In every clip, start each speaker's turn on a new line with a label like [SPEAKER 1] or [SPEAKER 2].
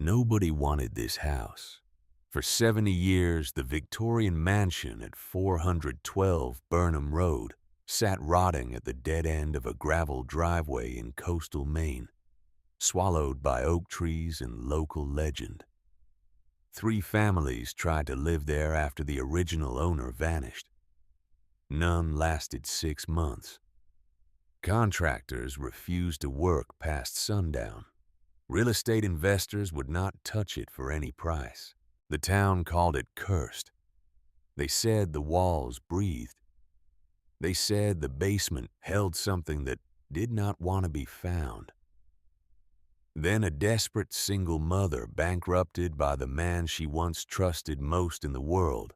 [SPEAKER 1] Nobody wanted this house. For 70 years, the Victorian mansion at 412 Burnham Road sat rotting at the dead end of a gravel driveway in coastal Maine, swallowed by oak trees and local legend. 3 families tried to live there after the original owner vanished. None lasted 6 months. Contractors refused to work past sundown. Real estate investors would not touch it for any price. The town called it cursed. They said the walls breathed. They said the basement held something that did not want to be found. Then a desperate single mother, bankrupted by the man she once trusted most in the world,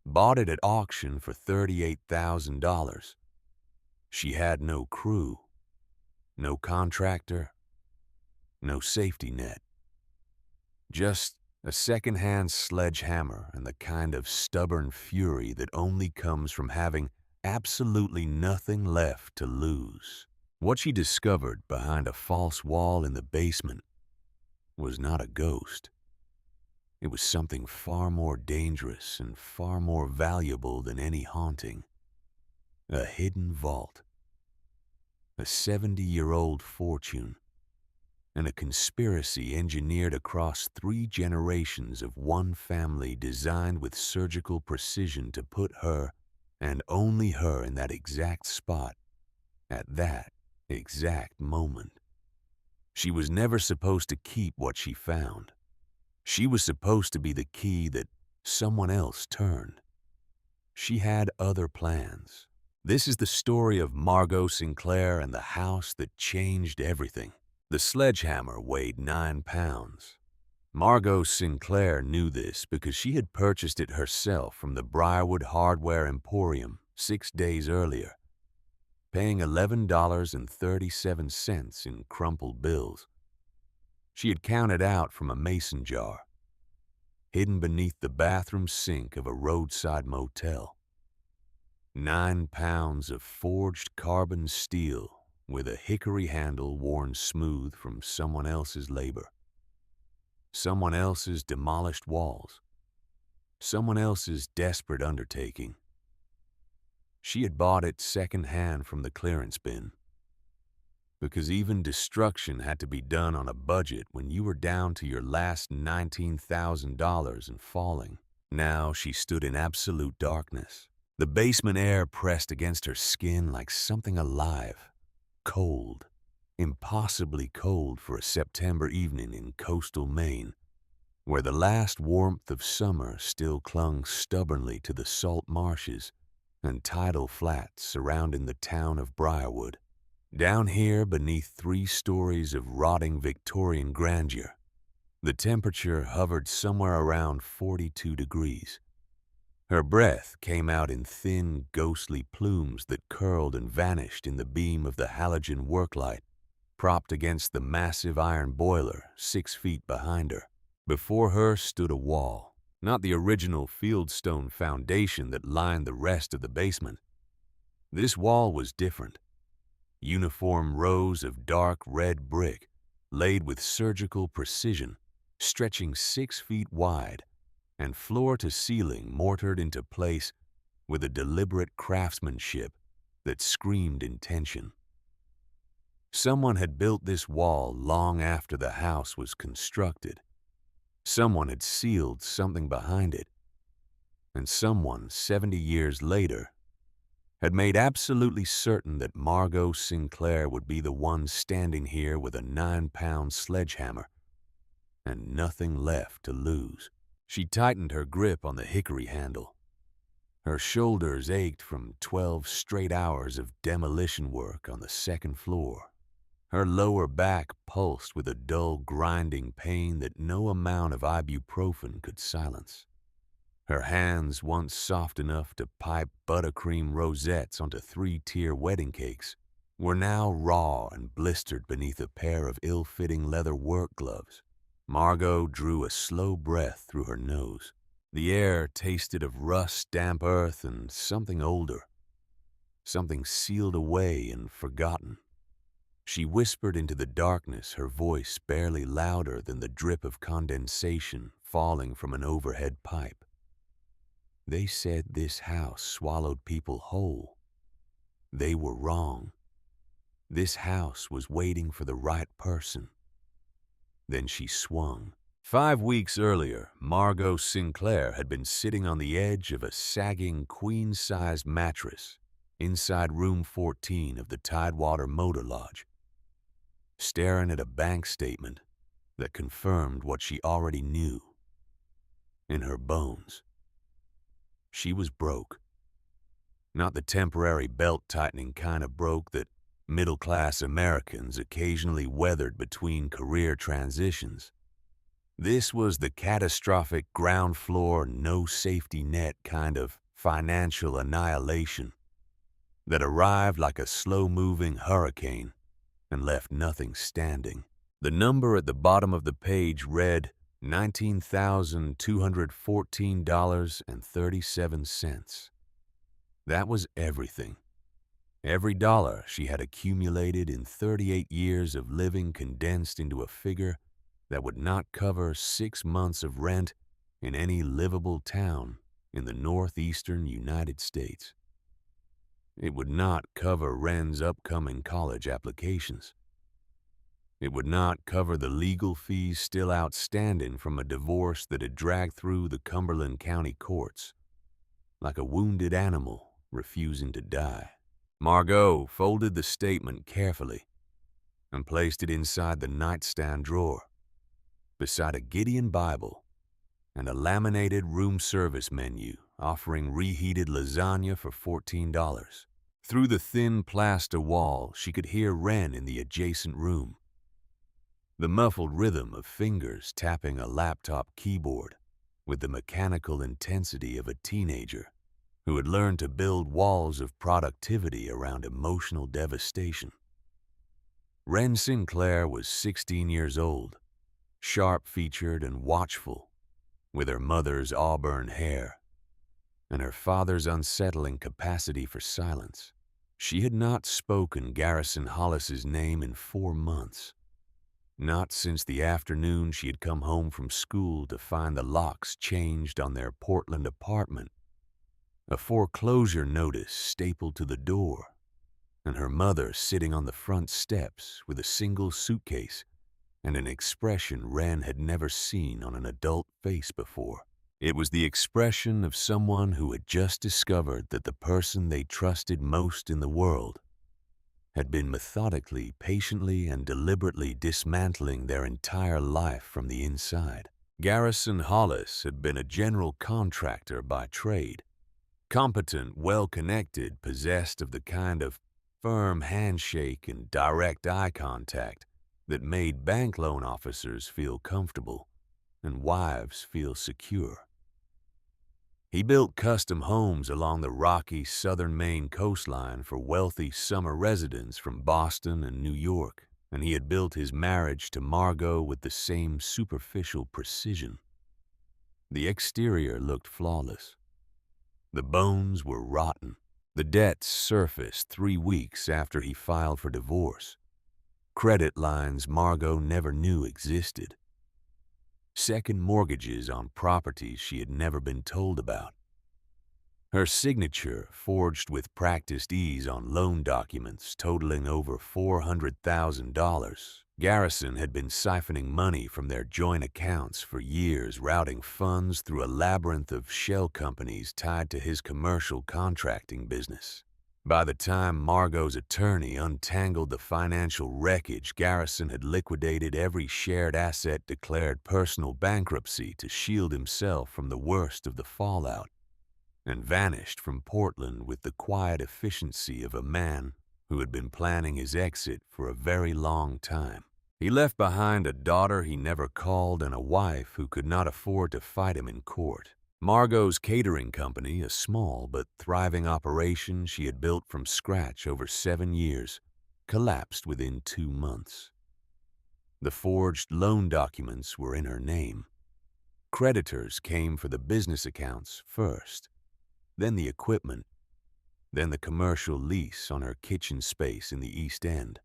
[SPEAKER 1] bought it at auction for $38,000. She had no crew, no contractor, no safety net. Just a second-hand sledgehammer and the kind of stubborn fury that only comes from having absolutely nothing left to lose. What she discovered behind a false wall in the basement was not a ghost. It was something far more dangerous and far more valuable than any haunting. A hidden vault. A 70-year-old fortune. And a conspiracy engineered across 3 generations of one family designed with surgical precision to put her, and only her, in that exact spot, at that exact moment. She was never supposed to keep what she found. She was supposed to be the key that someone else turned. She had other plans. This is the story of Margot Sinclair and the house that changed everything. The sledgehammer weighed 9 pounds. Margot Sinclair knew this because she had purchased it herself from the Briarwood Hardware Emporium 6 days earlier, paying $11.37 in crumpled bills. She had counted out from a mason jar, hidden beneath the bathroom sink of a roadside motel. 9 pounds of forged carbon steel with a hickory handle worn smooth from someone else's labor. Someone else's demolished walls. Someone else's desperate undertaking. She had bought it second-hand from the clearance bin. Because even destruction had to be done on a budget when you were down to your last $19,000 and falling. Now she stood in absolute darkness. The basement air pressed against her skin like something alive. Cold, impossibly cold for a September evening in coastal Maine, where the last warmth of summer still clung stubbornly to the salt marshes and tidal flats surrounding the town of Briarwood. Down here, beneath 3 stories of rotting Victorian grandeur, the temperature hovered somewhere around 42 degrees. Her breath came out in thin, ghostly plumes that curled and vanished in the beam of the halogen worklight, propped against the massive iron boiler 6 feet behind her. Before her stood a wall, not the original fieldstone foundation that lined the rest of the basement. This wall was different. Uniform rows of dark red brick, laid with surgical precision, stretching 6 feet wide, and floor to ceiling mortared into place with a deliberate craftsmanship that screamed intention. Someone had built this wall long after the house was constructed. Someone had sealed something behind it. And someone, 70 years later, had made absolutely certain that Margot Sinclair would be the one standing here with a 9-pound sledgehammer and nothing left to lose. She tightened her grip on the hickory handle. Her shoulders ached from 12 straight hours of demolition work on the 2nd floor. Her lower back pulsed with a dull, grinding pain that no amount of ibuprofen could silence. Her hands, once soft enough to pipe buttercream rosettes onto 3-tier wedding cakes, were now raw and blistered beneath a pair of ill-fitting leather work gloves. Margot drew a slow breath through her nose. The air tasted of rust, damp earth, and something older. Something sealed away and forgotten. She whispered into the darkness, her voice barely louder than the drip of condensation falling from an overhead pipe. They said this house swallowed people whole. They were wrong. This house was waiting for the right person. Then she swung. 5 weeks earlier, Margot Sinclair had been sitting on the edge of a sagging queen-sized mattress inside room 14 of the Tidewater Motor Lodge, staring at a bank statement that confirmed what she already knew. In her bones, she was broke. Not the temporary belt-tightening kind of broke that middle-class Americans occasionally weathered between career transitions. This was the catastrophic ground floor, no safety net kind of financial annihilation that arrived like a slow-moving hurricane and left nothing standing. The number at the bottom of the page read $19,214.37. That was everything. Every dollar she had accumulated in 38 years of living condensed into a figure that would not cover 6 months of rent in any livable town in the northeastern United States. It would not cover Wren's upcoming college applications. It would not cover the legal fees still outstanding from a divorce that had dragged through the Cumberland County courts, like a wounded animal refusing to die. Margot folded the statement carefully and placed it inside the nightstand drawer, beside a Gideon Bible and a laminated room service menu offering reheated lasagna for $14. Through the thin plaster wall, she could hear Wren in the adjacent room. The muffled rhythm of fingers tapping a laptop keyboard with the mechanical intensity of a teenager who had learned to build walls of productivity around emotional devastation. Wren Sinclair was 16 years old, sharp-featured and watchful, with her mother's auburn hair and her father's unsettling capacity for silence. She had not spoken Garrison Hollis's name in 4 months, not since the afternoon she had come home from school to find the locks changed on their Portland apartment, a foreclosure notice stapled to the door, and her mother sitting on the front steps with a single suitcase and an expression Wren had never seen on an adult face before. It was the expression of someone who had just discovered that the person they trusted most in the world had been methodically, patiently, and deliberately dismantling their entire life from the inside. Garrison Hollis had been a general contractor by trade, competent, well-connected, possessed of the kind of firm handshake and direct eye contact that made bank loan officers feel comfortable and wives feel secure. He built custom homes along the rocky southern Maine coastline for wealthy summer residents from Boston and New York, and he had built his marriage to Margot with the same superficial precision. The exterior looked flawless. The bones were rotten. The debts surfaced 3 weeks after he filed for divorce. Credit lines Margot never knew existed. Second mortgages on properties she had never been told about. Her signature forged with practiced ease on loan documents totaling over $400,000. Garrison had been siphoning money from their joint accounts for years, routing funds through a labyrinth of shell companies tied to his commercial contracting business. By the time Margot's attorney untangled the financial wreckage, Garrison had liquidated every shared asset, declared personal bankruptcy to shield himself from the worst of the fallout, and vanished from Portland with the quiet efficiency of a man who had been planning his exit for a very long time. He left behind a daughter he never called and a wife who could not afford to fight him in court. Margot's catering company, a small but thriving operation she had built from scratch over 7 years, collapsed within 2 months. The forged loan documents were in her name. Creditors came for the business accounts first, then the equipment, then the commercial lease on her kitchen space in the East End.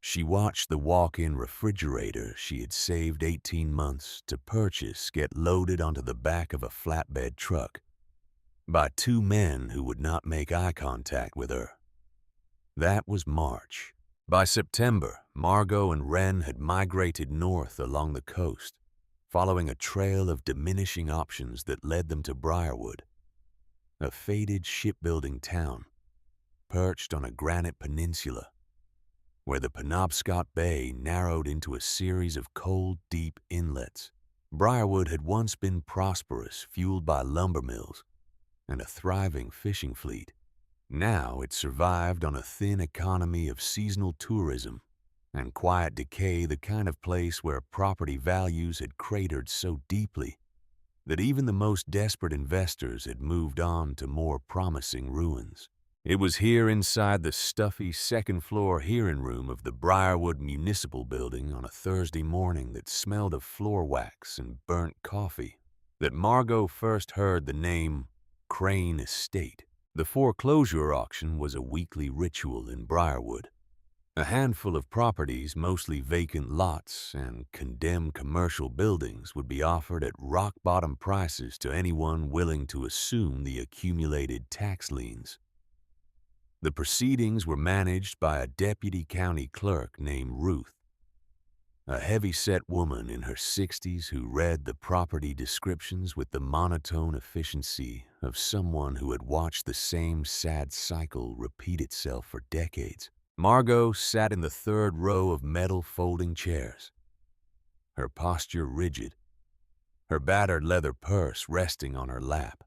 [SPEAKER 1] She watched the walk-in refrigerator she had saved 18 months to purchase get loaded onto the back of a flatbed truck by two men who would not make eye contact with her. That was March. By September, Margot and Wren had migrated north along the coast, following a trail of diminishing options that led them to Briarwood, a faded shipbuilding town perched on a granite peninsula where the Penobscot Bay narrowed into a series of cold, deep inlets. Briarwood had once been prosperous, fueled by lumber mills and a thriving fishing fleet. Now it survived on a thin economy of seasonal tourism and quiet decay, the kind of place where property values had cratered so deeply that even the most desperate investors had moved on to more promising ruins. It was here inside the stuffy second-floor hearing room of the Briarwood Municipal Building on a Thursday morning that smelled of floor wax and burnt coffee that Margot first heard the name Crane Estate. The foreclosure auction was a weekly ritual in Briarwood. A handful of properties, mostly vacant lots and condemned commercial buildings, would be offered at rock-bottom prices to anyone willing to assume the accumulated tax liens. The proceedings were managed by a deputy county clerk named Ruth, a heavy-set woman in her 60s who read the property descriptions with the monotone efficiency of someone who had watched the same sad cycle repeat itself for decades. Margot sat in the third row of metal folding chairs, her posture rigid, her battered leather purse resting on her lap.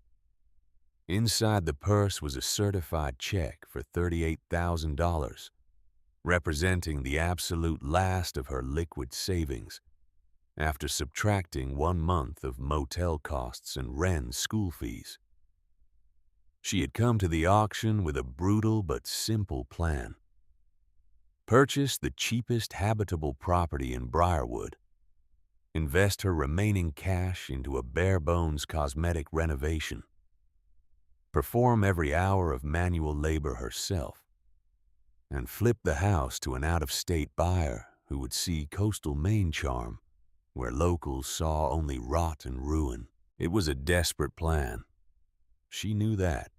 [SPEAKER 1] Inside the purse was a certified check for $38,000, representing the absolute last of her liquid savings, after subtracting 1 month of motel costs and Wren's school fees. She had come to the auction with a brutal but simple plan. Purchase the cheapest habitable property in Briarwood, invest her remaining cash into a bare-bones cosmetic renovation, perform every hour of manual labor herself, and flip the house to an out-of-state buyer who would see coastal Maine charm where locals saw only rot and ruin. It was a desperate plan. She knew that.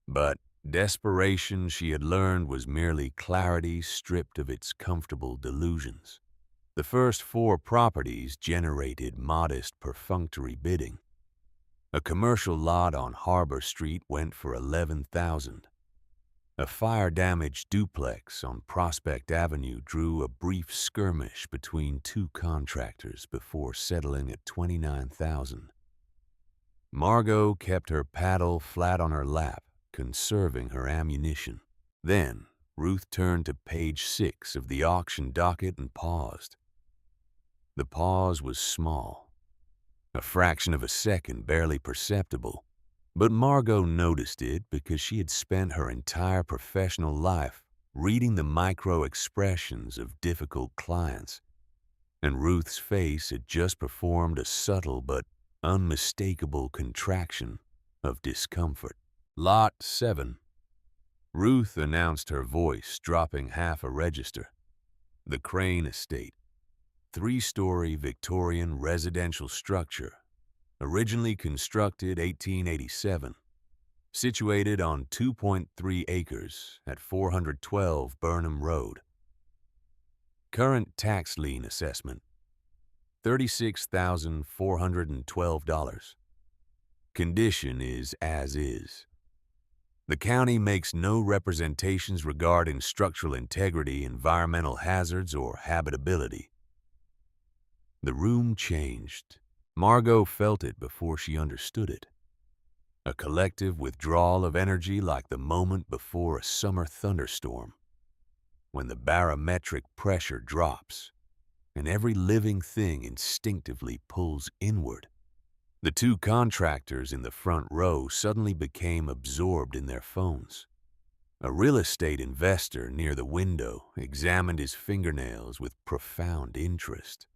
[SPEAKER 1] But desperation, she had learned, was merely clarity stripped of its comfortable delusions. The first 4 properties generated modest perfunctory bidding. A commercial lot on Harbor Street went for $11,000. A fire-damaged duplex on Prospect Avenue drew a brief skirmish between 2 contractors before settling at $29,000. Margot kept her paddle flat on her lap, conserving her ammunition. Then Ruth turned to page 6 of the auction docket and paused. The pause was small, a fraction of a second, barely perceptible. But Margot noticed it because she had spent her entire professional life reading the micro-expressions of difficult clients, and Ruth's face had just performed a subtle but unmistakable contraction of discomfort. Lot 7. Ruth announced, her voice dropping half a register. The Crane Estate. 3-story Victorian residential structure, originally constructed 1887, situated on 2.3 acres at 412 Burnham Road. Current tax lien assessment, $36,412. Condition is as is. The county makes no representations regarding structural integrity, environmental hazards, or habitability. The room changed. Margot felt it before she understood it. A collective withdrawal of energy like the moment before a summer thunderstorm, when the barometric pressure drops and every living thing instinctively pulls inward. The 2 contractors in the front row suddenly became absorbed in their phones. A real estate investor near the window examined his fingernails with profound interest.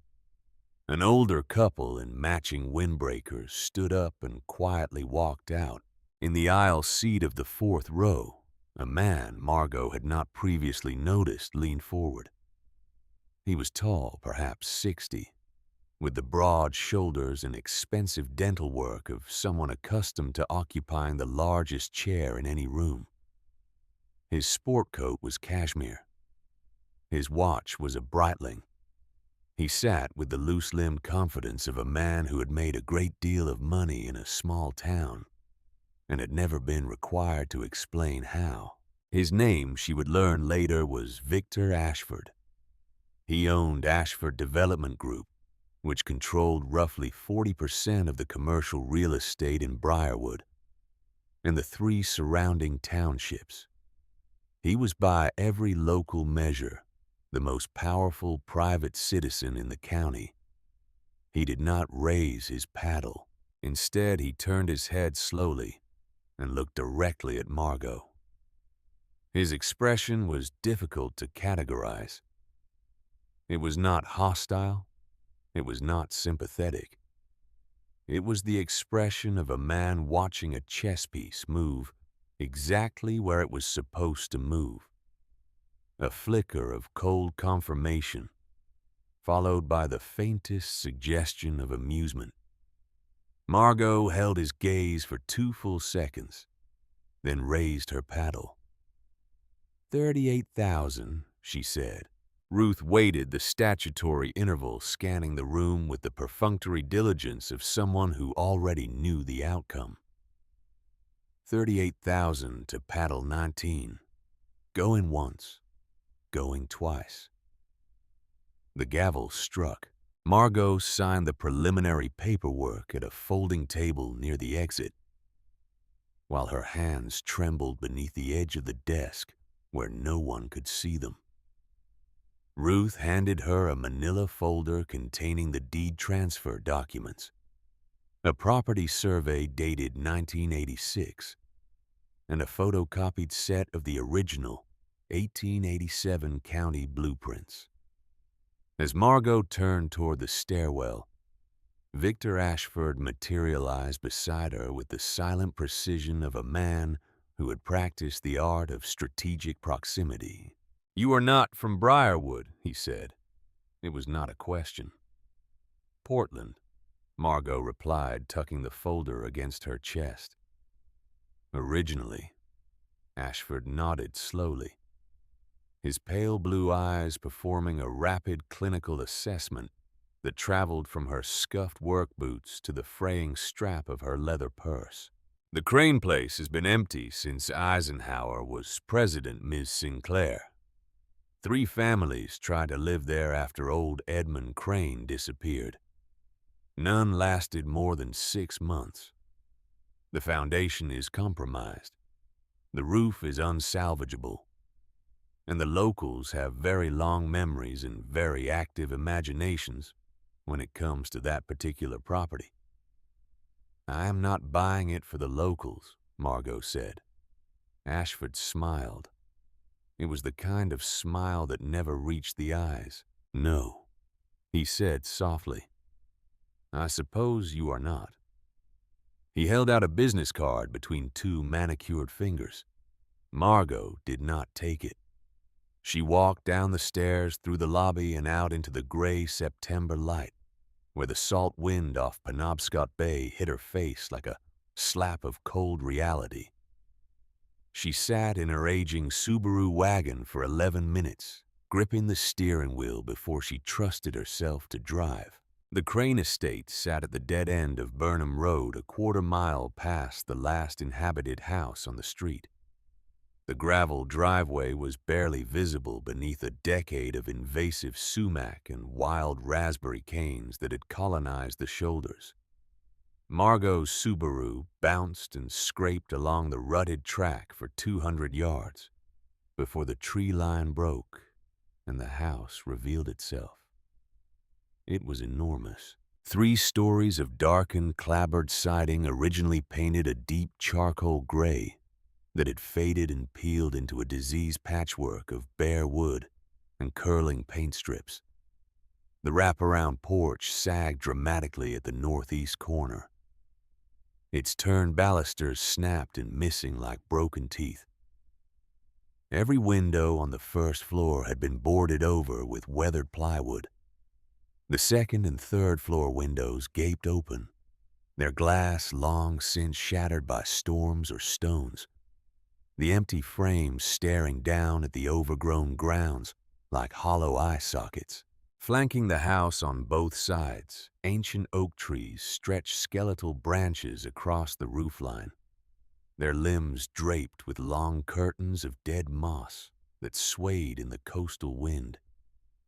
[SPEAKER 1] An older couple in matching windbreakers stood up and quietly walked out. In the aisle seat of the 4th row, A man Margot had not previously noticed leaned forward. He was tall, perhaps 60, with the broad shoulders and expensive dental work of someone accustomed to occupying the largest chair in any room. His sport coat was cashmere. His watch was a Breitling. He sat with the loose-limbed confidence of a man who had made a great deal of money in a small town and had never been required to explain how. His name, she would learn later, was Victor Ashford. He owned Ashford Development Group, which controlled roughly 40% of the commercial real estate in Briarwood and the 3 surrounding townships. He was by every local measure the most powerful private citizen in the county. He did not raise his paddle. Instead, he turned his head slowly and looked directly at Margot. His expression was difficult to categorize. It was not hostile. It was not sympathetic. It was the expression of a man watching a chess piece move exactly where it was supposed to move. A flicker of cold confirmation, followed by the faintest suggestion of amusement. Margot held his gaze for 2 full seconds, then raised her paddle. 38,000, she said. Ruth waited the statutory interval, scanning the room with the perfunctory diligence of someone who already knew the outcome. 38,000 to paddle 19. Going once, going twice. The gavel struck. Margot signed the preliminary paperwork at a folding table near the exit, while her hands trembled beneath the edge of the desk where no one could see them. Ruth handed her a manila folder containing the deed transfer documents, a property survey dated 1986, and a photocopied set of the original 1887 county blueprints. As Margot turned toward the stairwell, Victor Ashford materialized beside her with the silent precision of a man who had practiced the art of strategic proximity. "You are not from Briarwood," he said. It was not a question. "Portland," Margot replied, tucking the folder against her chest. "Originally," Ashford nodded slowly, his pale blue eyes performing a rapid clinical assessment that traveled from her scuffed work boots to the fraying strap of her leather purse. "The Crane place has been empty since Eisenhower was president, Ms. Sinclair. 3 families tried to live there after old Edmund Crane disappeared. None lasted more than 6 months. The foundation is compromised. The roof is unsalvageable. And the locals have very long memories and very active imaginations when it comes to that particular property." "I am not buying it for the locals," Margot said. Ashford smiled. It was the kind of smile that never reached the eyes. "No," he said softly. "I suppose you are not." He held out a business card between 2 manicured fingers. Margot did not take it. She walked down the stairs, through the lobby, and out into the gray September light, where the salt wind off Penobscot Bay hit her face like a slap of cold reality. She sat in her aging Subaru wagon for 11 minutes, gripping the steering wheel before she trusted herself to drive. The Crane estate sat at the dead end of Burnham Road, a quarter-mile past the last inhabited house on the street. The gravel driveway was barely visible beneath a decade of invasive sumac and wild raspberry canes that had colonized the shoulders. Margot's Subaru bounced and scraped along the rutted track for 200 yards before the tree line broke and the house revealed itself. It was enormous. 3 stories of darkened, clapboard siding originally painted a deep charcoal gray that had faded and peeled into a diseased patchwork of bare wood and curling paint strips. The wraparound porch sagged dramatically at the northeast corner. Its turned balusters snapped and missing like broken teeth. Every window on the first floor had been boarded over with weathered plywood. The second and third floor windows gaped open, their glass long since shattered by storms or stones, the empty frames staring down at the overgrown grounds like hollow eye sockets. Flanking the house on both sides, ancient oak trees stretched skeletal branches across the roofline, their limbs draped with long curtains of dead moss that swayed in the coastal wind.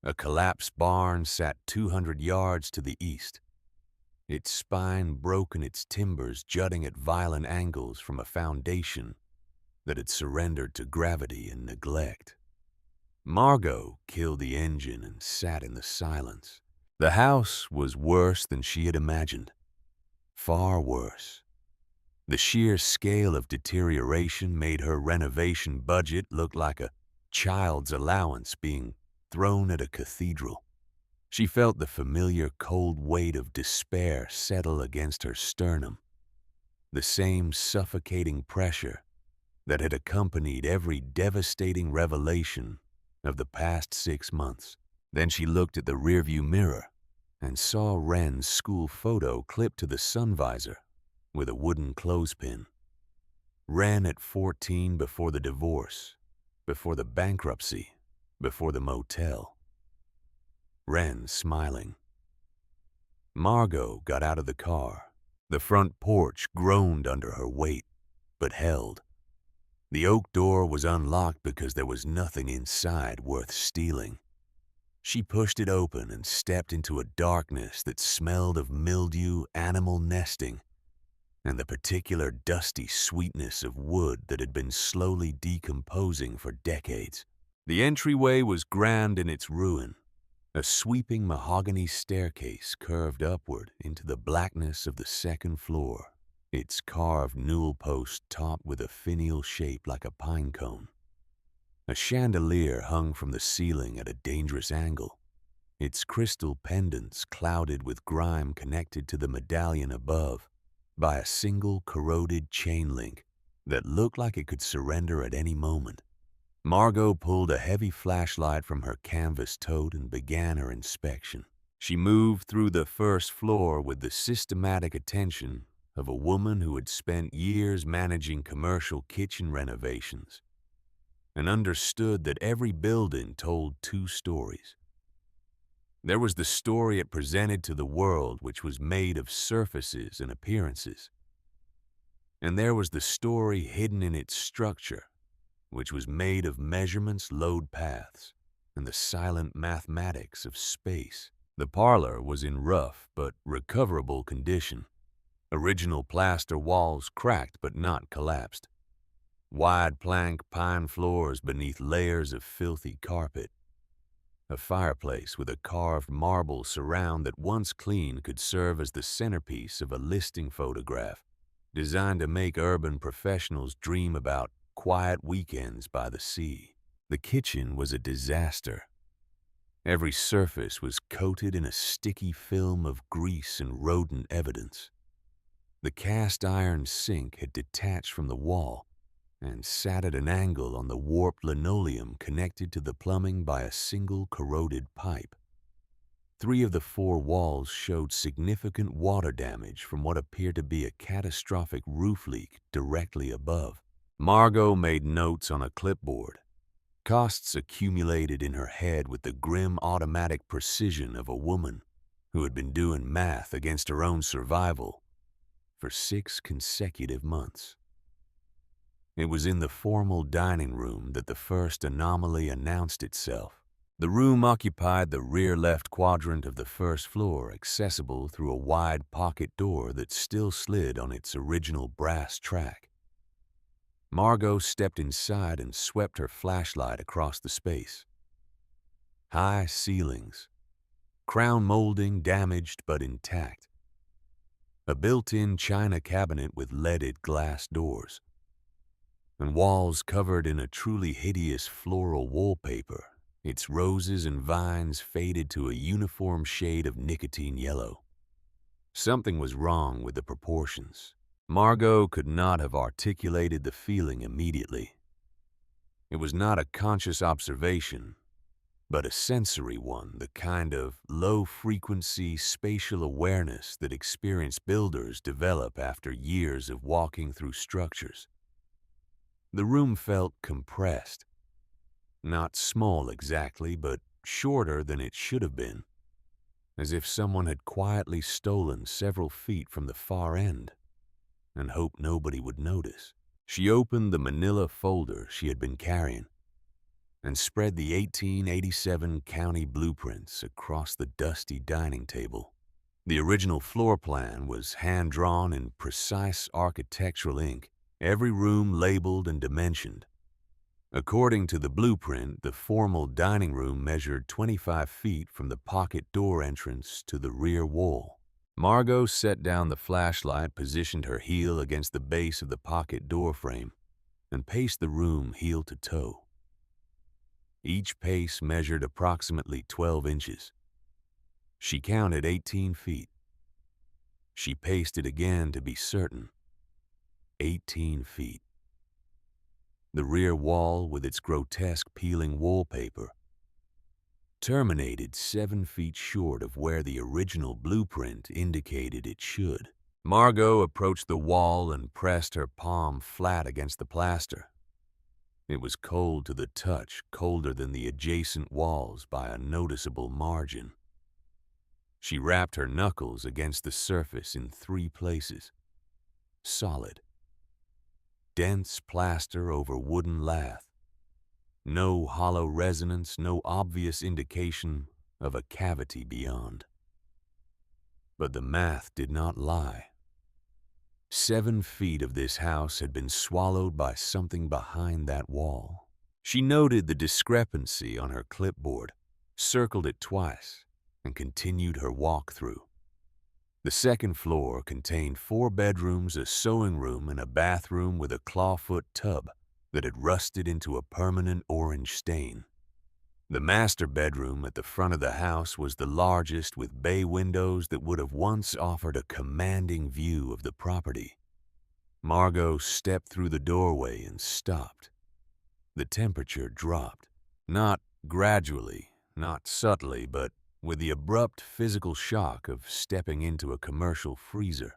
[SPEAKER 1] A collapsed barn sat 200 yards to the east, its spine broken, its timbers jutting at violent angles from a foundation that had surrendered to gravity and neglect. Margot killed the engine and sat in the silence. The house was worse than she had imagined. Far worse. The sheer scale of deterioration made her renovation budget look like a child's allowance being thrown at a cathedral. She felt the familiar cold weight of despair settle against her sternum, the same suffocating pressure that had accompanied every devastating revelation of the past 6 months. Then she looked at the rearview mirror and saw Wren's school photo clipped to the sun visor with a wooden clothespin. Wren at 14, before the divorce, before the bankruptcy, before the motel. Wren smiling. Margot got out of the car. The front porch groaned under her weight, but held. The oak door was unlocked because there was nothing inside worth stealing. She pushed it open and stepped into a darkness that smelled of mildew, animal nesting, and the particular dusty sweetness of wood that had been slowly decomposing for decades. The entryway was grand in its ruin. A sweeping mahogany staircase curved upward into the blackness of the second floor, its carved newel post topped with a finial shape like a pine cone. A chandelier hung from the ceiling at a dangerous angle, its crystal pendants clouded with grime connected to the medallion above by a single corroded chain link that looked like it could surrender at any moment. Margot pulled a heavy flashlight from her canvas tote and began her inspection. She moved through the first floor with the systematic attention of a woman who had spent years managing commercial kitchen renovations and understood that every building told 2 stories. There was the story it presented to the world, which was made of surfaces and appearances. And there was the story hidden in its structure, which was made of measurements, load paths, and the silent mathematics of space. The parlor was in rough but recoverable condition. Original plaster walls cracked but not collapsed. Wide plank pine floors beneath layers of filthy carpet. A fireplace with a carved marble surround that once clean could serve as the centerpiece of a listing photograph, designed to make urban professionals dream about quiet weekends by the sea. The kitchen was a disaster. Every surface was coated in a sticky film of grease and rodent evidence. The cast iron sink had detached from the wall and sat at an angle on the warped linoleum connected to the plumbing by a single corroded pipe. 3 of the 4 walls showed significant water damage from what appeared to be a catastrophic roof leak directly above. Margot made notes on a clipboard. Costs accumulated in her head with the grim automatic precision of a woman who had been doing math against her own survival for 6 consecutive months. It was in the formal dining room that the first anomaly announced itself. The room occupied the rear left quadrant of the first floor, accessible through a wide pocket door that still slid on its original brass track. Margot stepped inside and swept her flashlight across the space. High ceilings, crown molding damaged but intact, a built-in china cabinet with leaded glass doors, and walls covered in a truly hideous floral wallpaper, its roses and vines faded to a uniform shade of nicotine yellow. Something was wrong with the proportions. Margot could not have articulated the feeling immediately. It was not a conscious observation, but a sensory one, the kind of low-frequency spatial awareness that experienced builders develop after years of walking through structures. The room felt compressed, not small exactly, but shorter than it should have been, as if someone had quietly stolen several feet from the far end and hoped nobody would notice. She opened the manila folder she had been carrying and spread the 1887 county blueprints across the dusty dining table. The original floor plan was hand-drawn in precise architectural ink, every room labeled and dimensioned. According to the blueprint, the formal dining room measured 25 feet from the pocket door entrance to the rear wall. Margot set down the flashlight, positioned her heel against the base of the pocket door frame, and paced the room heel to toe. Each pace measured approximately 12 inches. She counted 18 feet. She paced it again to be certain. 18 feet. The rear wall, with its grotesque peeling wallpaper, terminated 7 feet short of where the original blueprint indicated it should. Margot approached the wall and pressed her palm flat against the plaster. It was cold to the touch, colder than the adjacent walls by a noticeable margin. She rapped her knuckles against the surface in 3 places. Solid. Dense plaster over wooden lath. No hollow resonance, no obvious indication of a cavity beyond. But the math did not lie. 7 feet of this house had been swallowed by something behind that wall. She noted the discrepancy on her clipboard, circled it twice, and continued her walk through. The second floor contained 4 bedrooms, a sewing room, and a bathroom with a clawfoot tub that had rusted into a permanent orange stain. The master bedroom at the front of the house was the largest, with bay windows that would have once offered a commanding view of the property. Margot stepped through the doorway and stopped. The temperature dropped, not gradually, not subtly, but with the abrupt physical shock of stepping into a commercial freezer.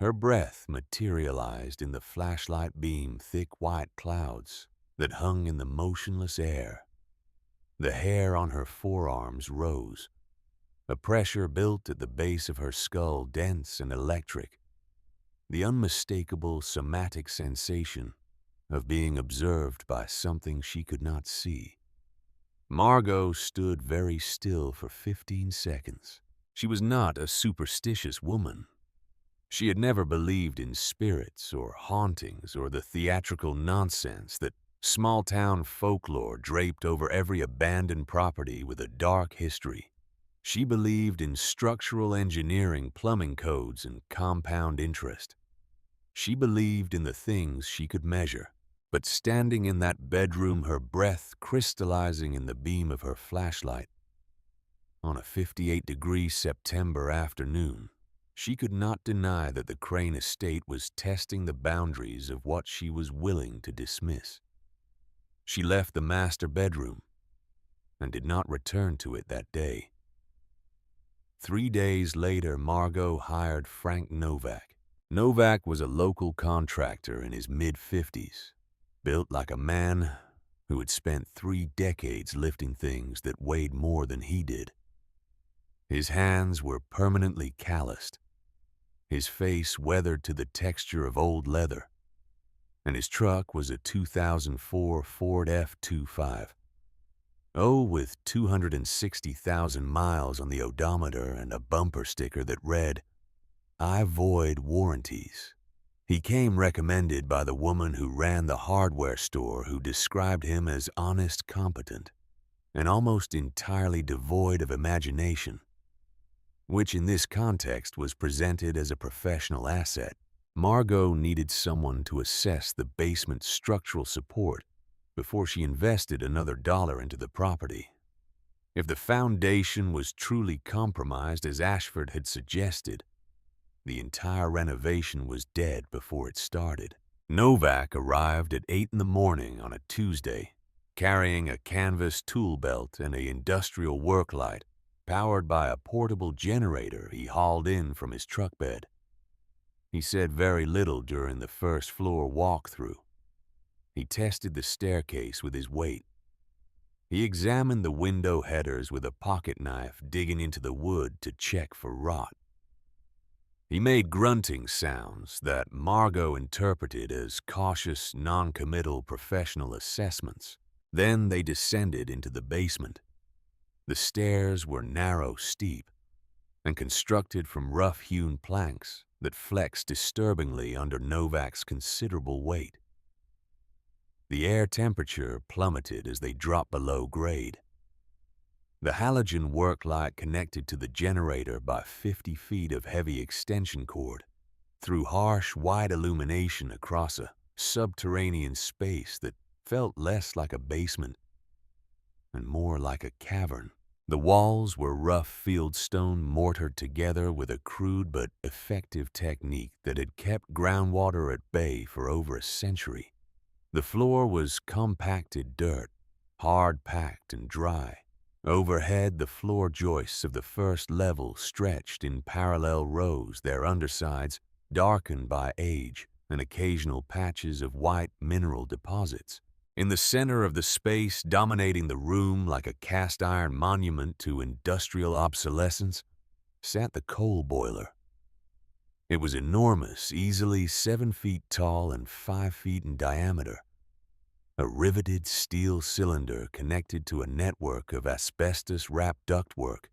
[SPEAKER 1] Her breath materialized in the flashlight beam, thick white clouds that hung in the motionless air. The hair on her forearms rose. A pressure built at the base of her skull, dense and electric. The unmistakable somatic sensation of being observed by something she could not see. Margot stood very still for 15 seconds. She was not a superstitious woman. She had never believed in spirits or hauntings or the theatrical nonsense that small-town folklore draped over every abandoned property with a dark history. She believed in structural engineering, plumbing codes, and compound interest. She believed in the things she could measure. But standing in that bedroom, her breath crystallizing in the beam of her flashlight, on a 58-degree September afternoon, she could not deny that the Crane estate was testing the boundaries of what she was willing to dismiss. She left the master bedroom and did not return to it that day. 3 days later, Margot hired Frank Novak. Novak was a local contractor in his mid-50s, built like a man who had spent 3 decades lifting things that weighed more than he did. His hands were permanently calloused, his face weathered to the texture of old leather, and his truck was a 2004 Ford F-25. Oh, with 260,000 miles on the odometer and a bumper sticker that read, "I void warranties." He came recommended by the woman who ran the hardware store, who described him as honest, competent, and almost entirely devoid of imagination, which in this context was presented as a professional asset. Margot needed someone to assess the basement's structural support before she invested another dollar into the property. If the foundation was truly compromised, as Ashford had suggested, the entire renovation was dead before it started. Novak arrived at 8 in the morning on a Tuesday, carrying a canvas tool belt and an industrial work light powered by a portable generator he hauled in from his truck bed. He said very little during the first floor walkthrough. He tested the staircase with his weight. He examined the window headers with a pocket knife, digging into the wood to check for rot. He made grunting sounds that Margot interpreted as cautious, non-committal professional assessments. Then they descended into the basement. The stairs were narrow, steep, and constructed from rough-hewn planks that flexed disturbingly under Novak's considerable weight. The air temperature plummeted as they dropped below grade. The halogen work light connected to the generator by 50 feet of heavy extension cord, through harsh, white illumination across a subterranean space that felt less like a basement and more like a cavern. The walls were rough fieldstone mortared together with a crude but effective technique that had kept groundwater at bay for over a century. The floor was compacted dirt, hard-packed and dry. Overhead, the floor joists of the first level stretched in parallel rows, their undersides darkened by age and occasional patches of white mineral deposits. In the center of the space, dominating the room like a cast-iron monument to industrial obsolescence, sat the coal boiler. It was enormous, easily 7 feet tall and 5 feet in diameter. A riveted steel cylinder connected to a network of asbestos-wrapped ductwork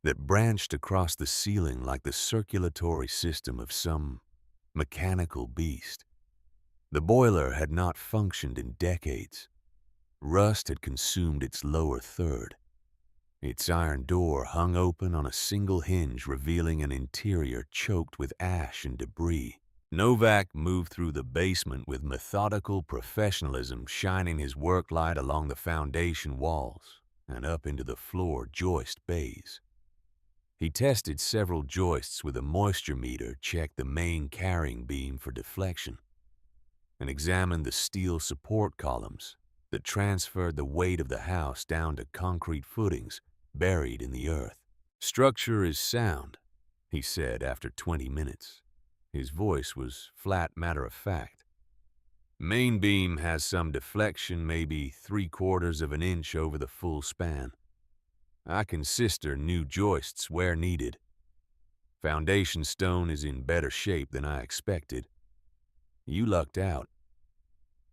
[SPEAKER 1] that branched across the ceiling like the circulatory system of some mechanical beast. The boiler had not functioned in decades. Rust had consumed its lower third. Its iron door hung open on a single hinge, revealing an interior choked with ash and debris. Novak moved through the basement with methodical professionalism, shining his work light along the foundation walls and up into the floor joist bays. He tested several joists with a moisture meter, checked the main carrying beam for deflection, and examined the steel support columns that transferred the weight of the house down to concrete footings buried in the earth. "Structure is sound," he said after 20 minutes. His voice was flat matter-of-fact. "Main beam has some deflection, maybe 3/4 of an inch over the full span. I can sister new joists where needed. Foundation stone is in better shape than I expected. You lucked out."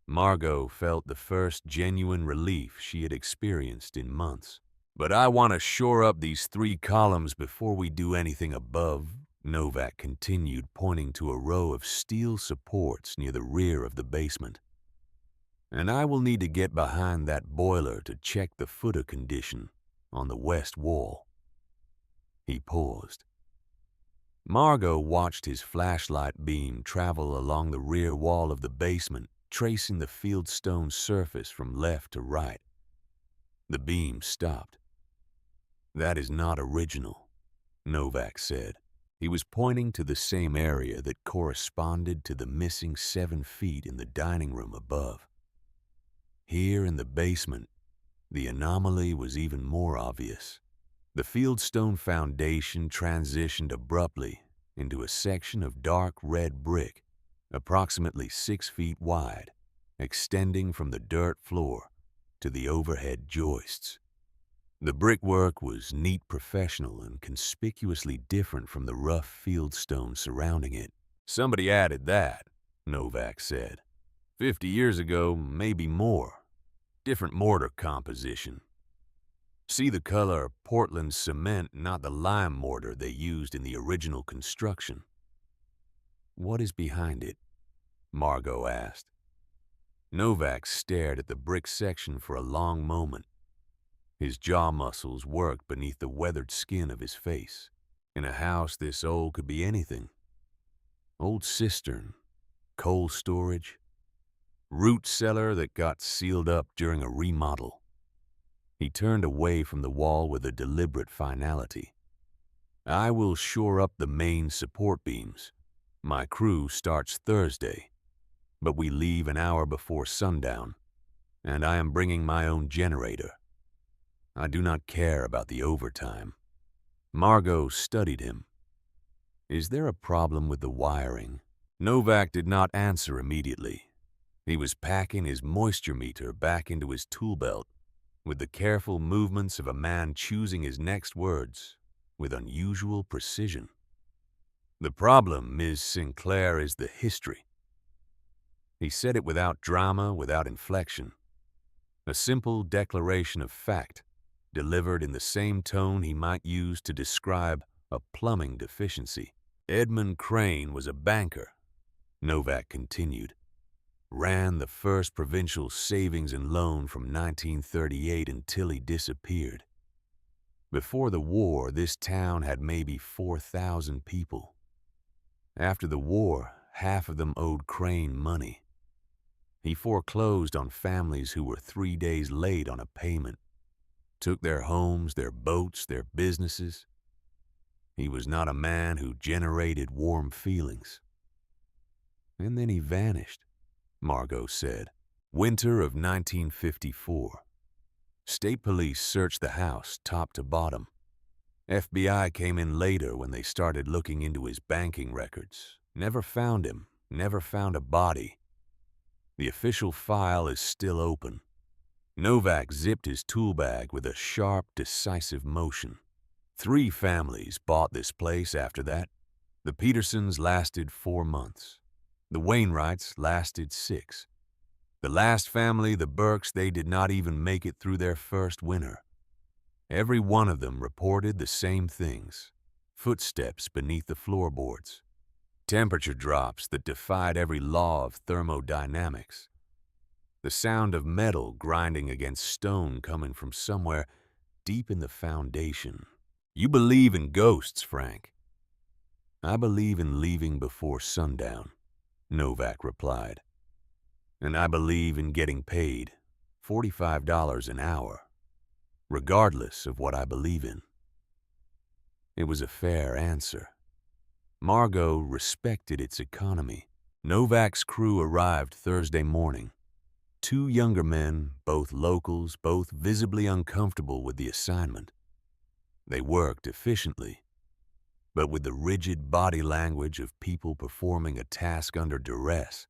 [SPEAKER 1] Margot felt the first genuine relief she had experienced in months. "But I want to shore up these 3 columns before we do anything above," Novak continued, pointing to a row of steel supports near the rear of the basement. "And I will need to get behind that boiler to check the footer condition on the west wall." He paused. Margot watched his flashlight beam travel along the rear wall of the basement, tracing the fieldstone surface from left to right. The beam stopped. "That is not original," Novak said. He was pointing to the same area that corresponded to the missing 7 feet in the dining room above. Here in the basement, the anomaly was even more obvious. The fieldstone foundation transitioned abruptly into a section of dark red brick, approximately 6 feet wide, extending from the dirt floor to the overhead joists. The brickwork was neat, professional, and conspicuously different from the rough fieldstone surrounding it. "Somebody added that," Novak said. 50 years ago, maybe more. Different mortar composition. See the color Portland cement, not the lime mortar they used in the original construction." "What is behind it?" Margot asked. Novak stared at the brick section for a long moment. His jaw muscles worked beneath the weathered skin of his face. In a house this old could be anything. Old cistern, coal storage, root cellar that got sealed up during a remodel. He turned away from the wall with a deliberate finality. "I will shore up the main support beams. My crew starts Thursday. but we leave an hour before sundown, and I am bringing my own generator. I do not care about the overtime." Margot studied him. "Is there a problem with the wiring?" Novak did not answer immediately. He was packing his moisture meter back into his tool belt with the careful movements of a man choosing his next words with unusual precision. "The problem, Ms. Sinclair, is the history." He said it without drama, without inflection. A simple declaration of fact, delivered in the same tone he might use to describe a plumbing deficiency. "Edmund Crane was a banker," Novak continued. "Ran the First Provincial Savings and Loan from 1938 until he disappeared. Before the war, this town had maybe 4,000 people. After the war, half of them owed Crane money. He foreclosed on families who were 3 days late on a payment, took their homes, their boats, their businesses. He was not a man who generated warm feelings." "And then he vanished," Margot said. "Winter of 1954. State police searched the house top to bottom. FBI came in later when they started looking into his banking records. Never found him, never found a body. The official file is still open." Novak zipped his tool bag with a sharp, decisive motion. 3 families bought this place after that. The Petersons lasted 4 months. The Wainwrights lasted 6. The last family, the Burkes, they did not even make it through their first winter. Every one of them reported the same things: footsteps beneath the floorboards, temperature drops that defied every law of thermodynamics, the sound of metal grinding against stone coming from somewhere deep in the foundation. "You believe in ghosts, Frank." "I believe in leaving before sundown," Novak replied. "And I believe in getting paid $45 an hour, regardless of what I believe in." It was a fair answer. Margot respected its economy. Novak's crew arrived Thursday morning. 2 younger men, both locals, both visibly uncomfortable with the assignment. They worked efficiently, but with the rigid body language of people performing a task under duress,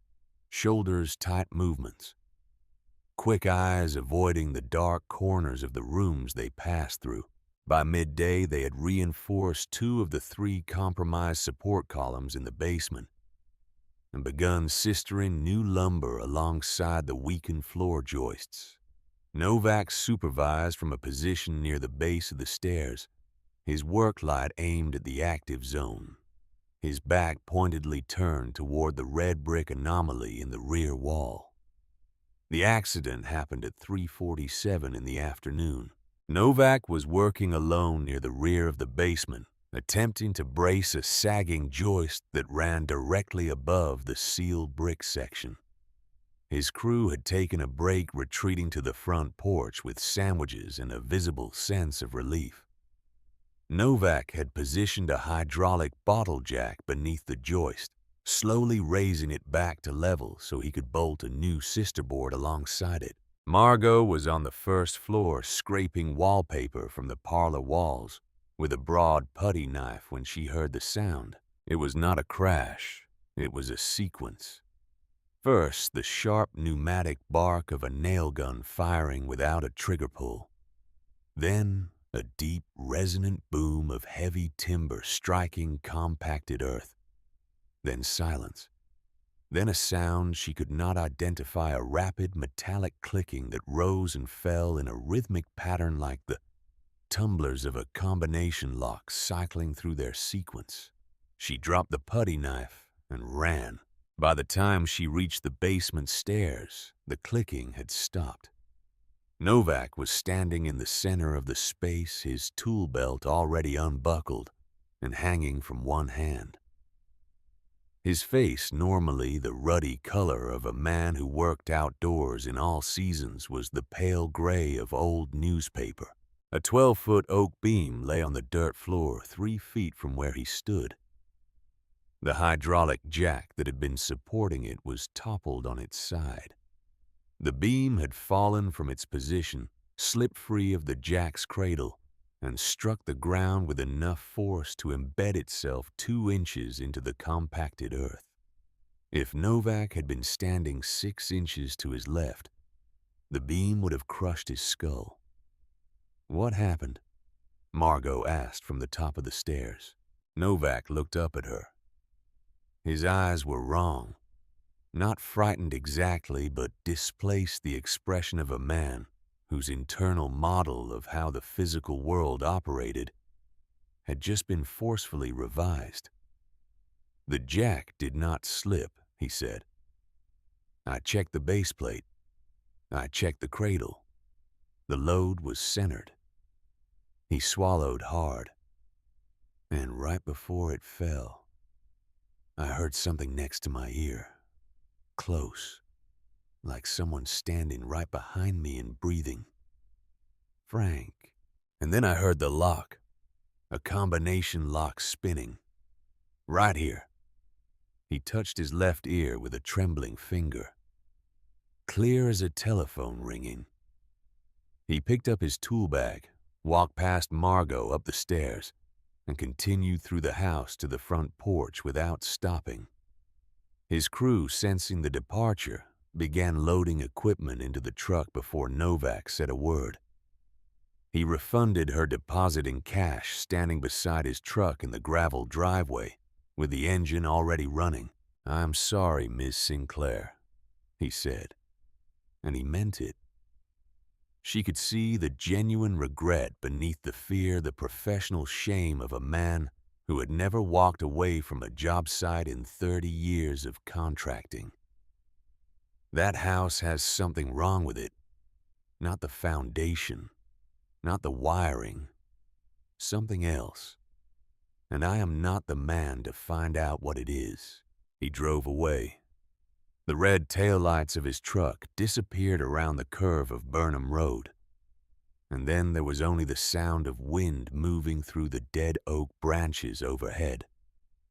[SPEAKER 1] shoulders tight movements, quick eyes avoiding the dark corners of the rooms they passed through. By midday, they had reinforced 2 of the 3 compromised support columns in the basement and begun sistering new lumber alongside the weakened floor joists. Novak supervised from a position near the base of the stairs, his work light aimed at the active zone, his back pointedly turned toward the red brick anomaly in the rear wall. The accident happened at 3:47 in the afternoon. Novak was working alone near the rear of the basement, attempting to brace a sagging joist that ran directly above the sealed brick section. His crew had taken a break retreating to the front porch with sandwiches and a visible sense of relief. Novak had positioned a hydraulic bottle jack beneath the joist, slowly raising it back to level so he could bolt a new sisterboard alongside it. Margot was on the first floor scraping wallpaper from the parlor walls with a broad putty knife when she heard the sound. It was not a crash, it was a sequence. First, the sharp pneumatic bark of a nail gun firing without a trigger pull. Then, a deep, resonant boom of heavy timber striking compacted earth. Then silence. Then a sound she could not identify, a rapid metallic clicking that rose and fell in a rhythmic pattern like the tumblers of a combination lock cycling through their sequence. She dropped the putty knife and ran. By the time she reached the basement stairs, the clicking had stopped. Novak was standing in the center of the space, his tool belt already unbuckled and hanging from one hand. His face, normally the ruddy color of a man who worked outdoors in all seasons, was the pale gray of old newspaper. A 12-foot oak beam lay on the dirt floor 3 feet from where he stood. The hydraulic jack that had been supporting it was toppled on its side. The beam had fallen from its position, slipped free of the jack's cradle, and struck the ground with enough force to embed itself 2 inches into the compacted earth. If Novak had been standing 6 inches to his left, the beam would have crushed his skull. "What happened?" Margot asked from the top of the stairs. Novak looked up at her. His eyes were wrong. Not frightened exactly, but displaced the expression of a man whose internal model of how the physical world operated had just been forcefully revised. "The jack did not slip," he said. "I checked the base plate. I checked the cradle. The load was centered." He swallowed hard. "And right before it fell, I heard something next to my ear. Close. Like someone standing right behind me and breathing. Frank. And then I heard the lock. A combination lock spinning. Right here." He touched his left ear with a trembling finger. Clear as a telephone ringing. He picked up his tool bag, walked past Margot up the stairs, and continued through the house to the front porch without stopping. His crew, sensing the departure, began loading equipment into the truck before Novak said a word. He refunded her deposit in cash standing beside his truck in the gravel driveway, with the engine already running. "I'm sorry, Miss Sinclair," he said, and he meant it. She could see the genuine regret beneath the professional shame of a man who had never walked away from a job site in 30 years of contracting. That house has something wrong with it. Not the foundation, not the wiring, something else. And I am not the man to find out what it is. He drove away. The red taillights of his truck disappeared around the curve of Burnham Road. And then there was only the sound of wind moving through the dead oak branches overhead.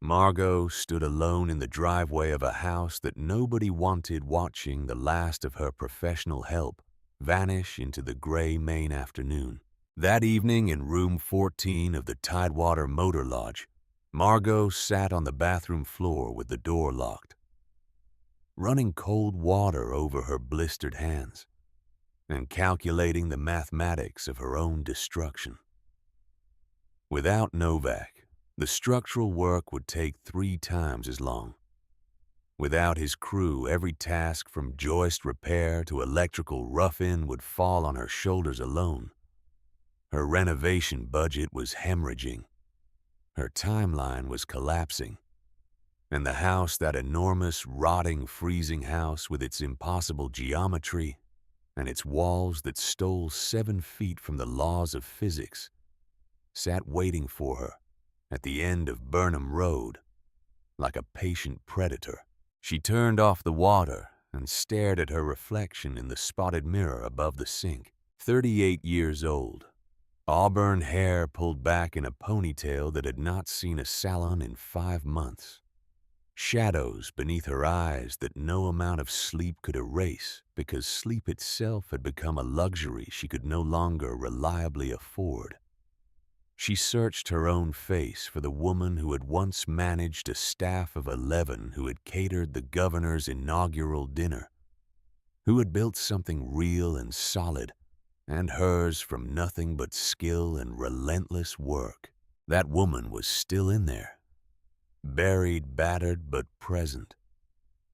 [SPEAKER 1] Margot stood alone in the driveway of a house that nobody wanted, watching the last of her professional help vanish into the gray Maine afternoon. That evening in room 14 of the Tidewater Motor Lodge, Margot sat on the bathroom floor with the door locked, running cold water over her blistered hands and calculating the mathematics of her own destruction. Without Novak, the structural work would take 3 times as long. Without his crew, every task from joist repair to electrical rough-in would fall on her shoulders alone. Her renovation budget was hemorrhaging. Her timeline was collapsing. And the house, that enormous, rotting, freezing house with its impossible geometry and its walls that stole 7 feet from the laws of physics, sat waiting for her at the end of Burnham Road like a patient predator. She turned off the water and stared at her reflection in the spotted mirror above the sink. 38 years old, auburn hair pulled back in a ponytail that had not seen a salon in 5 months. Shadows beneath her eyes that no amount of sleep could erase, because sleep itself had become a luxury she could no longer reliably afford. She searched her own face for the woman who had once managed a staff of 11, who had catered the governor's inaugural dinner, who had built something real and solid, and hers from nothing but skill and relentless work. That woman was still in there, buried, battered, but present.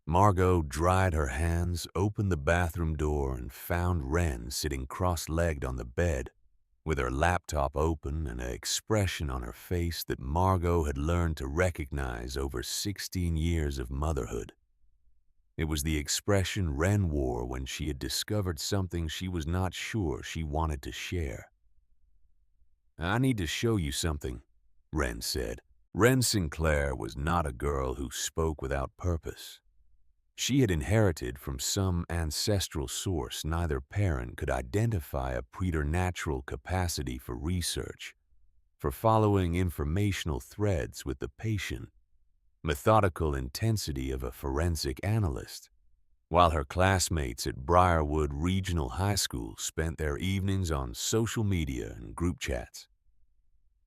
[SPEAKER 1] Margot dried her hands, opened the bathroom door, and found Wren sitting cross-legged on the bed, with her laptop open and an expression on her face that Margot had learned to recognize over 16 years of motherhood. It was the expression Wren wore when she had discovered something she was not sure she wanted to share. "I need to show you something," Wren said. Wren Sinclair was not a girl who spoke without purpose. She had inherited from some ancestral source neither parent could identify a preternatural capacity for research, for following informational threads with the patient, methodical intensity of a forensic analyst, while her classmates at Briarwood Regional High School spent their evenings on social media and group chats.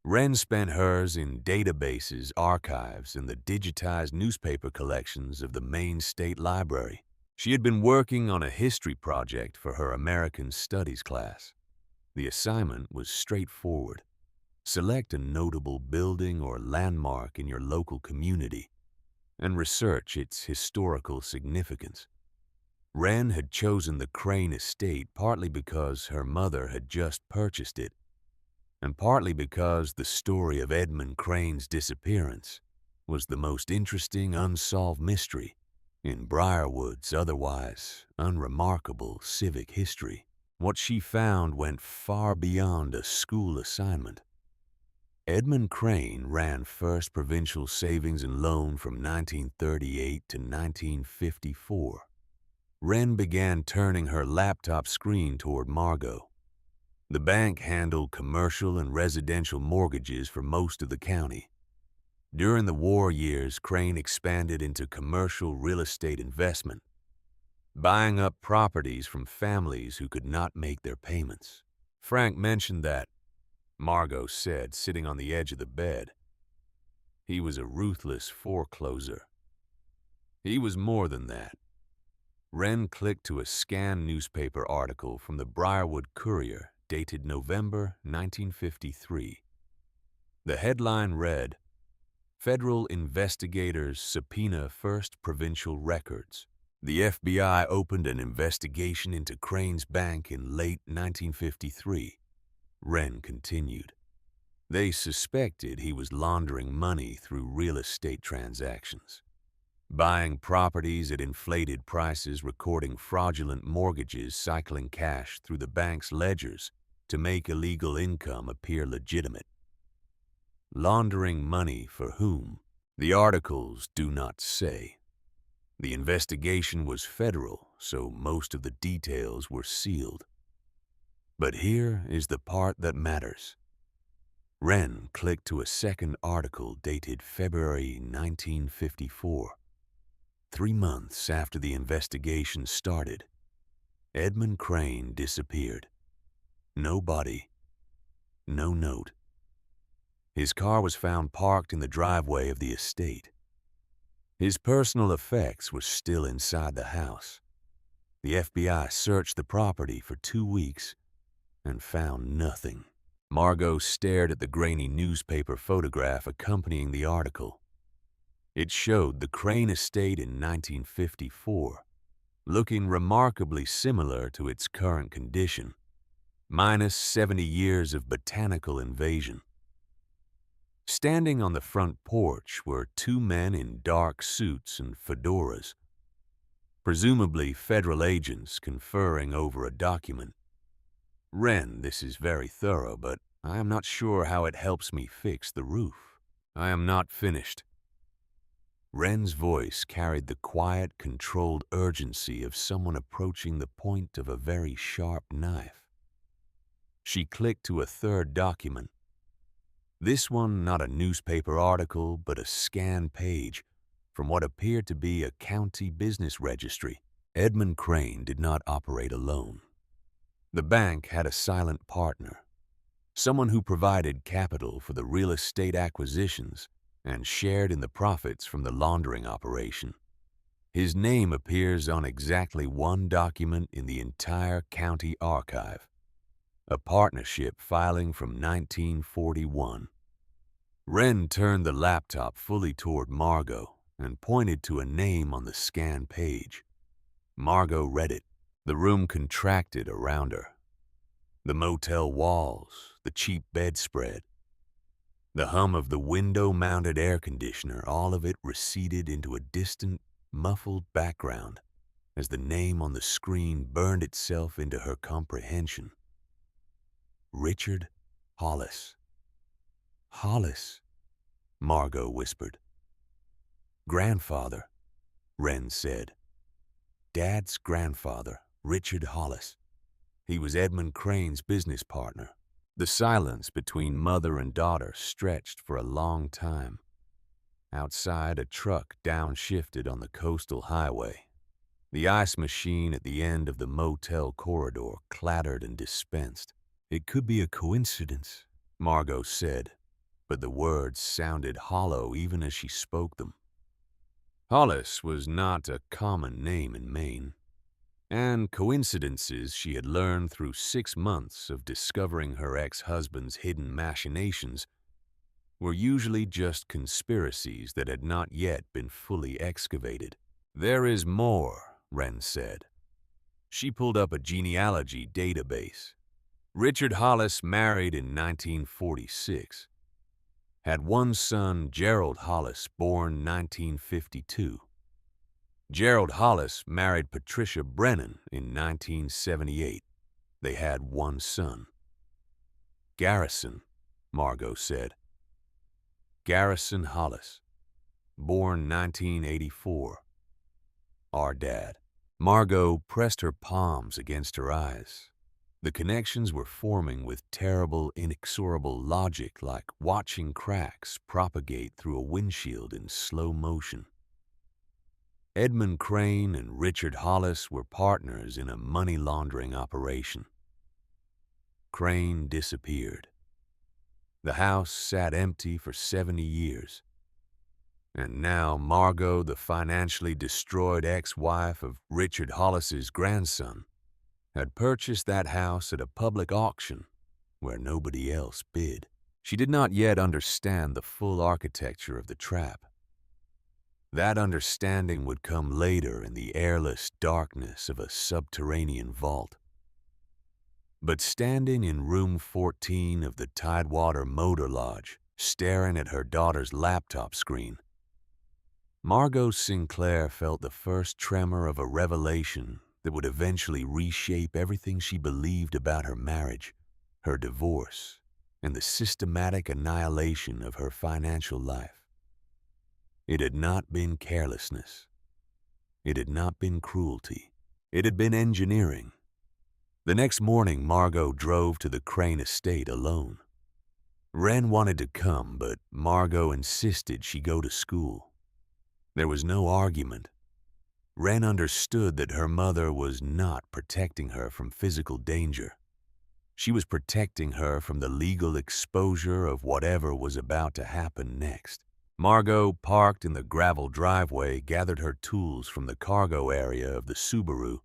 [SPEAKER 1] Wren spent hers in databases, archives, and the digitized newspaper collections of the Maine State Library. She had been working on a history project for her American Studies class. The assignment was straightforward. Select a notable building or landmark in your local community and research its historical significance. Wren had chosen the Crane estate partly because her mother had just purchased it, and partly because the story of Edmund Crane's disappearance was the most interesting unsolved mystery in Briarwood's otherwise unremarkable civic history. What she found went far beyond a school assignment. Edmund Crane ran First Provincial Savings and Loan from 1938 to 1954. Wren began turning her laptop screen toward Margot. The bank handled commercial and residential mortgages for most of the county. During the war years, Crane expanded into commercial real estate investment, buying up properties from families who could not make their payments. Frank mentioned that, Margot said, sitting on the edge of the bed. He was a ruthless forecloser. He was more than that. Wren clicked to a scanned newspaper article from the Briarwood Courier dated November 1953. The headline read, "Federal investigators subpoena First Provincial records. The FBI opened an investigation into Crane's bank in late 1953. Wren continued. They suspected he was laundering money through real estate transactions, buying properties at inflated prices, recording fraudulent mortgages, cycling cash through the bank's ledgers to make illegal income appear legitimate. Laundering money for whom? The articles do not say. The investigation was federal, so most of the details were sealed. But here is the part that matters." Wren clicked to a second article dated February 1954. 3 months after the investigation started, Edmund Crane disappeared. No body, no note. His car was found parked in the driveway of the estate. His personal effects were still inside the house. The FBI searched the property for 2 weeks and found nothing. Margot stared at the grainy newspaper photograph accompanying the article. It showed the Crane estate in 1954, looking remarkably similar to its current condition, minus 70 years of botanical invasion. Standing on the front porch were 2 men in dark suits and fedoras, presumably federal agents conferring over a document. "Wren, this is very thorough, but I am not sure how it helps me fix the roof. I am not finished." Wren's voice carried the quiet, controlled urgency of someone approaching the point of a very sharp knife. She clicked to a third document. This one not a newspaper article, but a scanned page from what appeared to be a county business registry. Edmund Crane did not operate alone. The bank had a silent partner, someone who provided capital for the real estate acquisitions and shared in the profits from the laundering operation. His name appears on exactly one document in the entire county archive, a partnership filing from 1941. Wren turned the laptop fully toward Margot and pointed to a name on the scanned page. Margot read it. The room contracted around her. The motel walls, the cheap bedspread, the hum of the window-mounted air conditioner, all of it receded into a distant, muffled background as the name on the screen burned itself into her comprehension. Richard Hollis. "Hollis," Margot whispered. "Grandfather," Wren said. "Dad's grandfather, Richard Hollis. He was Edmund Crane's business partner." The silence between mother and daughter stretched for a long time. Outside, a truck downshifted on the coastal highway. The ice machine at the end of the motel corridor clattered and dispensed. "It could be a coincidence," Margot said, but the words sounded hollow even as she spoke them. Hollis was not a common name in Maine, and coincidences she had learned through 6 months of discovering her ex-husband's hidden machinations were usually just conspiracies that had not yet been fully excavated. "There is more," Wren said. She pulled up a genealogy database. Richard Hollis married in 1946. Had one son, Gerald Hollis, born 1952. Gerald Hollis married Patricia Brennan in 1978. They had one son. "Garrison," Margot said. "Garrison Hollis, born 1984. Our dad." Margot pressed her palms against her eyes. The connections were forming with terrible, inexorable logic, like watching cracks propagate through a windshield in slow motion. Edmund Crane and Richard Hollis were partners in a money laundering operation. Crane disappeared. The house sat empty for 70 years. And now Margot, the financially destroyed ex-wife of Richard Hollis's grandson, had purchased that house at a public auction where nobody else bid. She did not yet understand the full architecture of the trap. That understanding would come later in the airless darkness of a subterranean vault. But standing in room 14 of the Tidewater Motor Lodge, staring at her daughter's laptop screen, Margot Sinclair felt the first tremor of a revelation that would eventually reshape everything she believed about her marriage, her divorce, and the systematic annihilation of her financial life. It had not been carelessness. It had not been cruelty. It had been engineering. The next morning, Margot drove to the Crane estate alone. Wren wanted to come, but Margot insisted she go to school. There was no argument. Wren understood that her mother was not protecting her from physical danger. She was protecting her from the legal exposure of whatever was about to happen next. Margot parked in the gravel driveway, gathered her tools from the cargo area of the Subaru,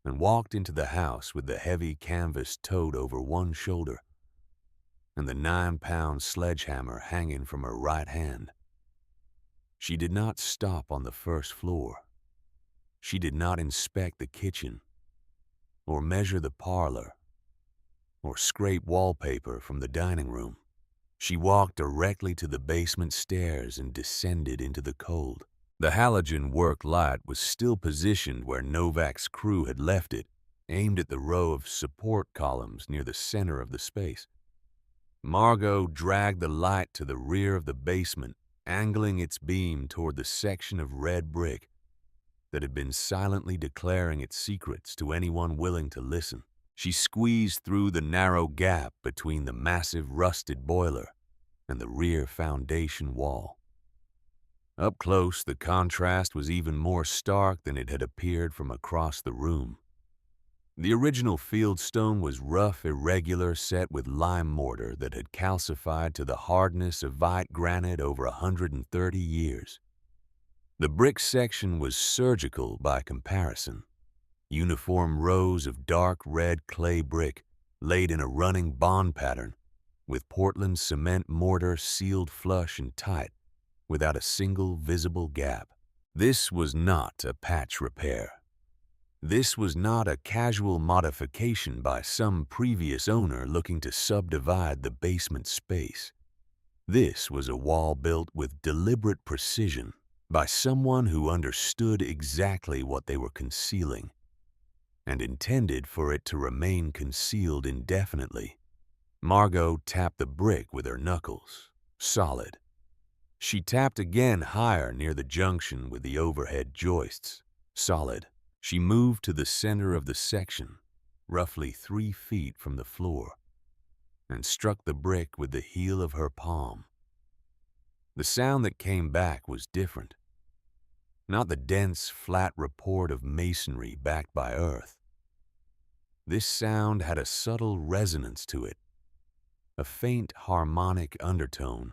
[SPEAKER 1] and walked into the house with the heavy canvas tote over one shoulder and the 9-pound sledgehammer hanging from her right hand. She did not stop on the first floor. She did not inspect the kitchen, or measure the parlor, or scrape wallpaper from the dining room. She walked directly to the basement stairs and descended into the cold. The halogen work light was still positioned where Novak's crew had left it, aimed at the row of support columns near the center of the space. Margot dragged the light to the rear of the basement, angling its beam toward the section of red brick that had been silently declaring its secrets to anyone willing to listen. She squeezed through the narrow gap between the massive rusted boiler and the rear foundation wall. Up close, the contrast was even more stark than it had appeared from across the room. The original fieldstone was rough, irregular, set with lime mortar that had calcified to the hardness of white granite over 130 years. The brick section was surgical by comparison. Uniform rows of dark red clay brick laid in a running bond pattern, with Portland cement mortar sealed flush and tight, without a single visible gap. This was not a patch repair. This was not a casual modification by some previous owner looking to subdivide the basement space. This was a wall built with deliberate precision by someone who understood exactly what they were concealing and intended for it to remain concealed indefinitely. Margot tapped the brick with her knuckles. Solid. She tapped again higher near the junction with the overhead joists. Solid. She moved to the center of the section, roughly 3 feet from the floor, and struck the brick with the heel of her palm. The sound that came back was different. Not the dense, flat report of masonry backed by earth. This sound had a subtle resonance to it, a faint harmonic undertone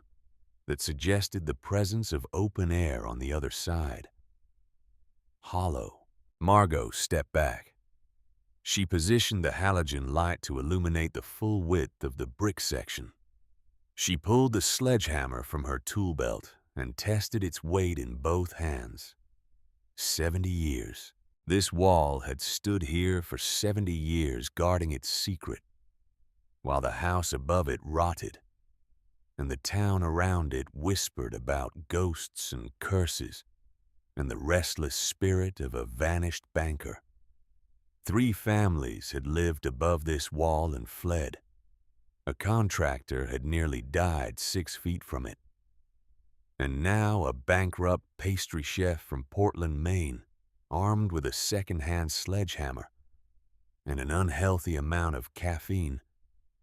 [SPEAKER 1] that suggested the presence of open air on the other side. Hollow. Margot stepped back. She positioned the halogen light to illuminate the full width of the brick section. She pulled the sledgehammer from her tool belt and tested its weight in both hands. 70 years. This wall had stood here for 70 years guarding its secret, while the house above it rotted, and the town around it whispered about ghosts and curses and the restless spirit of a vanished banker. 3 families had lived above this wall and fled. A contractor had nearly died 6 feet from it. And now a bankrupt pastry chef from Portland, Maine, armed with a second-hand sledgehammer and an unhealthy amount of caffeine,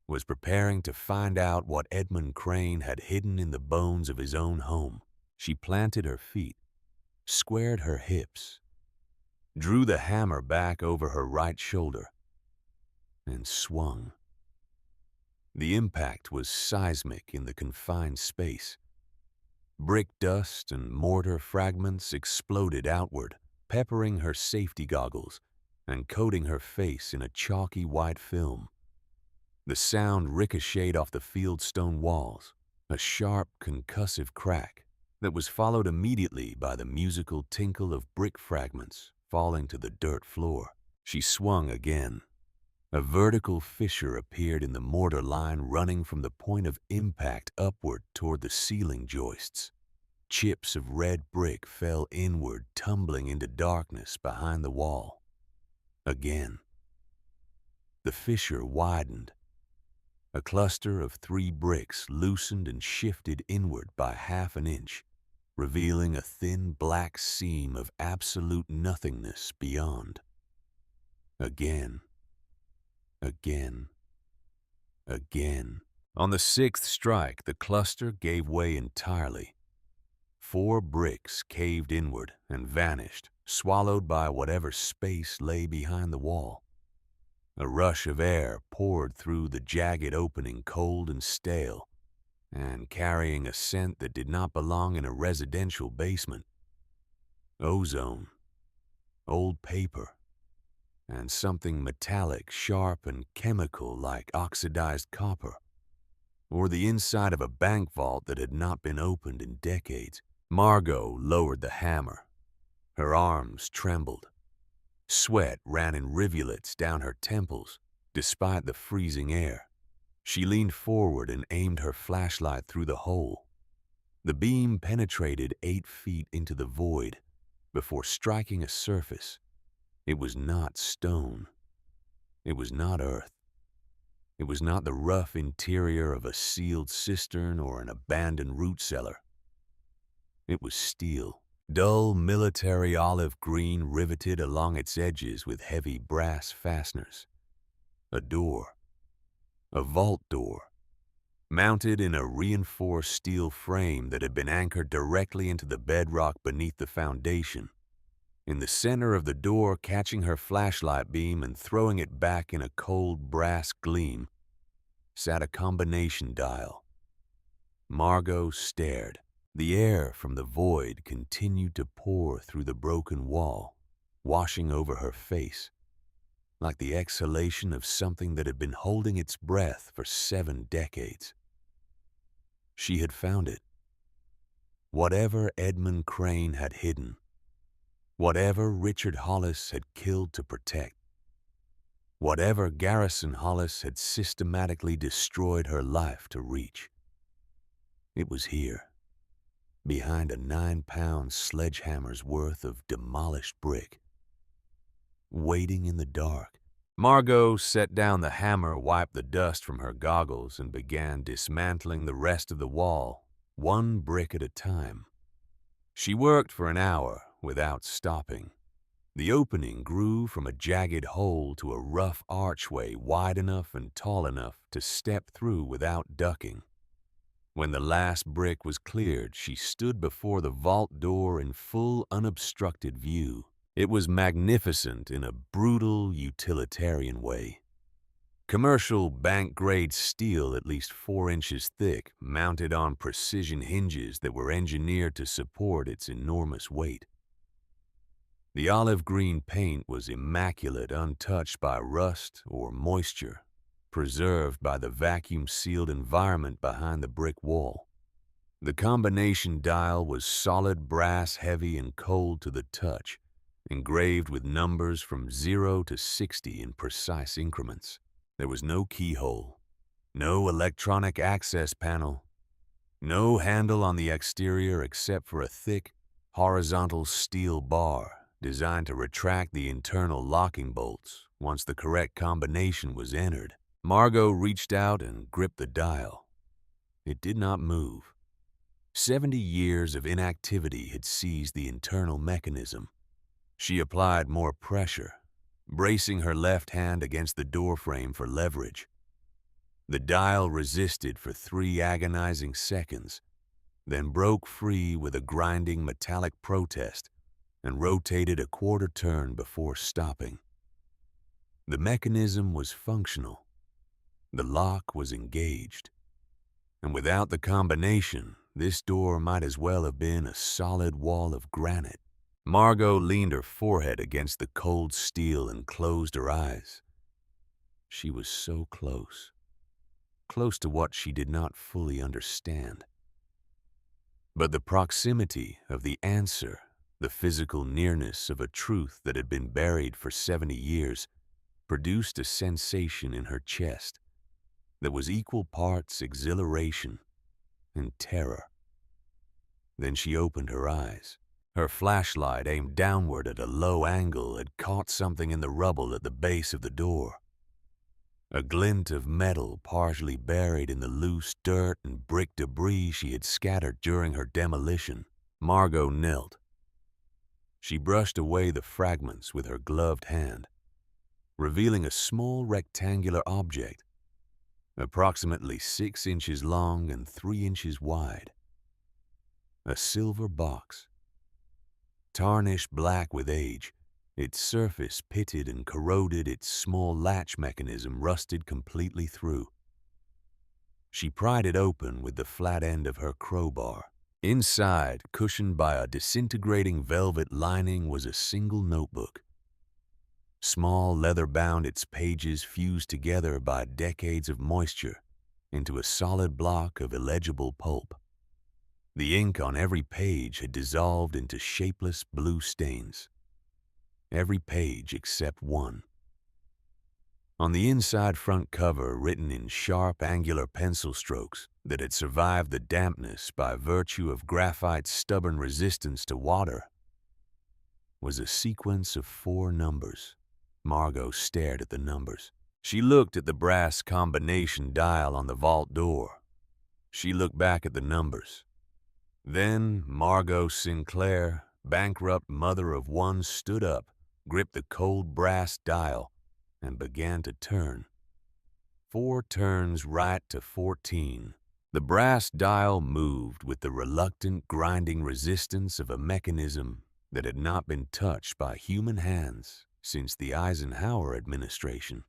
[SPEAKER 1] was preparing to find out what Edmund Crane had hidden in the bones of his own home. She planted her feet, squared her hips, drew the hammer back over her right shoulder, and swung. The impact was seismic in the confined space. Brick dust and mortar fragments exploded outward, peppering her safety goggles and coating her face in a chalky white film. The sound ricocheted off the fieldstone walls, a sharp, concussive crack that was followed immediately by the musical tinkle of brick fragments falling to the dirt floor. She swung again. A vertical fissure appeared in the mortar line running from the point of impact upward toward the ceiling joists. Chips of red brick fell inward, tumbling into darkness behind the wall. Again. The fissure widened. A cluster of 3 bricks loosened and shifted inward by half an inch, revealing a thin black seam of absolute nothingness beyond. Again. Again. Again. On the 6th strike, the cluster gave way entirely. 4 bricks caved inward and vanished, swallowed by whatever space lay behind the wall. A rush of air poured through the jagged opening, cold and stale, and carrying a scent that did not belong in a residential basement. Ozone, old paper, and something metallic, sharp, and chemical like oxidized copper, or the inside of a bank vault that had not been opened in decades. Margot lowered the hammer. Her arms trembled. Sweat ran in rivulets down her temples, despite the freezing air. She leaned forward and aimed her flashlight through the hole. The beam penetrated 8 feet into the void before striking a surface. It was not stone. It was not earth. It was not the rough interior of a sealed cistern or an abandoned root cellar. It was steel. Dull military olive green riveted along its edges with heavy brass fasteners. A door. A vault door. Mounted in a reinforced steel frame that had been anchored directly into the bedrock beneath the foundation. In the center of the door, catching her flashlight beam and throwing it back in a cold brass gleam, sat a combination dial. Margot stared. The air from the void continued to pour through the broken wall, washing over her face, like the exhalation of something that had been holding its breath for 7 decades. She had found it. Whatever Edmund Crane had hidden, whatever Richard Hollis had killed to protect, whatever Garrison Hollis had systematically destroyed her life to reach, it was here. Behind a 9-pound sledgehammer's worth of demolished brick. Waiting in the dark. Margot set down the hammer, wiped the dust from her goggles, and began dismantling the rest of the wall, 1 brick at a time. She worked for an hour without stopping. The opening grew from a jagged hole to a rough archway wide enough and tall enough to step through without ducking. When the last brick was cleared, she stood before the vault door in full unobstructed view. It was magnificent in a brutal, utilitarian way. Commercial bank-grade steel at least 4 inches thick, mounted on precision hinges that were engineered to support its enormous weight. The olive green paint was immaculate, untouched by rust or moisture, preserved by the vacuum-sealed environment behind the brick wall. The combination dial was solid brass, heavy and cold to the touch, engraved with numbers from 0 to 60 in precise increments. There was no keyhole, no electronic access panel, no handle on the exterior except for a thick, horizontal steel bar designed to retract the internal locking bolts once the correct combination was entered. Margot reached out and gripped the dial. It did not move. 70 years of inactivity had seized the internal mechanism. She applied more pressure, bracing her left hand against the doorframe for leverage. The dial resisted for 3 agonizing seconds, then broke free with a grinding metallic protest and rotated a quarter turn before stopping. The mechanism was functional. The lock was engaged. And without the combination, this door might as well have been a solid wall of granite. Margot leaned her forehead against the cold steel and closed her eyes. She was so close. Close to what she did not fully understand. But the proximity of the answer, the physical nearness of a truth that had been buried for 70 years, produced a sensation in her chest that was equal parts exhilaration and terror. Then she opened her eyes. Her flashlight, aimed downward at a low angle, had caught something in the rubble at the base of the door. A glint of metal partially buried in the loose dirt and brick debris she had scattered during her demolition. Margot knelt. She brushed away the fragments with her gloved hand, revealing a small rectangular object, approximately 6 inches long and 3 inches wide. A silver box. Tarnished black with age, its surface pitted and corroded, its small latch mechanism rusted completely through. She pried it open with the flat end of her crowbar. Inside, cushioned by a disintegrating velvet lining, was a single notebook. Small, leather-bound, its pages fused together by decades of moisture into a solid block of illegible pulp. The ink on every page had dissolved into shapeless blue stains. Every page except one. On the inside front cover, written in sharp, angular pencil strokes that had survived the dampness by virtue of graphite's stubborn resistance to water, was a sequence of 4 numbers. Margot stared at the numbers. She looked at the brass combination dial on the vault door. She looked back at the numbers. Then Margot Sinclair, bankrupt mother of one, stood up, gripped the cold brass dial, and began to turn. 4 turns right to 14. The brass dial moved with the reluctant, grinding resistance of a mechanism that had not been touched by human hands since the Eisenhower administration.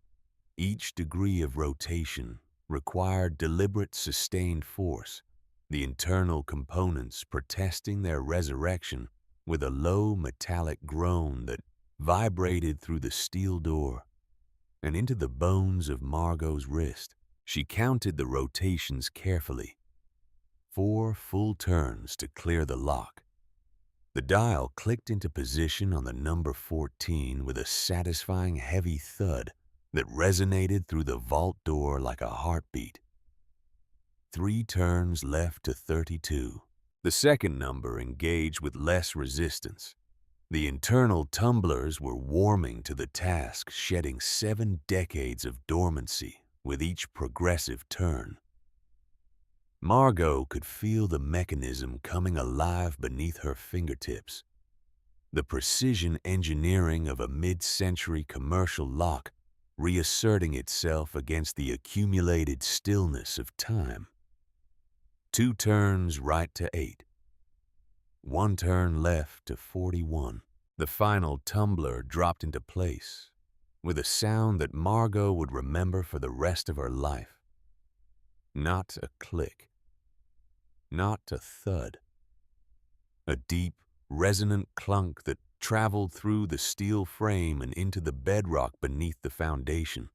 [SPEAKER 1] Each degree of rotation required deliberate, sustained force, the internal components protesting their resurrection with a low metallic groan that vibrated through the steel door and into the bones of Margot's wrist. She counted the rotations carefully. 4 full turns to clear the lock. The dial clicked into position on the number 14 with a satisfying heavy thud that resonated through the vault door like a heartbeat. 3 turns left to 32. The second number engaged with less resistance. The internal tumblers were warming to the task, shedding 7 decades of dormancy with each progressive turn. Margot could feel the mechanism coming alive beneath her fingertips. The precision engineering of a mid-century commercial lock reasserting itself against the accumulated stillness of time. 2 turns right to 8. 1 turn left to 41. The final tumbler dropped into place with a sound that Margot would remember for the rest of her life. Not a click. Not a thud. A deep, resonant clunk that traveled through the steel frame and into the bedrock beneath the foundation.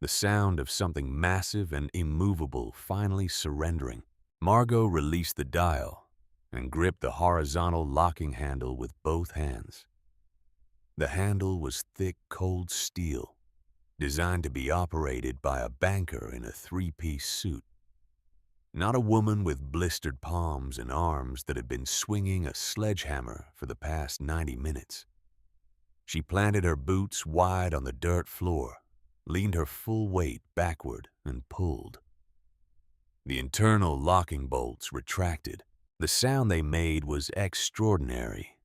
[SPEAKER 1] The sound of something massive and immovable finally surrendering. Margot released the dial and gripped the horizontal locking handle with both hands. The handle was thick, cold steel, designed to be operated by a banker in a 3-piece suit. Not a woman with blistered palms and arms that had been swinging a sledgehammer for the past 90 minutes. She planted her boots wide on the dirt floor, leaned her full weight backward, and pulled. The internal locking bolts retracted. The sound they made was extraordinary,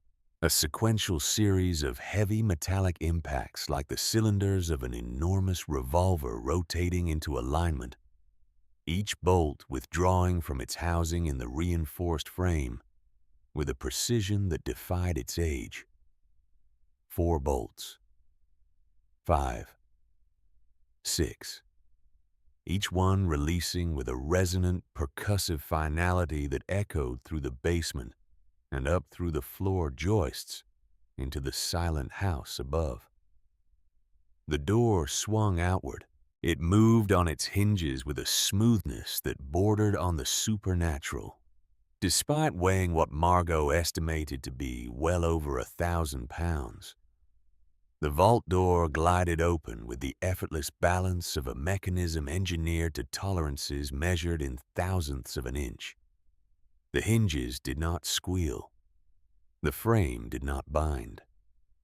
[SPEAKER 1] a sequential series of heavy metallic impacts like the cylinders of an enormous revolver rotating into alignment, each bolt withdrawing from its housing in the reinforced frame with a precision that defied its age. 4 bolts. 5. 6. Each one releasing with a resonant, percussive finality that echoed through the basement and up through the floor joists into the silent house above. The door swung outward. It moved on its hinges with a smoothness that bordered on the supernatural. Despite weighing what Margot estimated to be well over 1,000 pounds, the vault door glided open with the effortless balance of a mechanism engineered to tolerances measured in thousandths of an inch. The hinges did not squeal. The frame did not bind.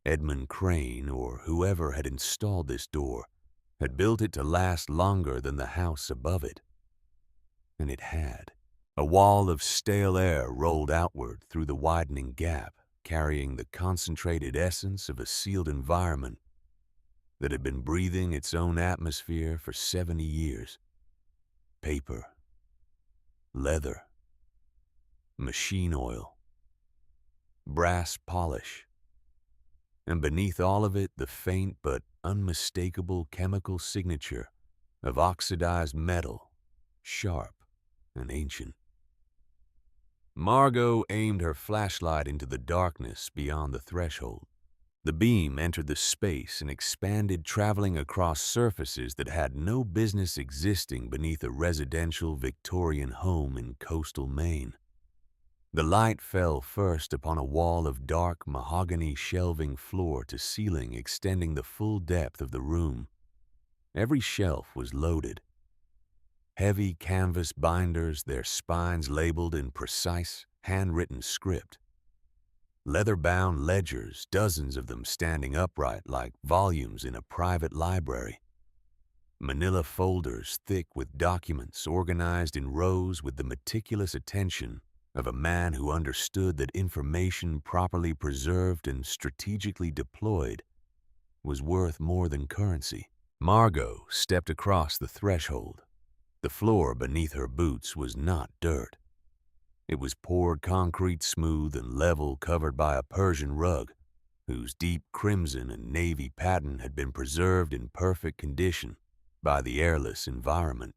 [SPEAKER 1] Edmund Crane, or whoever had installed this door, had built it to last longer than the house above it. And it had. A wall of stale air rolled outward through the widening gap, carrying the concentrated essence of a sealed environment that had been breathing its own atmosphere for 70 years. Paper, leather, machine oil, brass polish, and beneath all of it the faint but unmistakable chemical signature of oxidized metal, sharp and ancient. Margot aimed her flashlight into the darkness beyond the threshold. The beam entered the space and expanded, traveling across surfaces that had no business existing beneath a residential Victorian home in coastal Maine. The light fell first upon a wall of dark mahogany shelving floor to ceiling extending the full depth of the room. Every shelf was loaded. Heavy canvas binders, their spines labeled in precise, handwritten script. Leather-bound ledgers, dozens of them standing upright like volumes in a private library. Manila folders thick with documents organized in rows with the meticulous attention of a man who understood that information properly preserved and strategically deployed was worth more than currency. Margot stepped across the threshold. The floor beneath her boots was not dirt. It was poured concrete, smooth and level, covered by a Persian rug, whose deep crimson and navy pattern had been preserved in perfect condition by the airless environment.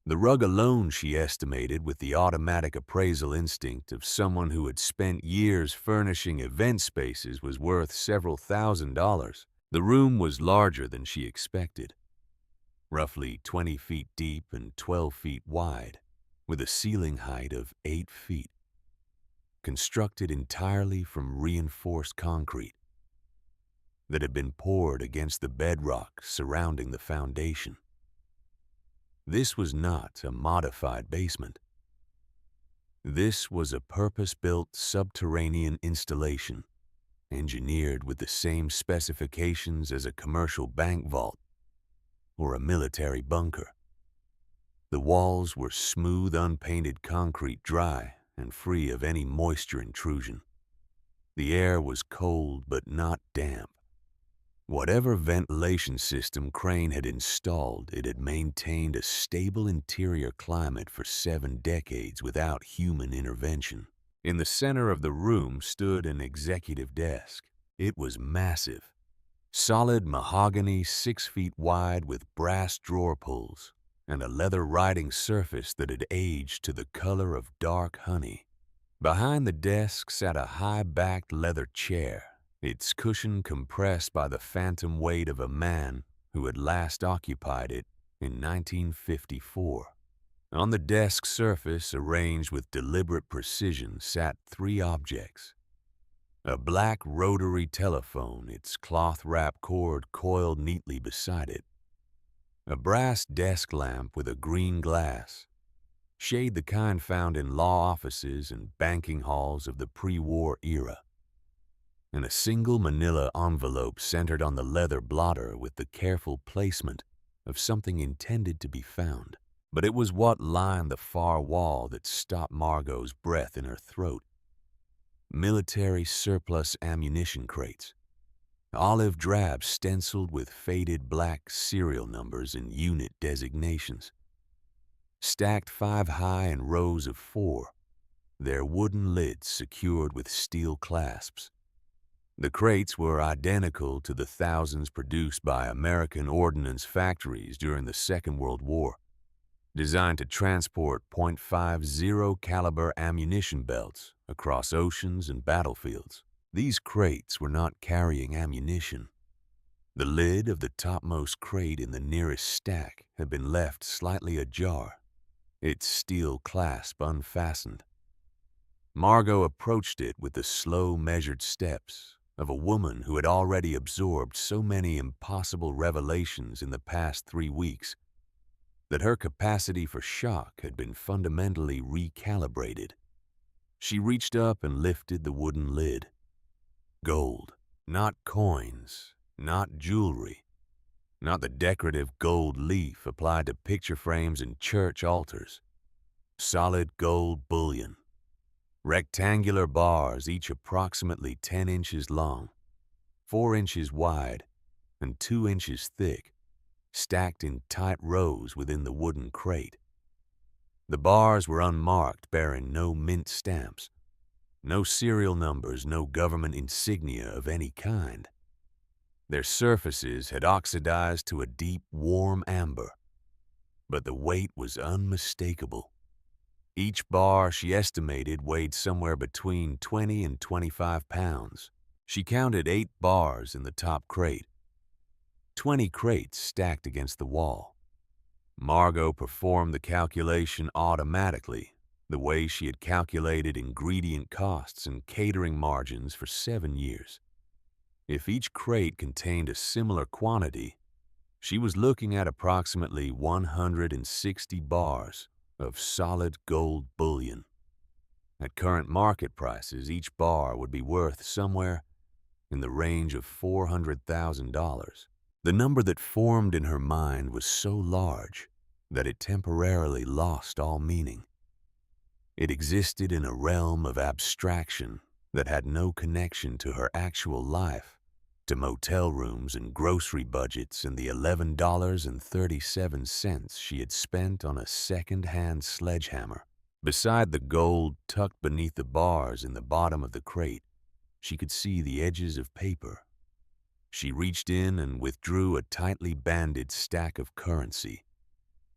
[SPEAKER 1] The rug alone, she estimated with the automatic appraisal instinct of someone who had spent years furnishing event spaces, was worth several $1,000s. The room was larger than she expected. Roughly 20 feet deep and 12 feet wide, with a ceiling height of 8 feet, constructed entirely from reinforced concrete that had been poured against the bedrock surrounding the foundation. This was not a modified basement. This was a purpose-built subterranean installation, engineered with the same specifications as a commercial bank vault or a military bunker. The walls were smooth, unpainted concrete, dry and free of any moisture intrusion. The air was cold but not damp, Whatever ventilation system Crane had installed, it had maintained a stable interior climate for 7 decades without human intervention. In the center of the room stood an executive desk. It was massive. Solid mahogany 6 feet wide with brass drawer pulls and a leather writing surface that had aged to the color of dark honey. Behind the desk sat a high-backed leather chair, its cushion compressed by the phantom weight of a man who had last occupied it in 1954. On the desk surface, arranged with deliberate precision, sat 3 objects. A black rotary telephone, its cloth-wrapped cord coiled neatly beside it. A brass desk lamp with a green glass, shade the kind found in law offices and banking halls of the pre-war era. And a single manila envelope centered on the leather blotter with the careful placement of something intended to be found. But it was what lined the far wall that stopped Margot's breath in her throat. Military surplus ammunition crates, olive drab stenciled with faded black serial numbers and unit designations. Stacked 5 high in rows of 4, their wooden lids secured with steel clasps. The crates were identical to the thousands produced by American ordnance factories during the Second World War, designed to transport .50 caliber ammunition belts across oceans and battlefields. These crates were not carrying ammunition. The lid of the topmost crate in the nearest stack had been left slightly ajar, its steel clasp unfastened. Margot approached it with the slow, measured steps of a woman who had already absorbed so many impossible revelations in the past 3 weeks that her capacity for shock had been fundamentally recalibrated. She reached up and lifted the wooden lid. Gold, not coins, not jewelry, not the decorative gold leaf applied to picture frames and church altars. Solid gold bullion. Rectangular bars, each approximately 10 inches long, 4 inches wide, and 2 inches thick, stacked in tight rows within the wooden crate. The bars were unmarked, bearing no mint stamps, no serial numbers, no government insignia of any kind. Their surfaces had oxidized to a deep, warm amber, but the weight was unmistakable. Each bar, she estimated, weighed somewhere between 20 and 25 pounds. She counted 8 bars in the top crate, 20 crates stacked against the wall. Margot performed the calculation automatically, the way she had calculated ingredient costs and catering margins for 7 years. If each crate contained a similar quantity, she was looking at approximately 160 bars of solid gold bullion. At current market prices, each bar would be worth somewhere in the range of $400,000. The number that formed in her mind was so large that it temporarily lost all meaning. It existed in a realm of abstraction that had no connection to her actual life, to motel rooms and grocery budgets and the $11.37 she had spent on a second-hand sledgehammer. Beside the gold tucked beneath the bars in the bottom of the crate, she could see the edges of paper. She reached in and withdrew a tightly banded stack of currency.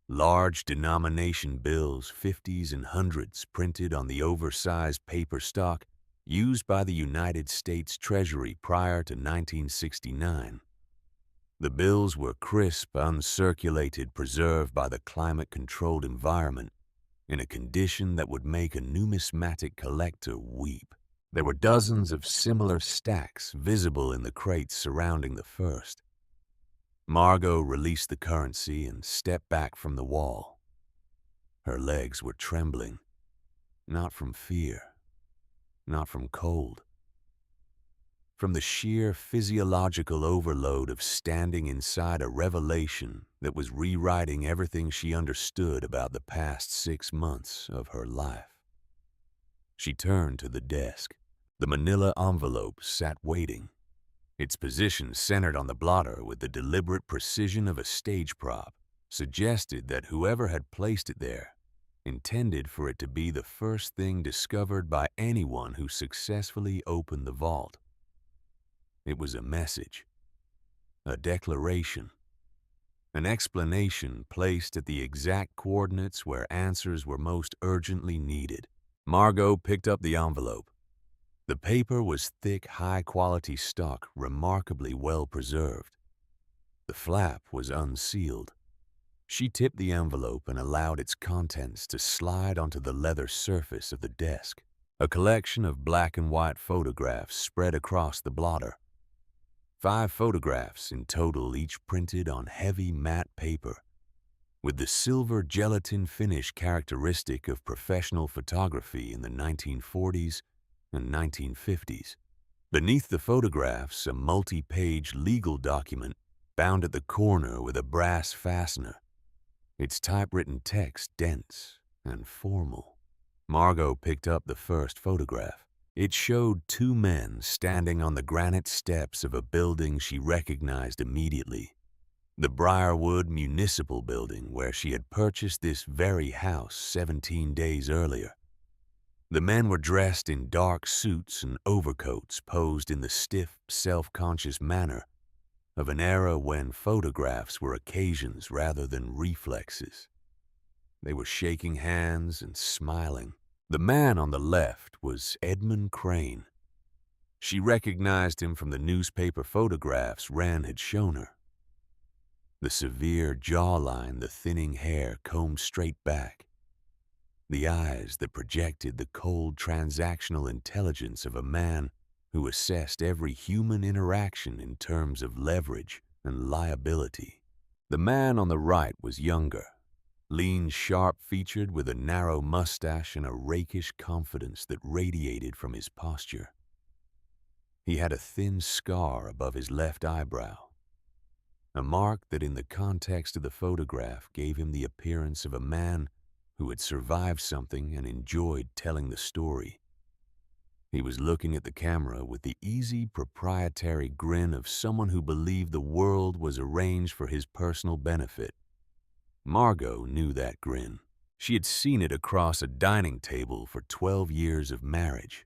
[SPEAKER 1] Large denomination bills, 50s and 100s, printed on the oversized paper stock used by the United States Treasury prior to 1969. The bills were crisp, uncirculated, preserved by the climate-controlled environment in a condition that would make a numismatic collector weep. There were dozens of similar stacks visible in the crates surrounding the first. Margot released the currency and stepped back from the wall. Her legs were trembling, not from fear, not from cold, from the sheer physiological overload of standing inside a revelation that was rewriting everything she understood about the past 6 months of her life. She turned to the desk. The manila envelope sat waiting. Its position centered on the blotter with the deliberate precision of a stage prop suggested that whoever had placed it there intended for it to be the first thing discovered by anyone who successfully opened the vault. It was a message, a declaration, an explanation placed at the exact coordinates where answers were most urgently needed. Margot picked up the envelope. The paper was thick, high-quality stock, remarkably well preserved. The flap was unsealed. She tipped the envelope and allowed its contents to slide onto the leather surface of the desk. A collection of black and white photographs spread across the blotter. 5 photographs in total, each printed on heavy matte paper, with the silver gelatin finish characteristic of professional photography in the 1940s and 1950s. Beneath the photographs, a multi-page legal document bound at the corner with a brass fastener, its typewritten text dense and formal. Margot picked up the first photograph. It showed 2 men standing on the granite steps of a building she recognized immediately, the Briarwood Municipal Building where she had purchased this very house 17 days earlier. The men were dressed in dark suits and overcoats posed in the stiff, self-conscious manner of an era when photographs were occasions rather than reflexes. They were shaking hands and smiling. The man on the left was Edmund Crane. She recognized him from the newspaper photographs Wren had shown her. The severe jawline, the thinning hair combed straight back, the eyes that projected the cold transactional intelligence of a man who assessed every human interaction in terms of leverage and liability. The man on the right was younger, lean, sharp-featured with a narrow mustache and a rakish confidence that radiated from his posture. He had a thin scar above his left eyebrow, a mark that in the context of the photograph gave him the appearance of a man who had survived something and enjoyed telling the story. He was looking at the camera with the easy, proprietary grin of someone who believed the world was arranged for his personal benefit. Margot knew that grin. She had seen it across a dining table for 12 years of marriage.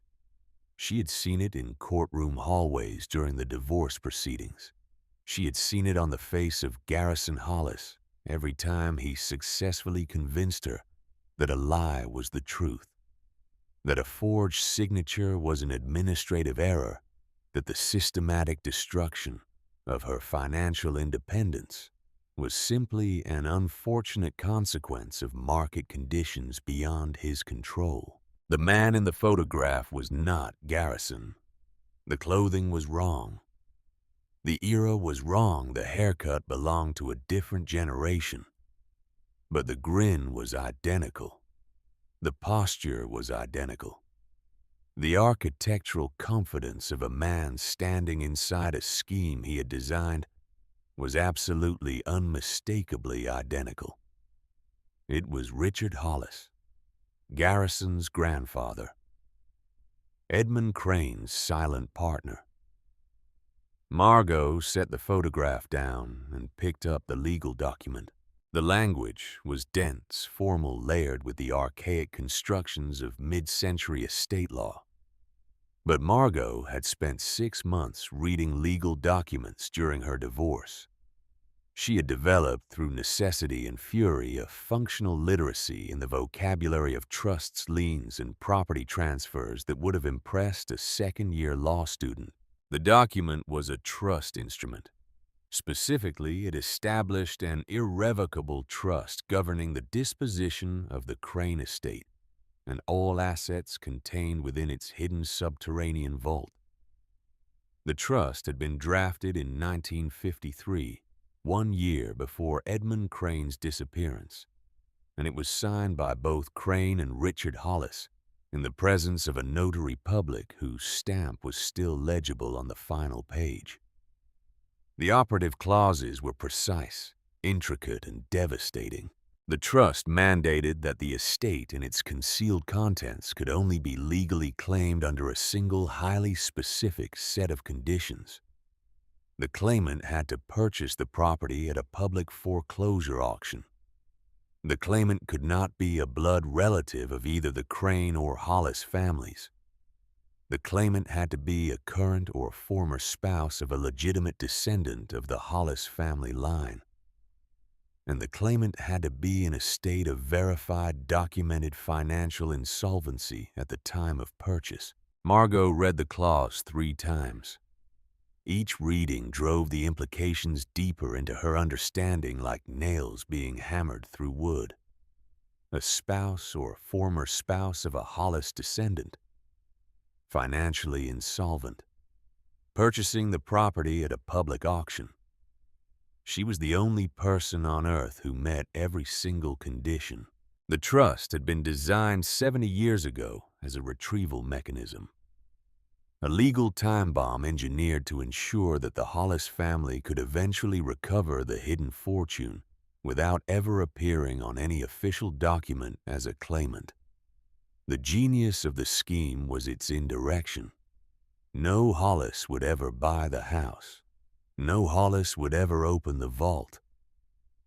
[SPEAKER 1] She had seen it in courtroom hallways during the divorce proceedings. She had seen it on the face of Garrison Hollis every time he successfully convinced her that a lie was the truth, that a forged signature was an administrative error, that the systematic destruction of her financial independence was simply an unfortunate consequence of market conditions beyond his control. The man in the photograph was not Garrison. The clothing was wrong. The era was wrong. The haircut belonged to a different generation. But the grin was identical. The posture was identical. The architectural confidence of a man standing inside a scheme he had designed was absolutely unmistakably identical. It was Richard Hollis, Garrison's grandfather, Edmund Crane's silent partner. Margot set the photograph down and picked up the legal document. The language was dense, formal, layered with the archaic constructions of mid-century estate law. But Margot had spent 6 months reading legal documents during her divorce. She had developed, through necessity and fury, a functional literacy in the vocabulary of trusts, liens, and property transfers that would have impressed a second-year law student. The document was a trust instrument. Specifically, it established an irrevocable trust governing the disposition of the Crane estate and all assets contained within its hidden subterranean vault. The trust had been drafted in 1953, 1 year before Edmund Crane's disappearance, and it was signed by both Crane and Richard Hollis in the presence of a notary public whose stamp was still legible on the final page. The operative clauses were precise, intricate, and devastating. The trust mandated that the estate and its concealed contents could only be legally claimed under a single, highly specific set of conditions. The claimant had to purchase the property at a public foreclosure auction. The claimant could not be a blood relative of either the Crane or Hollis families. The claimant had to be a current or former spouse of a legitimate descendant of the Hollis family line. And the claimant had to be in a state of verified, documented financial insolvency at the time of purchase. Margot read the clause 3 times. Each reading drove the implications deeper into her understanding like nails being hammered through wood. A spouse or former spouse of a Hollis descendant. Financially insolvent. Purchasing the property at a public auction. She was the only person on earth who met every single condition. The trust had been designed 70 years ago as a retrieval mechanism. A legal time bomb engineered to ensure that the Hollis family could eventually recover the hidden fortune without ever appearing on any official document as a claimant. The genius of the scheme was its indirection. No Hollis would ever buy the house. No Hollis would ever open the vault.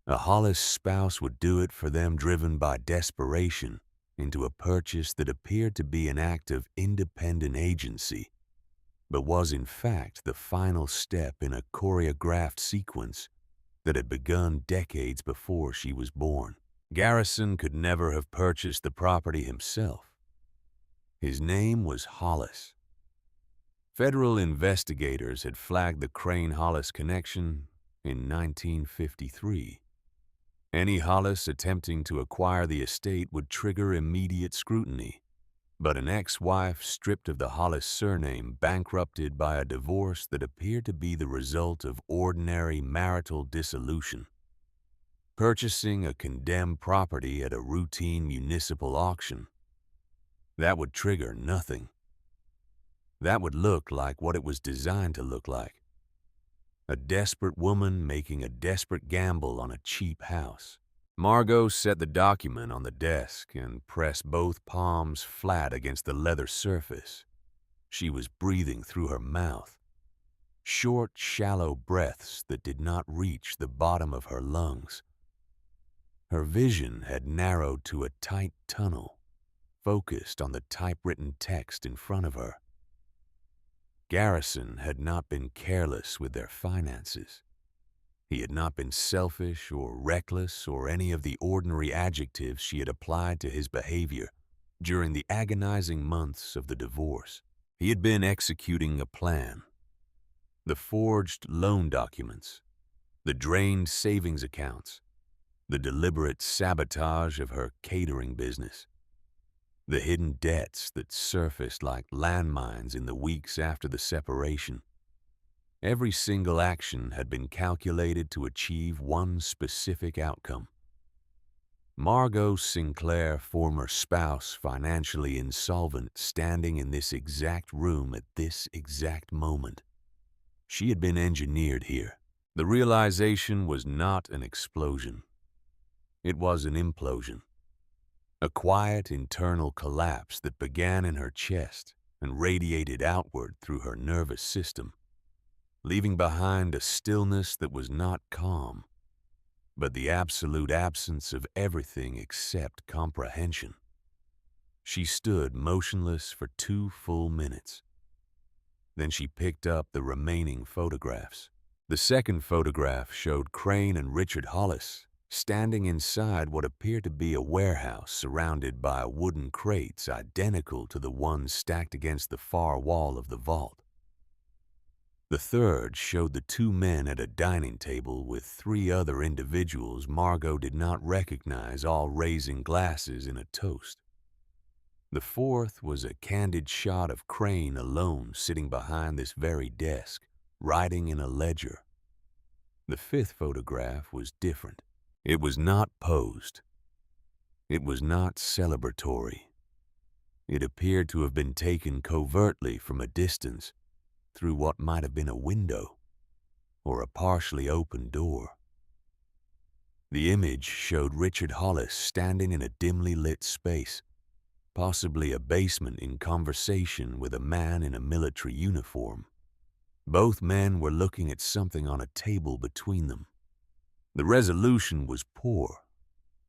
[SPEAKER 1] A Hollis spouse would do it for them, driven by desperation into a purchase that appeared to be an act of independent agency, but was in fact the final step in a choreographed sequence that had begun decades before she was born. Garrison could never have purchased the property himself. His name was Hollis. Federal investigators had flagged the Crane-Hollis connection in 1953. Any Hollis attempting to acquire the estate would trigger immediate scrutiny, but an ex-wife stripped of the Hollis surname, bankrupted by a divorce that appeared to be the result of ordinary marital dissolution. Purchasing a condemned property at a routine municipal auction. That would trigger nothing. That would look like what it was designed to look like. A desperate woman making a desperate gamble on a cheap house. Margot set the document on the desk and pressed both palms flat against the leather surface. She was breathing through her mouth. Short, shallow breaths that did not reach the bottom of her lungs. Her vision had narrowed to a tight tunnel, focused on the typewritten text in front of her. Garrison had not been careless with their finances. He had not been selfish or reckless or any of the ordinary adjectives she had applied to his behavior during the agonizing months of the divorce. He had been executing a plan. The forged loan documents, the drained savings accounts, the deliberate sabotage of her catering business, the hidden debts that surfaced like landmines in the weeks after the separation. Every single action had been calculated to achieve one specific outcome. Margot Sinclair, former spouse, financially insolvent, standing in this exact room at this exact moment. She had been engineered here. The realization was not an explosion. It was an implosion. A quiet internal collapse that began in her chest and radiated outward through her nervous system, leaving behind a stillness that was not calm, but the absolute absence of everything except comprehension. She stood motionless for 2 full minutes. Then she picked up the remaining photographs. The second photograph showed Crane and Richard Hollis standing inside what appeared to be a warehouse surrounded by wooden crates identical to the ones stacked against the far wall of the vault. The third showed the 2 men at a dining table with 3 other individuals Margot did not recognize, all raising glasses in a toast. The fourth was a candid shot of Crane alone sitting behind this very desk, writing in a ledger. The fifth photograph was different. It was not posed. It was not celebratory. It appeared to have been taken covertly from a distance, through what might have been a window or a partially open door. The image showed Richard Hollis standing in a dimly lit space, possibly a basement, in conversation with a man in a military uniform. Both men were looking at something on a table between them. The resolution was poor,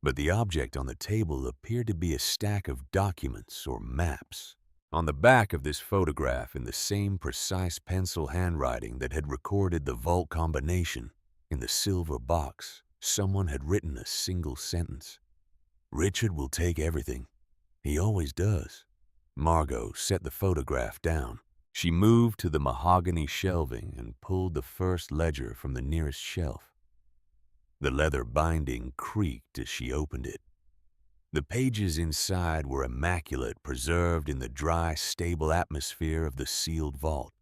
[SPEAKER 1] but the object on the table appeared to be a stack of documents or maps. On the back of this photograph, in the same precise pencil handwriting that had recorded the vault combination, in the silver box, someone had written a single sentence. "Richard will take everything. He always does." Margot set the photograph down. She moved to the mahogany shelving and pulled the first ledger from the nearest shelf. The leather binding creaked as she opened it. The pages inside were immaculate, preserved in the dry, stable atmosphere of the sealed vault.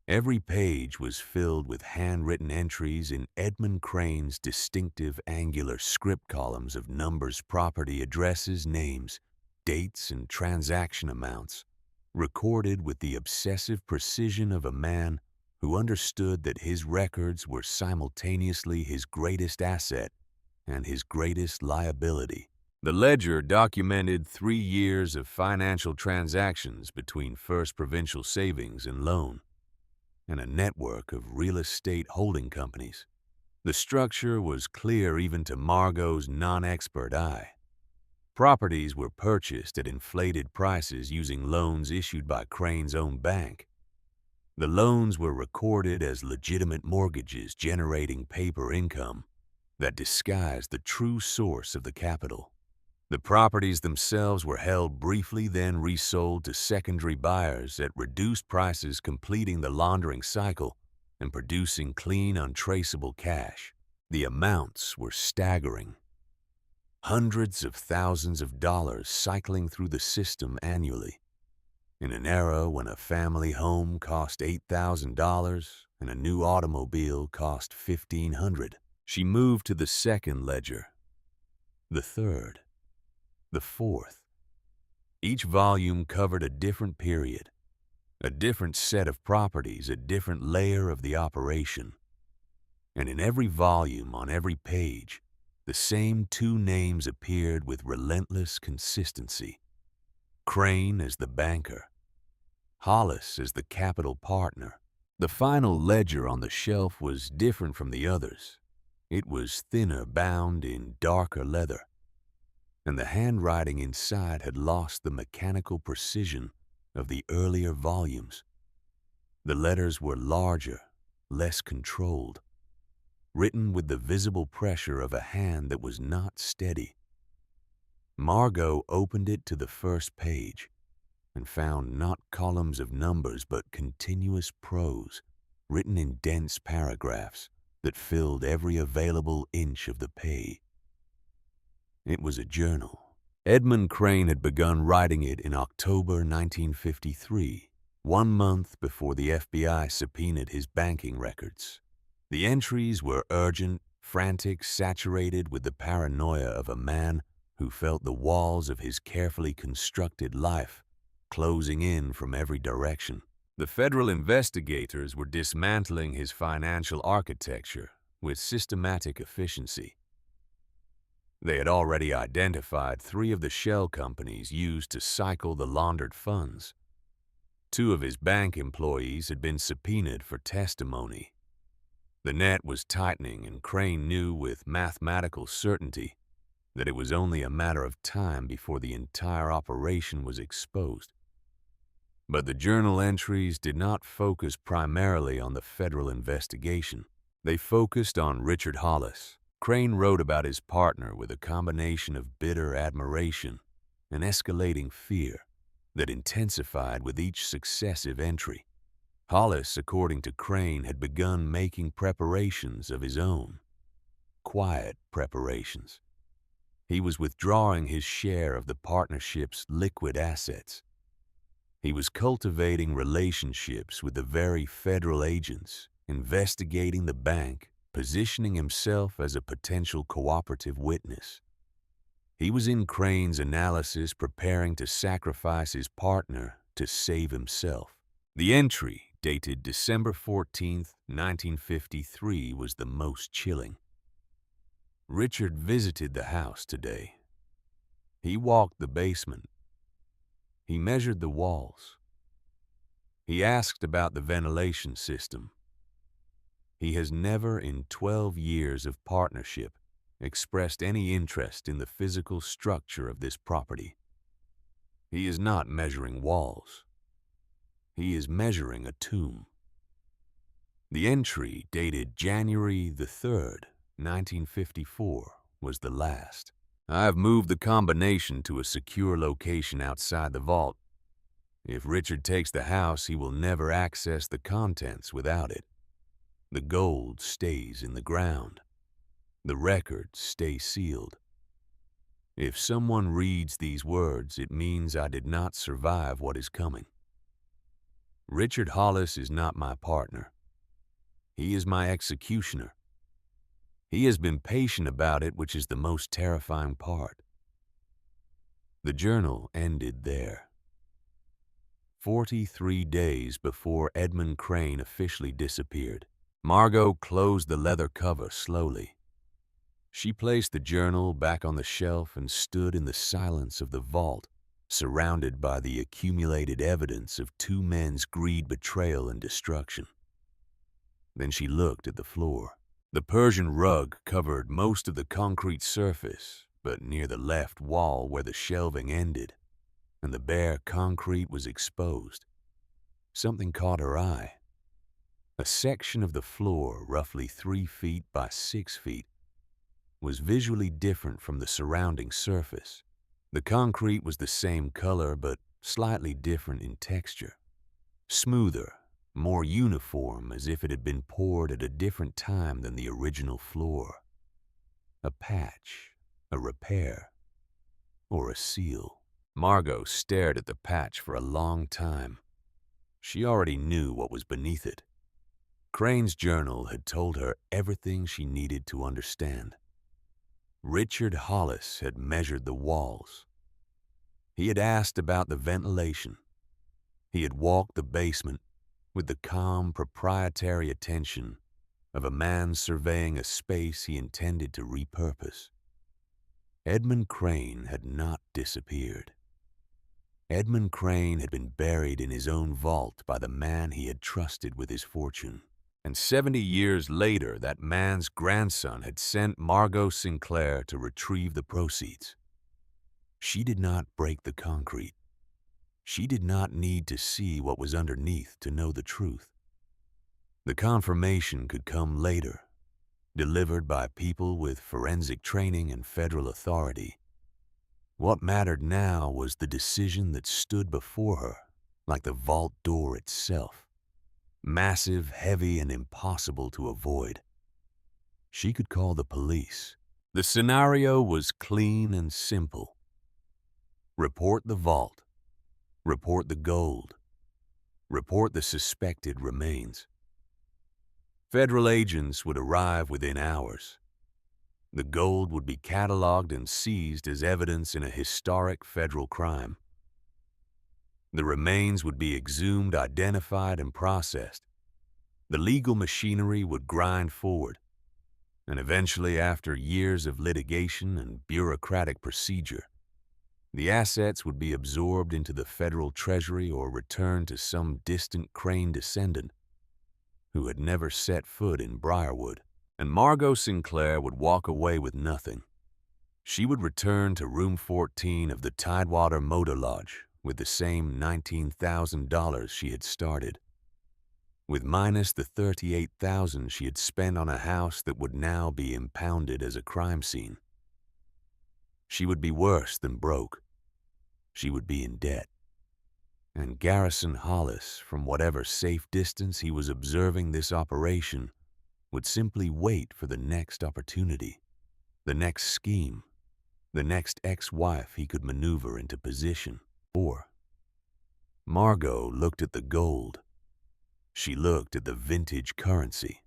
[SPEAKER 1] Every page was filled with handwritten entries in Edmund Crane's distinctive angular script columns of numbers, property, addresses, names, dates, and transaction amounts, recorded with the obsessive precision of a man who understood that his records were simultaneously his greatest asset and his greatest liability. The ledger documented 3 years of financial transactions between First Provincial Savings and Loan and a network of real estate holding companies. The structure was clear even to Margot's non-expert eye. Properties were purchased at inflated prices using loans issued by Crane's own bank. The loans were recorded as legitimate mortgages generating paper income that disguised the true source of the capital. The properties themselves were held briefly, then resold to secondary buyers at reduced prices, completing the laundering cycle and producing clean, untraceable cash. The amounts were staggering. Hundreds of thousands of dollars cycling through the system annually. In an era when a family home cost $8,000 and a new automobile cost $1,500, she moved to the second ledger, the third, the fourth. Each volume covered a different period, a different set of properties, a different layer of the operation. And in every volume, on every page, the same 2 names appeared with relentless consistency. Crane as the banker, Hollis as the capital partner. The final ledger on the shelf was different from the others. It was thinner, bound in darker leather, and the handwriting inside had lost the mechanical precision of the earlier volumes. The letters were larger, less controlled, written with the visible pressure of a hand that was not steady. Margot opened it to the first page and found not columns of numbers but continuous prose, written in dense paragraphs that filled every available inch of the page. It was a journal. Edmund Crane had begun writing it in October 1953, 1 month before the FBI subpoenaed his banking records. The entries were urgent, frantic, saturated with the paranoia of a man who felt the walls of his carefully constructed life closing in from every direction. The federal investigators were dismantling his financial architecture with systematic efficiency. They had already identified 3 of the shell companies used to cycle the laundered funds. 2 of his bank employees had been subpoenaed for testimony. The net was tightening, and Crane knew with mathematical certainty that it was only a matter of time before the entire operation was exposed. But the journal entries did not focus primarily on the federal investigation. They focused on Richard Hollis. Crane wrote about his partner with a combination of bitter admiration and escalating fear that intensified with each successive entry. Hollis, according to Crane, had begun making preparations of his own. Quiet preparations. He was withdrawing his share of the partnership's liquid assets. He was cultivating relationships with the very federal agents, investigating the bank, positioning himself as a potential cooperative witness. He was in Crane's analysis, preparing to sacrifice his partner to save himself. The entry, dated December 14, 1953, was the most chilling. Richard visited the house today. He walked the basement. He measured the walls. He asked about the ventilation system. He has never in 12 years of partnership expressed any interest in the physical structure of this property. He is not measuring walls. He is measuring a tomb. The entry, dated January the 3rd, 1954, was the last. I have moved the combination to a secure location outside the vault. If Richard takes the house, he will never access the contents without it. The gold stays in the ground. The records stay sealed. If someone reads these words, it means I did not survive what is coming. Richard Hollis is not my partner. He is my executioner. He has been patient about it, which is the most terrifying part. The journal ended there. 43 days before Edmund Crane officially disappeared, Margot closed the leather cover slowly. She placed the journal back on the shelf and stood in the silence of the vault, surrounded by the accumulated evidence of two men's greed, betrayal, and destruction. Then she looked at the floor. The Persian rug covered most of the concrete surface, but near the left wall where the shelving ended, and the bare concrete was exposed, something caught her eye. A section of the floor, roughly 3 feet by 6 feet, was visually different from the surrounding surface. The concrete was the same color, but slightly different in texture. Smoother, more uniform, as if it had been poured at a different time than the original floor. A patch, a repair, or a seal. Margot stared at the patch for a long time. She already knew what was beneath it. Crane's journal had told her everything she needed to understand. Richard Hollis had measured the walls. He had asked about the ventilation. He had walked the basement with the calm, proprietary attention of a man surveying a space he intended to repurpose. Edmund Crane had not disappeared. Edmund Crane had been buried in his own vault by the man he had trusted with his fortune. And 70 years later, that man's grandson had sent Margot Sinclair to retrieve the proceeds. She did not break the concrete. She did not need to see what was underneath to know the truth. The confirmation could come later, delivered by people with forensic training and federal authority. What mattered now was the decision that stood before her, like the vault door itself. Massive, heavy, and impossible to avoid. She could call the police. The scenario was clean and simple. Report the vault. Report the gold. Report the suspected remains. Federal agents would arrive within hours. The gold would be cataloged and seized as evidence in a historic federal crime. The remains would be exhumed, identified, and processed. The legal machinery would grind forward, and eventually, after years of litigation and bureaucratic procedure, the assets would be absorbed into the federal treasury or returned to some distant Crane descendant who had never set foot in Briarwood. And Margot Sinclair would walk away with nothing. She would return to room 14 of the Tidewater Motor Lodge with the same $19,000 she had started, with minus the $38,000 she had spent on a house that would now be impounded as a crime scene. She would be worse than broke. She would be in debt. And Garrison Hollis, from whatever safe distance he was observing this operation, would simply wait for the next opportunity, the next scheme, the next ex-wife he could maneuver into position. Or Margot looked at the gold. She looked at the vintage currency.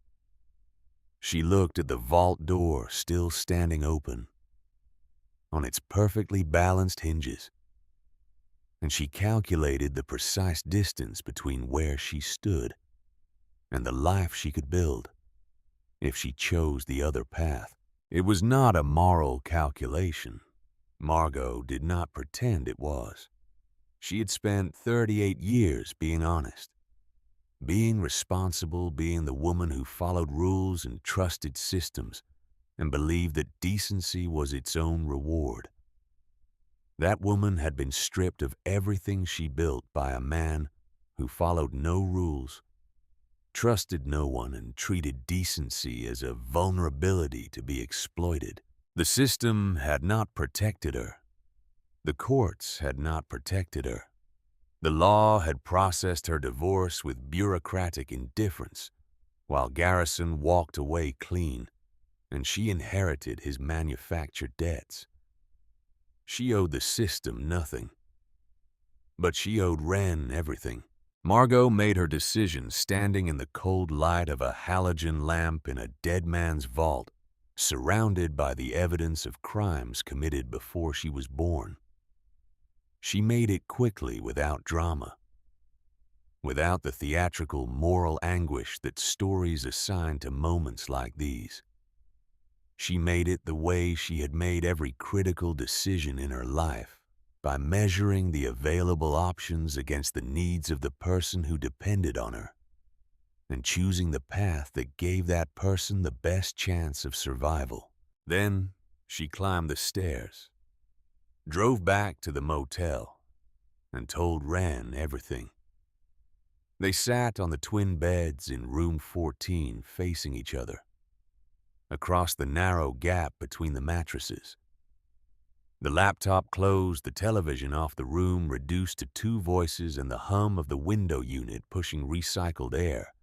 [SPEAKER 1] She looked at the vault door still standing open on its perfectly balanced hinges, and she calculated the precise distance between where she stood and the life she could build if she chose the other path. It was not a moral calculation. Margot did not pretend it was. She had spent 38 years being honest. Being responsible, being the woman who followed rules and trusted systems and believed that decency was its own reward. That woman had been stripped of everything she built by a man who followed no rules, trusted no one, and treated decency as a vulnerability to be exploited. The system had not protected her. The courts had not protected her. The law had processed her divorce with bureaucratic indifference, while Garrison walked away clean, and she inherited his manufactured debts. She owed the system nothing, but she owed Wren everything. Margot made her decision standing in the cold light of a halogen lamp in a dead man's vault, surrounded by the evidence of crimes committed before she was born. She made it quickly without drama, without the theatrical moral anguish that stories assign to moments like these. She made it the way she had made every critical decision in her life, by measuring the available options against the needs of the person who depended on her, and choosing the path that gave that person the best chance of survival. Then she climbed the stairs, drove back to the motel, and told Wren everything. They sat on the twin beds in room 14 facing each other, across the narrow gap between the mattresses. The laptop closed, the television off the room reduced to two voices and the hum of the window unit pushing recycled air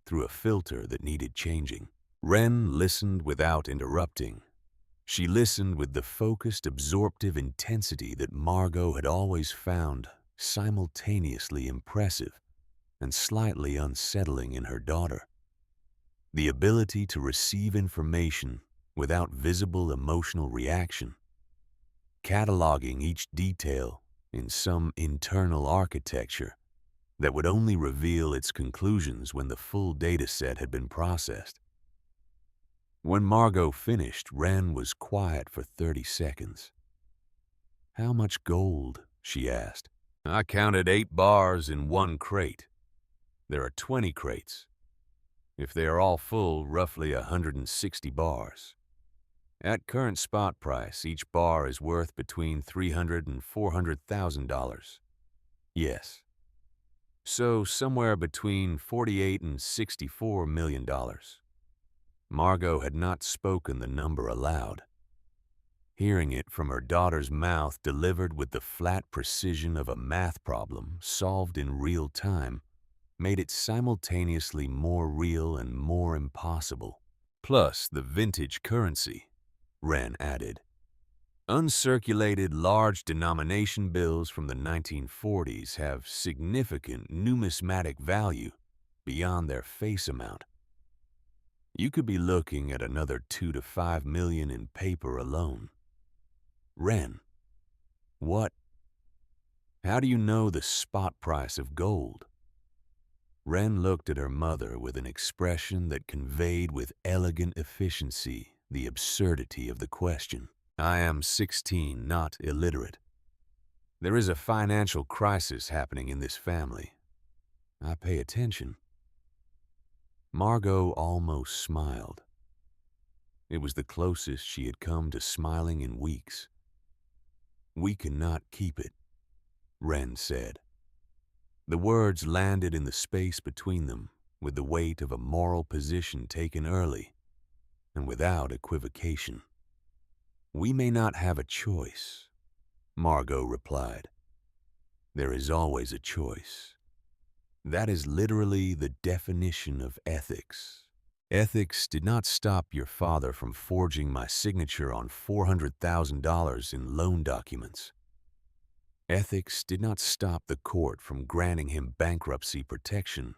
[SPEAKER 1] through a filter that needed changing. Wren listened without interrupting. She listened with the focused, absorptive intensity that Margot had always found simultaneously impressive and slightly unsettling in her daughter. The ability to receive information without visible emotional reaction, cataloging each detail in some internal architecture that would only reveal its conclusions when the full data set had been processed. When Margot finished, Wren was quiet for 30 seconds. "How much gold?" she asked. "I counted 8 bars in one crate. There are 20 crates. If they are all full, roughly 160 bars. At current spot price, each bar is worth between $300,000 and $400,000. Yes. So somewhere between $48 and $64 million. Margot had not spoken the number aloud. Hearing it from her daughter's mouth, delivered with the flat precision of a math problem solved in real time, made it simultaneously more real and more impossible. Plus the vintage currency, Wren added. Uncirculated large denomination bills from the 1940s have significant numismatic value beyond their face amount. You could be looking at another 2 to 5 million in paper alone. Wren, how do you know the spot price of gold? Wren looked at her mother with an expression that conveyed with elegant efficiency the absurdity of the question. "I am 16, not illiterate. There is a financial crisis happening in this family. I pay attention." Margot almost smiled. It was the closest she had come to smiling in weeks. "We cannot keep it," Wren said. The words landed in the space between them with the weight of a moral position taken early and without equivocation. "We may not have a choice," Margot replied. "There is always a choice. That is literally the definition of ethics. Ethics did not stop your father from forging my signature on $400,000 in loan documents. Ethics did not stop the court from granting him bankruptcy protection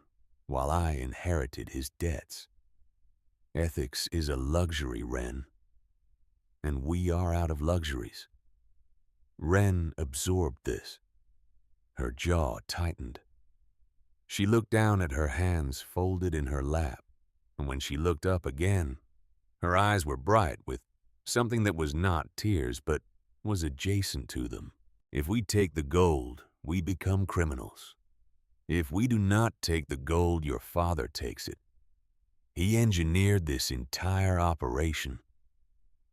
[SPEAKER 1] while I inherited his debts. Ethics is a luxury, Wren, and we are out of luxuries." Wren absorbed this. Her jaw tightened. She looked down at her hands folded in her lap, and when she looked up again, her eyes were bright with something that was not tears but was adjacent to them. "If we take the gold, we become criminals. If we do not take the gold, your father takes it. He engineered this entire operation.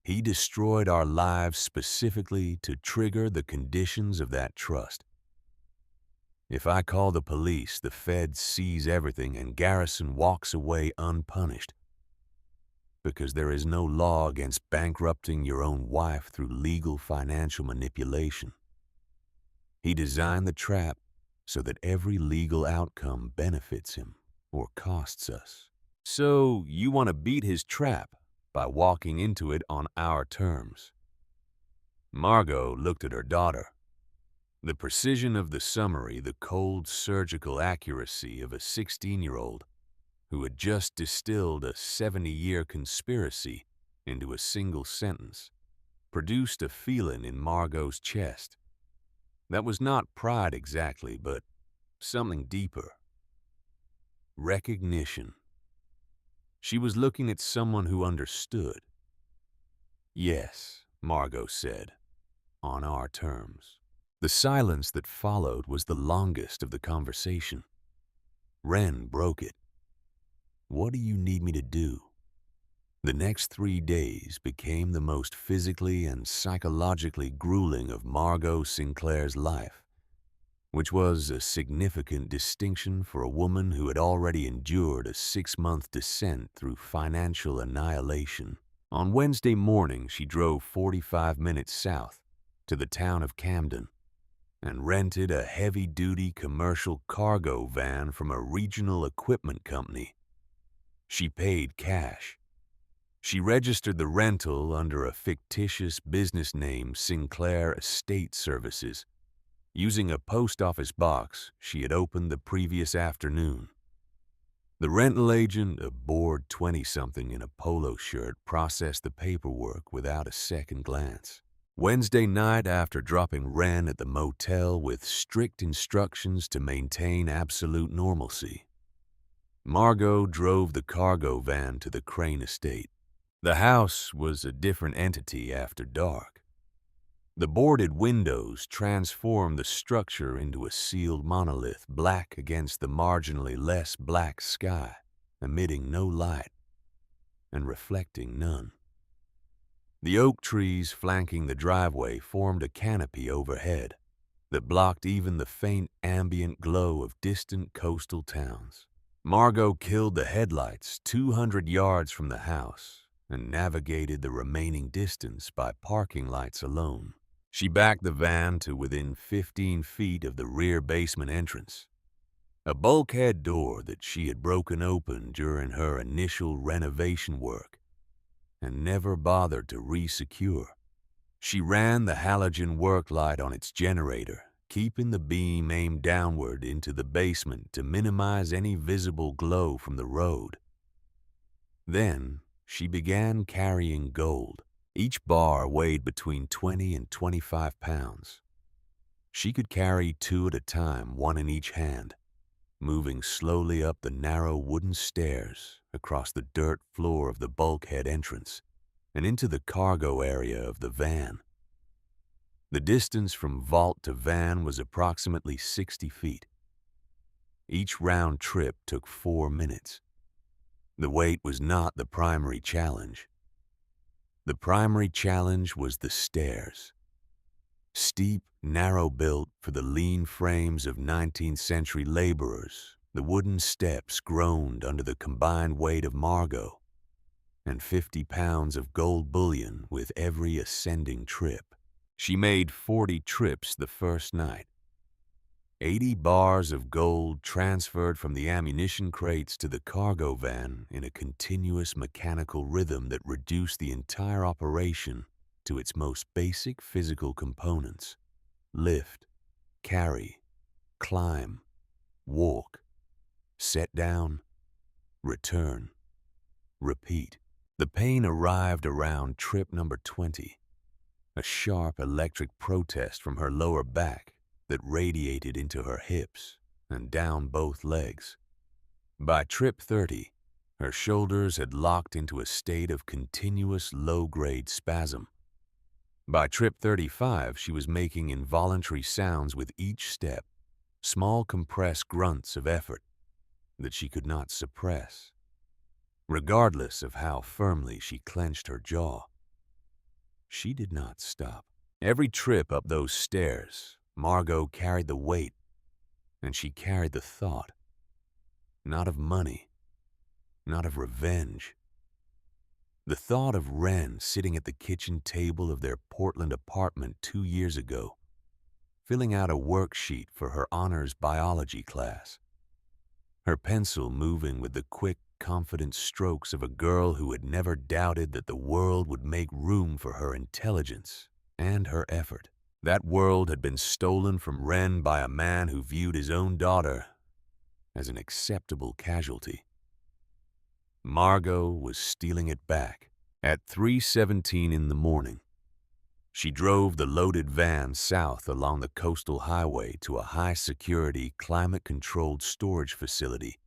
[SPEAKER 1] He destroyed our lives specifically to trigger the conditions of that trust. If I call the police, the feds seize everything and Garrison walks away unpunished. Because there is no law against bankrupting your own wife through legal financial manipulation. He designed the trap so that every legal outcome benefits him or costs us. So you want to beat his trap by walking into it on our terms. Margot looked at her daughter. The precision of the summary, the cold surgical accuracy of a 16-year-old who had just distilled a 70-year conspiracy into a single sentence, produced a feeling in Margot's chest. That was not pride exactly, but something deeper. Recognition. She was looking at someone who understood. Yes, Margot said, on our terms. The silence that followed was the longest of the conversation. Wren broke it. What do you need me to do? The next 3 days became the most physically and psychologically grueling of Margot Sinclair's life, which was a significant distinction for a woman who had already endured a 6-month descent through financial annihilation. On Wednesday morning, she drove 45 minutes south to the town of Camden and rented a heavy-duty commercial cargo van from a regional equipment company. She paid cash. She registered the rental under a fictitious business name, Sinclair Estate Services, using a post office box she had opened the previous afternoon. The rental agent, a bored 20-something in a polo shirt, processed the paperwork without a second glance. Wednesday night, after dropping Wren at the motel with strict instructions to maintain absolute normalcy, Margot drove the cargo van to the Crane estate. The house was a different entity after dark. The boarded windows transformed the structure into a sealed monolith, black against the marginally less black sky, emitting no light and reflecting none. The oak trees flanking the driveway formed a canopy overhead that blocked even the faint ambient glow of distant coastal towns. Margot killed the headlights 200 yards from the house and navigated the remaining distance by parking lights alone. She backed the van to within 15 feet of the rear basement entrance, a bulkhead door that she had broken open during her initial renovation work and never bothered to re-secure. She ran the halogen work light on its generator, keeping the beam aimed downward into the basement to minimize any visible glow from the road. Then she began carrying gold. Each bar weighed between 20 and 25 pounds. She could carry 2 at a time, one in each hand, moving slowly up the narrow wooden stairs across the dirt floor of the bulkhead entrance and into the cargo area of the van. The distance from vault to van was approximately 60 feet. Each round trip took 4 minutes. The weight was not the primary challenge. The primary challenge was the stairs. Steep, narrow-built for the lean frames of 19th century laborers, the wooden steps groaned under the combined weight of Margot and 50 pounds of gold bullion with every ascending trip. She made 40 trips the first night. 80 bars of gold transferred from the ammunition crates to the cargo van in a continuous mechanical rhythm that reduced the entire operation to its most basic physical components: lift, carry, climb, walk, set down, return, repeat. The pain arrived around trip number 20, a sharp electric protest from her lower back that radiated into her hips and down both legs. By trip 30, her shoulders had locked into a state of continuous low-grade spasm. By trip 35, she was making involuntary sounds with each step, small compressed grunts of effort that she could not suppress, regardless of how firmly she clenched her jaw. She did not stop. Every trip up those stairs, Margot carried the weight, and she carried the thought, not of money, not of revenge. The thought of Wren sitting at the kitchen table of their Portland apartment 2 years ago, filling out a worksheet for her honors biology class, her pencil moving with the quick, confident strokes of a girl who had never doubted that the world would make room for her intelligence and her effort. That world had been stolen from Wren by a man who viewed his own daughter as an acceptable casualty. Margot was stealing it back. At 3:17 in the morning, she drove the loaded van south along the coastal highway to a high-security, climate-controlled storage facility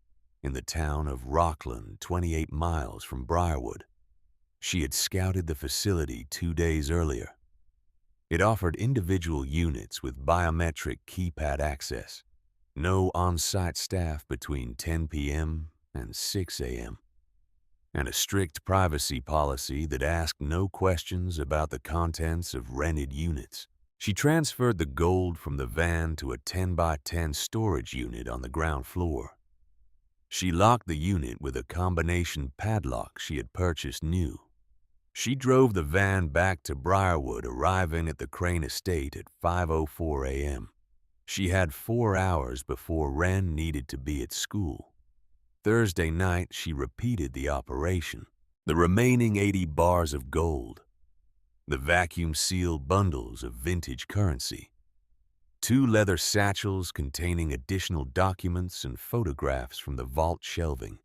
[SPEAKER 1] in the town of Rockland, 28 miles from Briarwood. She had scouted the facility 2 days earlier. It offered individual units with biometric keypad access, no on-site staff between 10 p.m. and 6 a.m., and a strict privacy policy that asked no questions about the contents of rented units. She transferred the gold from the van to a 10 by 10 storage unit on the ground floor. She locked the unit with a combination padlock she had purchased new. She drove the van back to Briarwood, arriving at the Crane estate at 5:04 a.m. She had 4 hours before Wren needed to be at school. Thursday night, she repeated the operation. The remaining 80 bars of gold, the vacuum-sealed bundles of vintage currency, 2 leather satchels containing additional documents and photographs from the vault shelving.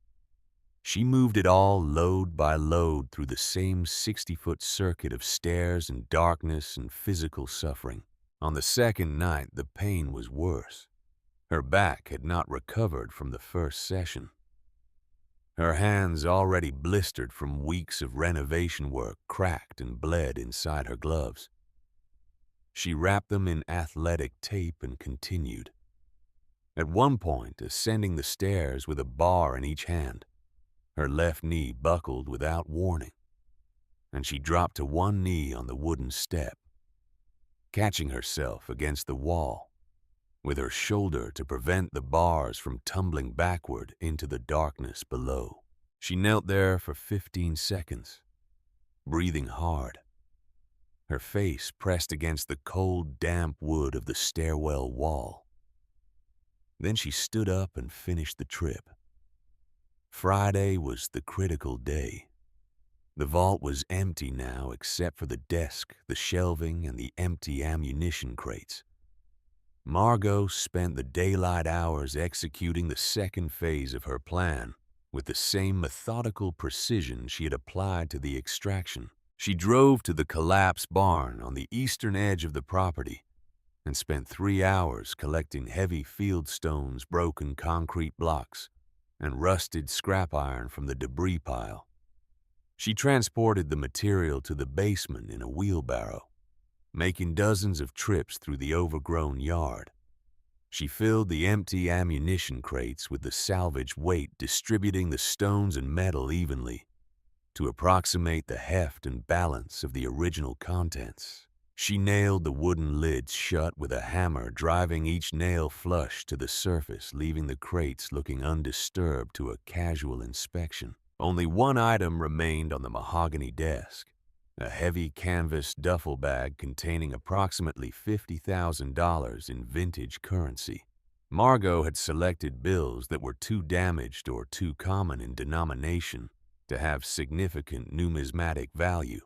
[SPEAKER 1] She moved it all load by load through the same 60-foot circuit of stairs and darkness and physical suffering. On the second night, the pain was worse. Her back had not recovered from the first session. Her hands, already blistered from weeks of renovation work, cracked and bled inside her gloves. She wrapped them in athletic tape and continued. At one point, ascending the stairs with a bar in each hand, her left knee buckled without warning, and she dropped to one knee on the wooden step, catching herself against the wall, with her shoulder to prevent the bars from tumbling backward into the darkness below. She knelt there for 15 seconds, breathing hard, her face pressed against the cold, damp wood of the stairwell wall. Then she stood up and finished the trip. Friday was the critical day. The vault was empty now except for the desk, the shelving, and the empty ammunition crates. Margot spent the daylight hours executing the second phase of her plan with the same methodical precision she had applied to the extraction. She drove to the collapsed barn on the eastern edge of the property and spent 3 hours collecting heavy field stones, broken concrete blocks, and rusted scrap iron from the debris pile. She transported the material to the basement in a wheelbarrow, making dozens of trips through the overgrown yard. She filled the empty ammunition crates with the salvage weight, distributing the stones and metal evenly to approximate the heft and balance of the original contents. She nailed the wooden lids shut with a hammer, driving each nail flush to the surface, leaving the crates looking undisturbed to a casual inspection. Only one item remained on the mahogany desk, a heavy canvas duffel bag containing approximately $50,000 in vintage currency. Margot had selected bills that were too damaged or too common in denomination to have significant numismatic value.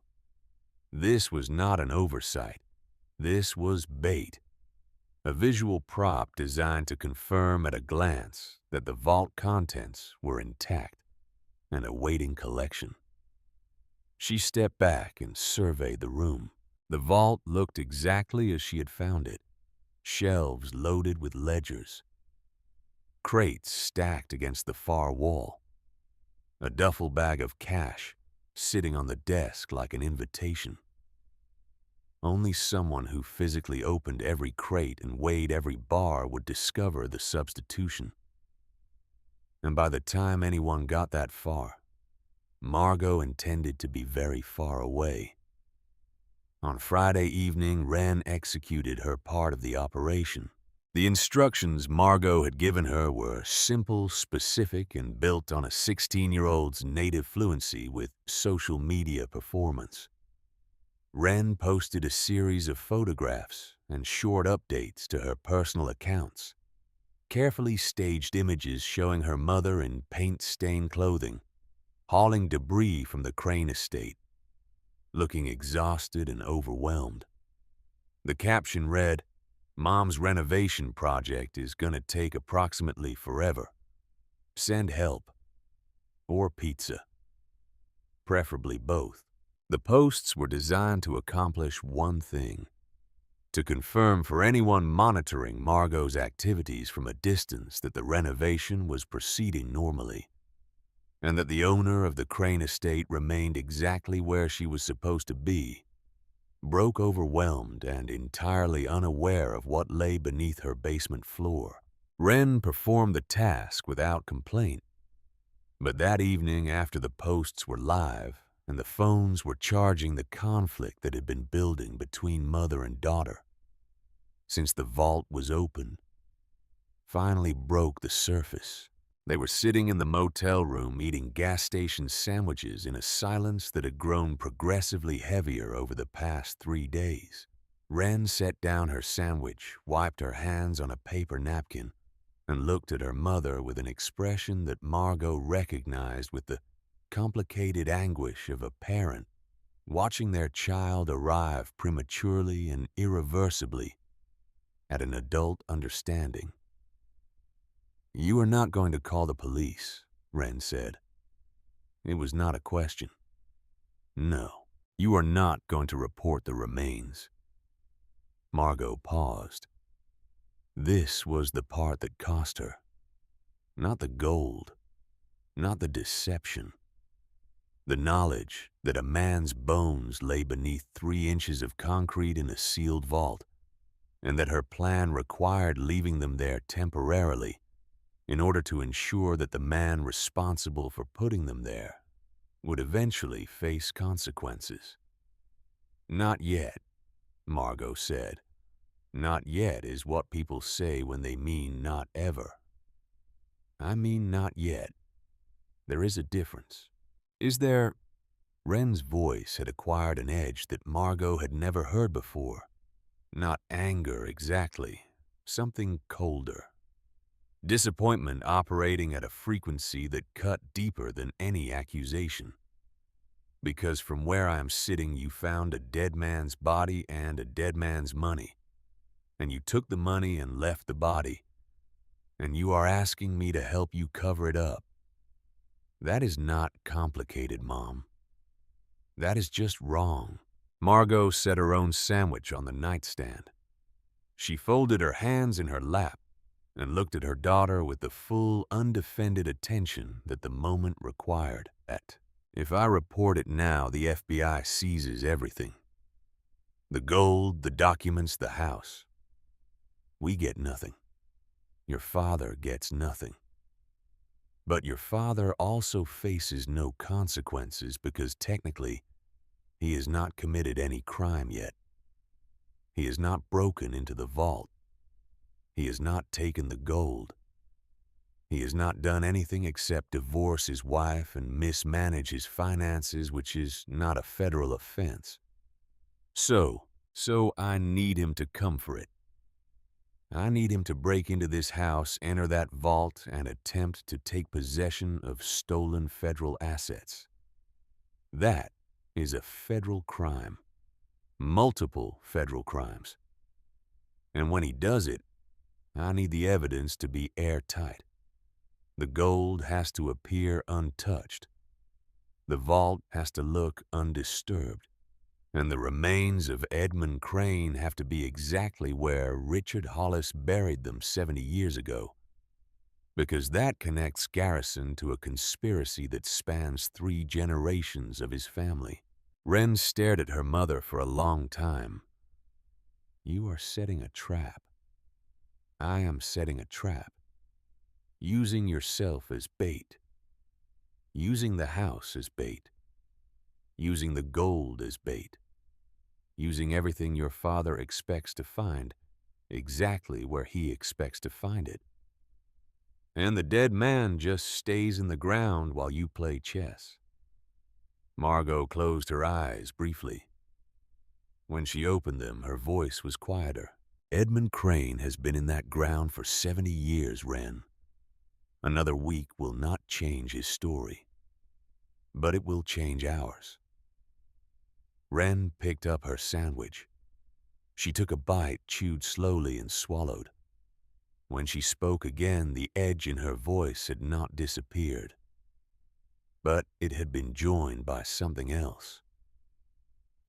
[SPEAKER 1] This was not an oversight. This was bait, a visual prop designed to confirm at a glance that the vault contents were intact and awaiting collection. She stepped back and surveyed the room. The vault looked exactly as she had found it, shelves loaded with ledgers, crates stacked against the far wall, a duffel bag of cash sitting on the desk like an invitation. Only someone who physically opened every crate and weighed every bar would discover the substitution. And by the time anyone got that far, Margot intended to be very far away. On Friday evening, Wren executed her part of the operation. The instructions Margot had given her were simple, specific, and built on a 16-year-old's native fluency with social media performance. Wren posted a series of photographs and short updates to her personal accounts, carefully staged images showing her mother in paint-stained clothing, hauling debris from the Crane estate, looking exhausted and overwhelmed. The caption read, "Mom's renovation project is gonna take approximately forever. Send help. Or pizza. Preferably both." The posts were designed to accomplish one thing: to confirm for anyone monitoring Margot's activities from a distance that the renovation was proceeding normally, and that the owner of the Crane estate remained exactly where she was supposed to be, broke overwhelmed and entirely unaware of what lay beneath her basement floor. Wren performed the task without complaint, but that evening after the posts were live and the phones were charging, the conflict that had been building between mother and daughter since the vault was open finally broke the surface. They were sitting in the motel room eating gas station sandwiches in a silence that had grown progressively heavier over the past 3 days. Wren set down her sandwich, wiped her hands on a paper napkin, and looked at her mother with an expression that Margot recognized with the complicated anguish of a parent watching their child arrive prematurely and irreversibly at an adult understanding. "You are not going to call the police," Wren said. It was not a question. "No, you are not going to report the remains." Margot paused. This was the part that cost her. Not the gold, not the deception. The knowledge that a man's bones lay beneath 3 inches of concrete in a sealed vault, and that her plan required leaving them there temporarily in order to ensure that the man responsible for putting them there would eventually face consequences. "Not yet," Margot said. "Not yet is what people say when they mean not ever. I mean not yet. There is a difference." "Is there?" Wren's voice had acquired an edge that Margot had never heard before. Not anger exactly, something colder. Disappointment operating at a frequency that cut deeper than any accusation. "Because from where I am sitting, you found a dead man's body and a dead man's money. And you took the money and left the body. And you are asking me to help you cover it up. That is not complicated, Mom. That is just wrong." Margot set her own sandwich on the nightstand. She folded her hands in her lap and looked at her daughter with the full, undefended attention that the moment required. "If I report it now, the FBI seizes everything. The gold, the documents, the house. We get nothing. Your father gets nothing. But your father also faces no consequences because technically, he has not committed any crime yet. He has not broken into the vault. He has not taken the gold. He has not done anything except divorce his wife and mismanage his finances, which is not a federal offense. So I need him to come for it. I need him to break into this house, enter that vault, and attempt to take possession of stolen federal assets. That is a federal crime. Multiple federal crimes. And when he does it, I need the evidence to be airtight. The gold has to appear untouched. The vault has to look undisturbed. And the remains of Edmund Crane have to be exactly where Richard Hollis buried them 70 years ago. Because that connects Garrison to a conspiracy that spans 3 generations of his family." Wren stared at her mother for a long time, You are setting a trap. I am setting a trap. Using yourself as bait. Using the house as bait. Using the gold as bait. Using everything your father expects to find exactly where he expects to find it. And the dead man just stays in the ground while you play chess. Margot closed her eyes briefly. When she opened them, her voice was quieter. Edmund Crane has been in that ground for 70 years, Wren. Another week will not change his story, but it will change ours. Wren picked up her sandwich. She took a bite, chewed slowly, and swallowed. When she spoke again, the edge in her voice had not disappeared, but it had been joined by something else.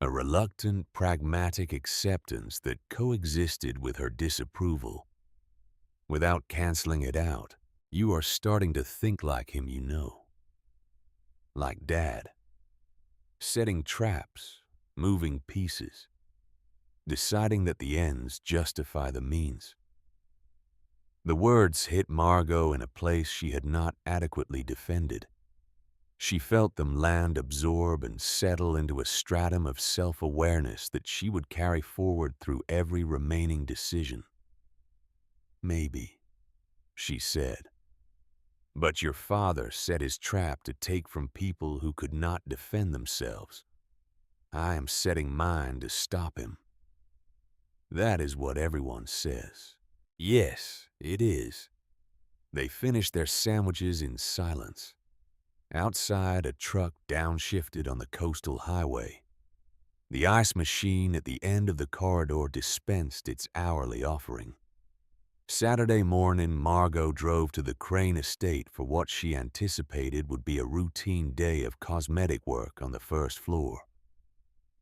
[SPEAKER 1] A reluctant, pragmatic acceptance that coexisted with her disapproval. Without canceling it out, you are starting to think like him, you know. Like Dad. Setting traps, moving pieces, deciding that the ends justify the means. The words hit Margot in a place she had not adequately defended. She felt them land, absorb, and settle into a stratum of self-awareness that she would carry forward through every remaining decision. Maybe, she said. But your father set his trap to take from people who could not defend themselves. I am setting mine to stop him. That is what everyone says. Yes, it is. They finished their sandwiches in silence. Outside, a truck downshifted on the coastal highway. The ice machine at the end of the corridor dispensed its hourly offering. Saturday morning, Margot drove to the Crane estate for what she anticipated would be a routine day of cosmetic work on the first floor.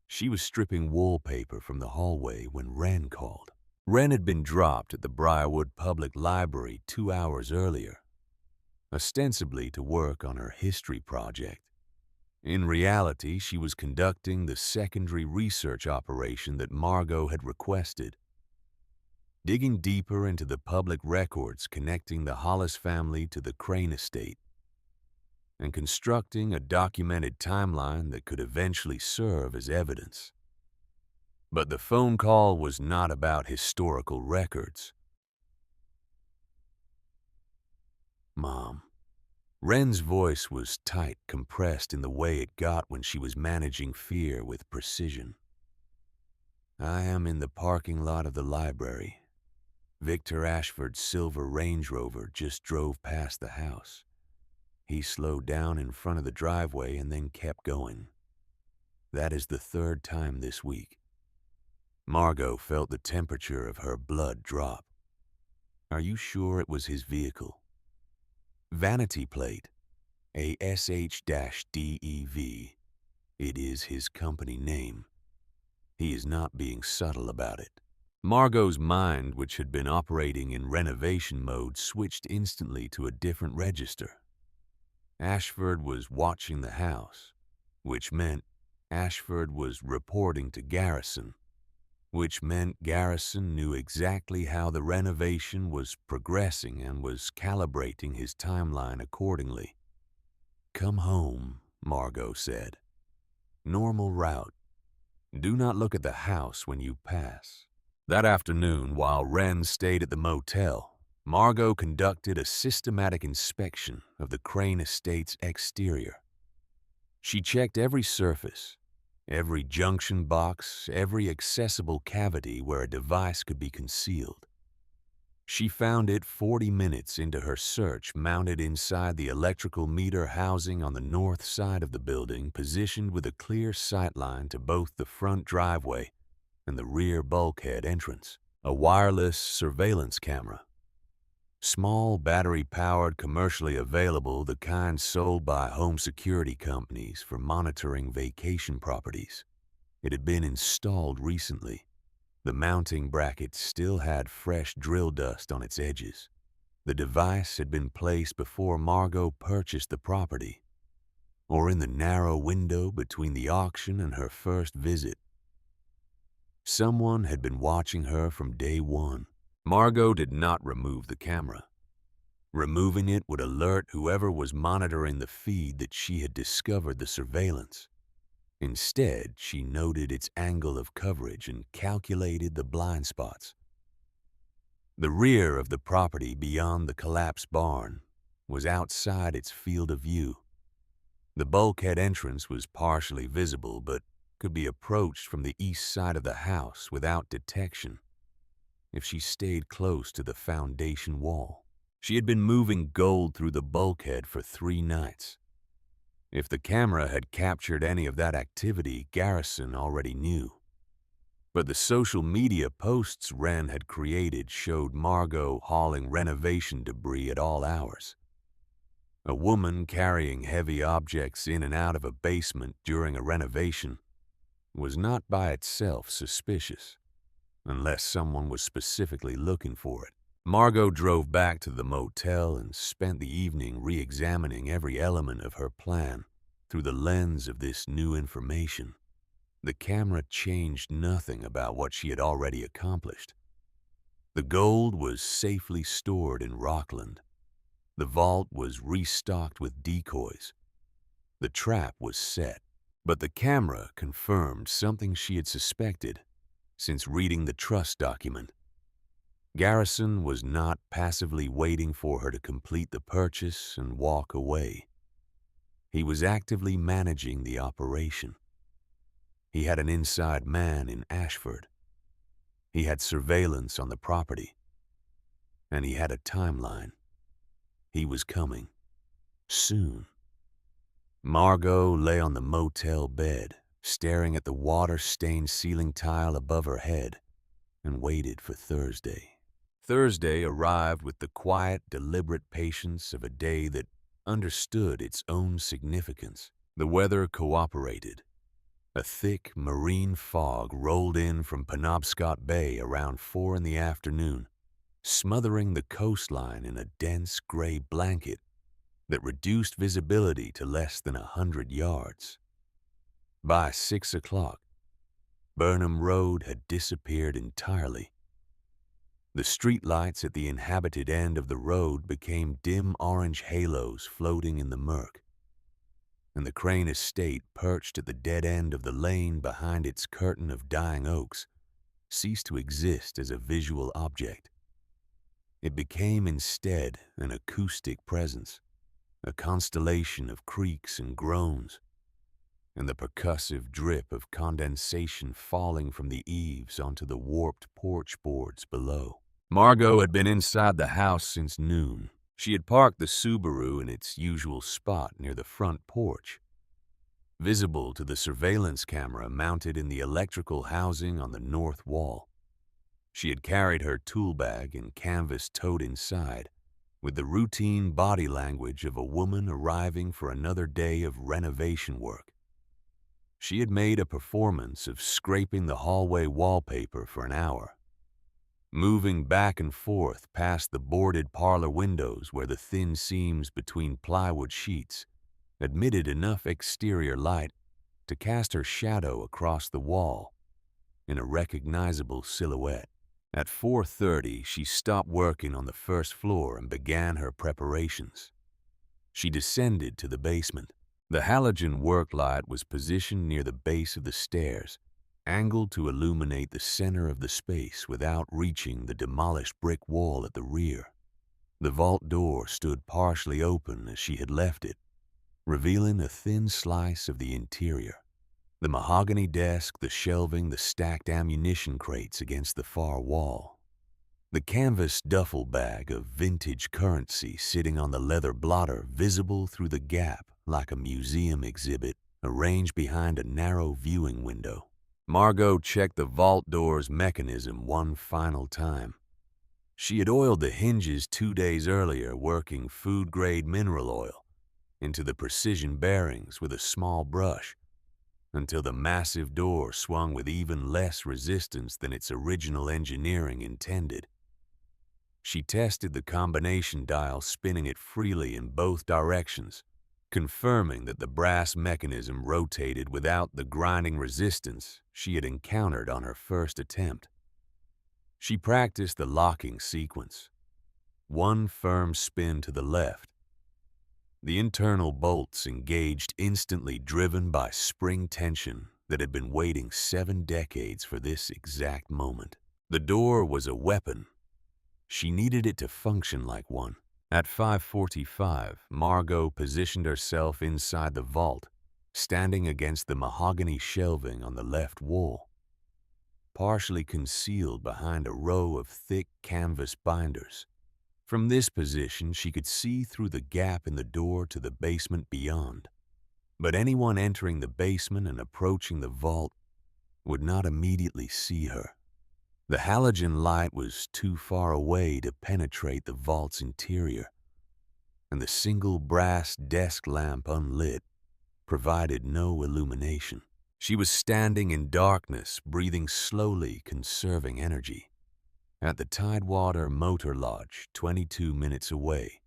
[SPEAKER 1] She was stripping wallpaper from the hallway when Wren called. Wren had been dropped at the Briarwood Public Library 2 hours earlier, ostensibly to work on her history project. In reality, she was conducting the secondary research operation that Margot had requested, digging deeper into the public records connecting the Hollis family to the Crane estate, and constructing a documented timeline that could eventually serve as evidence. But the phone call was not about historical records. Mom. Wren's voice was tight, compressed in the way it got when she was managing fear with precision. I am in the parking lot of the library. Victor Ashford's silver Range Rover just drove past the house. He slowed down in front of the driveway and then kept going. That is the 3rd time this week. Margot felt the temperature of her blood drop. Are you sure it was his vehicle? Vanity plate, a SH-DEV. It is his company name. He is not being subtle about it. Margot's mind, which had been operating in renovation mode, switched instantly to a different register. Ashford was watching the house, which meant Ashford was reporting to Garrison, which meant Garrison knew exactly how the renovation was progressing and was calibrating his timeline accordingly. Come home, Margot said. Normal route. Do not look at the house when you pass. That afternoon, while Wren stayed at the motel, Margot conducted a systematic inspection of the Crane estate's exterior. She checked every surface, every junction box, every accessible cavity where a device could be concealed. She found it 40 minutes into her search, mounted inside the electrical meter housing on the north side of the building, positioned with a clear sightline to both the front driveway and the rear bulkhead entrance. A wireless surveillance camera. Small, battery-powered, commercially available, the kind sold by home security companies for monitoring vacation properties. It had been installed recently. The mounting bracket still had fresh drill dust on its edges. The device had been placed before Margot purchased the property, or in the narrow window between the auction and her first visit. Someone had been watching her from day one. Margot did not remove the camera. Removing it would alert whoever was monitoring the feed that she had discovered the surveillance. Instead, she noted its angle of coverage and calculated the blind spots. The rear of the property beyond the collapsed barn was outside its field of view. The bulkhead entrance was partially visible, but could be approached from the east side of the house without detection if she stayed close to the foundation wall. She had been moving gold through the bulkhead for 3 nights. If the camera had captured any of that activity, Garrison already knew. But the social media posts Wren had created showed Margot hauling renovation debris at all hours. A woman carrying heavy objects in and out of a basement during a renovation was not by itself suspicious, unless someone was specifically looking for it. Margot drove back to the motel and spent the evening re-examining every element of her plan through the lens of this new information. The camera changed nothing about what she had already accomplished. The gold was safely stored in Rockland. The vault was restocked with decoys. The trap was set, but the camera confirmed something she had suspected since reading the trust document. Garrison was not passively waiting for her to complete the purchase and walk away. He was actively managing the operation. He had an inside man in Ashford. He had surveillance on the property. And he had a timeline. He was coming. Soon. Margot lay on the motel bed, staring at the water-stained ceiling tile above her head, and waited for Thursday. Thursday arrived with the quiet, deliberate patience of a day that understood its own significance. The weather cooperated. A thick marine fog rolled in from Penobscot Bay around 4 in the afternoon, smothering the coastline in a dense gray blanket that reduced visibility to less than 100 yards. By 6 o'clock, Burnham Road had disappeared entirely. The streetlights at the inhabited end of the road became dim orange halos floating in the murk, and the Crane estate, perched at the dead end of the lane behind its curtain of dying oaks, ceased to exist as a visual object. It became instead an acoustic presence, a constellation of creaks and groans, and the percussive drip of condensation falling from the eaves onto the warped porch boards below. Margot had been inside the house since noon. She had parked the Subaru in its usual spot near the front porch, visible to the surveillance camera mounted in the electrical housing on the north wall. She had carried her tool bag and canvas tote inside, with the routine body language of a woman arriving for another day of renovation work. She had made a performance of scraping the hallway wallpaper for an hour, moving back and forth past the boarded parlor windows where the thin seams between plywood sheets admitted enough exterior light to cast her shadow across the wall in a recognizable silhouette. At 4:30, she stopped working on the first floor and began her preparations. She descended to the basement. The halogen work light was positioned near the base of the stairs, angled to illuminate the center of the space without reaching the demolished brick wall at the rear. The vault door stood partially open as she had left it, revealing a thin slice of the interior. The mahogany desk, the shelving, the stacked ammunition crates against the far wall. The canvas duffel bag of vintage currency sitting on the leather blotter visible through the gap like a museum exhibit arranged behind a narrow viewing window. Margot checked the vault door's mechanism one final time. She had oiled the hinges 2 days earlier, working food-grade mineral oil into the precision bearings with a small brush, until the massive door swung with even less resistance than its original engineering intended. She tested the combination dial, spinning it freely in both directions, confirming that the brass mechanism rotated without the grinding resistance she had encountered on her first attempt. She practiced the locking sequence. One firm spin to the left. The internal bolts engaged instantly, driven by spring tension that had been waiting 7 decades for this exact moment. The door was a weapon. She needed it to function like one. At 5:45, Margot positioned herself inside the vault, standing against the mahogany shelving on the left wall, partially concealed behind a row of thick canvas binders. From this position, she could see through the gap in the door to the basement beyond. But anyone entering the basement and approaching the vault would not immediately see her. The halogen light was too far away to penetrate the vault's interior, and the single brass desk lamp unlit provided no illumination. She was standing in darkness, breathing slowly, conserving energy. At the Tidewater Motor Lodge, 22 minutes away,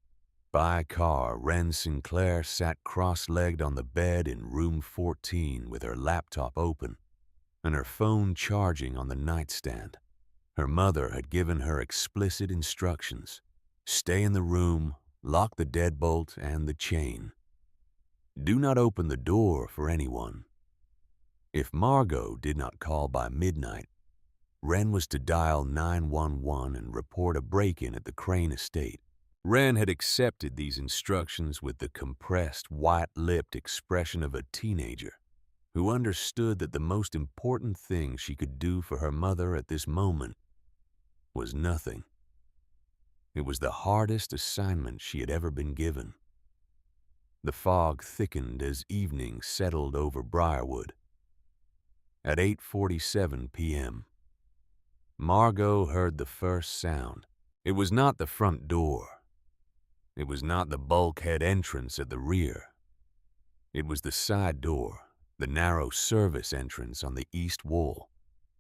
[SPEAKER 1] by car, Wren Sinclair sat cross-legged on the bed in room 14 with her laptop open and her phone charging on the nightstand. Her mother had given her explicit instructions: stay in the room, lock the deadbolt and the chain. Do not open the door for anyone. If Margot did not call by midnight, Wren was to dial 911 and report a break-in at the Crane estate. Wren had accepted these instructions with the compressed, white-lipped expression of a teenager who understood that the most important thing she could do for her mother at this moment was nothing. It was the hardest assignment she had ever been given. The fog thickened as evening settled over Briarwood. At 8:47 p.m., Margot heard the first sound. It was not the front door. It was not the bulkhead entrance at the rear. It was the side door, the narrow service entrance on the east wall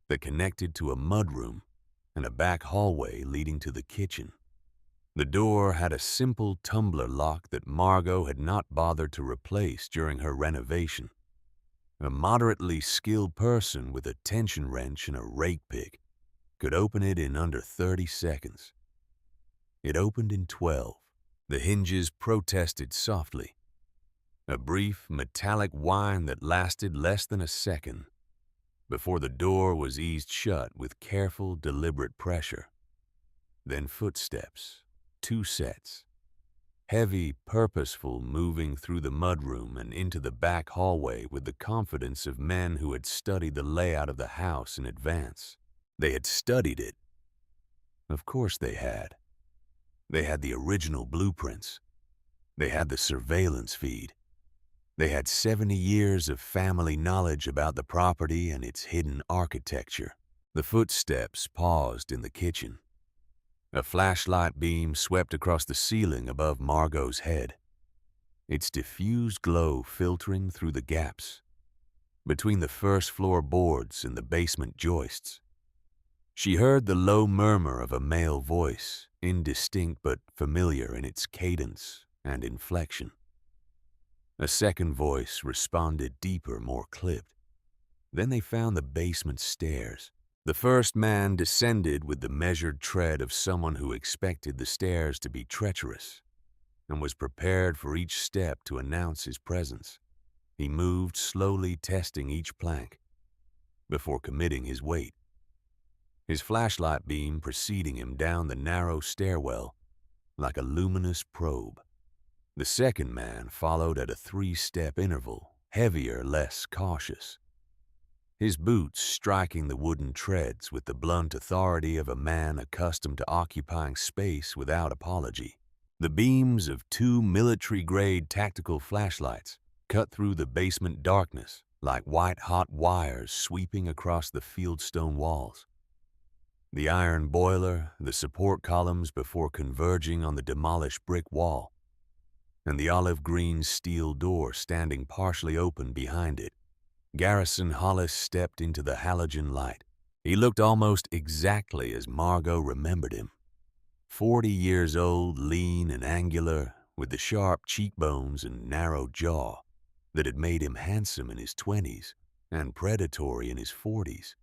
[SPEAKER 1] that connected to a mudroom and a back hallway leading to the kitchen. The door had a simple tumbler lock that Margot had not bothered to replace during her renovation. A moderately skilled person with a tension wrench and a rake pick could open it in under 30 seconds. It opened in 12. The hinges protested softly. A brief, metallic whine that lasted less than a second before the door was eased shut with careful, deliberate pressure. Then footsteps, 2 sets, heavy, purposeful, moving through the mudroom and into the back hallway with the confidence of men who had studied the layout of the house in advance. They had studied it. Of course they had. They had the original blueprints. They had the surveillance feed. They had 70 years of family knowledge about the property and its hidden architecture. The footsteps paused in the kitchen. A flashlight beam swept across the ceiling above Margot's head, its diffused glow filtering through the gaps between the first-floor boards and the basement joists. She heard the low murmur of a male voice, indistinct but familiar in its cadence and inflection. A second voice responded deeper, more clipped. Then they found the basement stairs. The first man descended with the measured tread of someone who expected the stairs to be treacherous and was prepared for each step to announce his presence. He moved slowly, testing each plank before committing his weight, his flashlight beam preceding him down the narrow stairwell like a luminous probe. The second man followed at a 3-step interval, heavier, less cautious, his boots striking the wooden treads with the blunt authority of a man accustomed to occupying space without apology. The beams of 2 military-grade tactical flashlights cut through the basement darkness like white-hot wires sweeping across the fieldstone walls. The iron boiler, the support columns before converging on the demolished brick wall, and the olive-green steel door standing partially open behind it. Garrison Hollis stepped into the halogen light. He looked almost exactly as Margot remembered him. 40 years old, lean and angular, with the sharp cheekbones and narrow jaw that had made him handsome in his 20s and predatory in his 40s.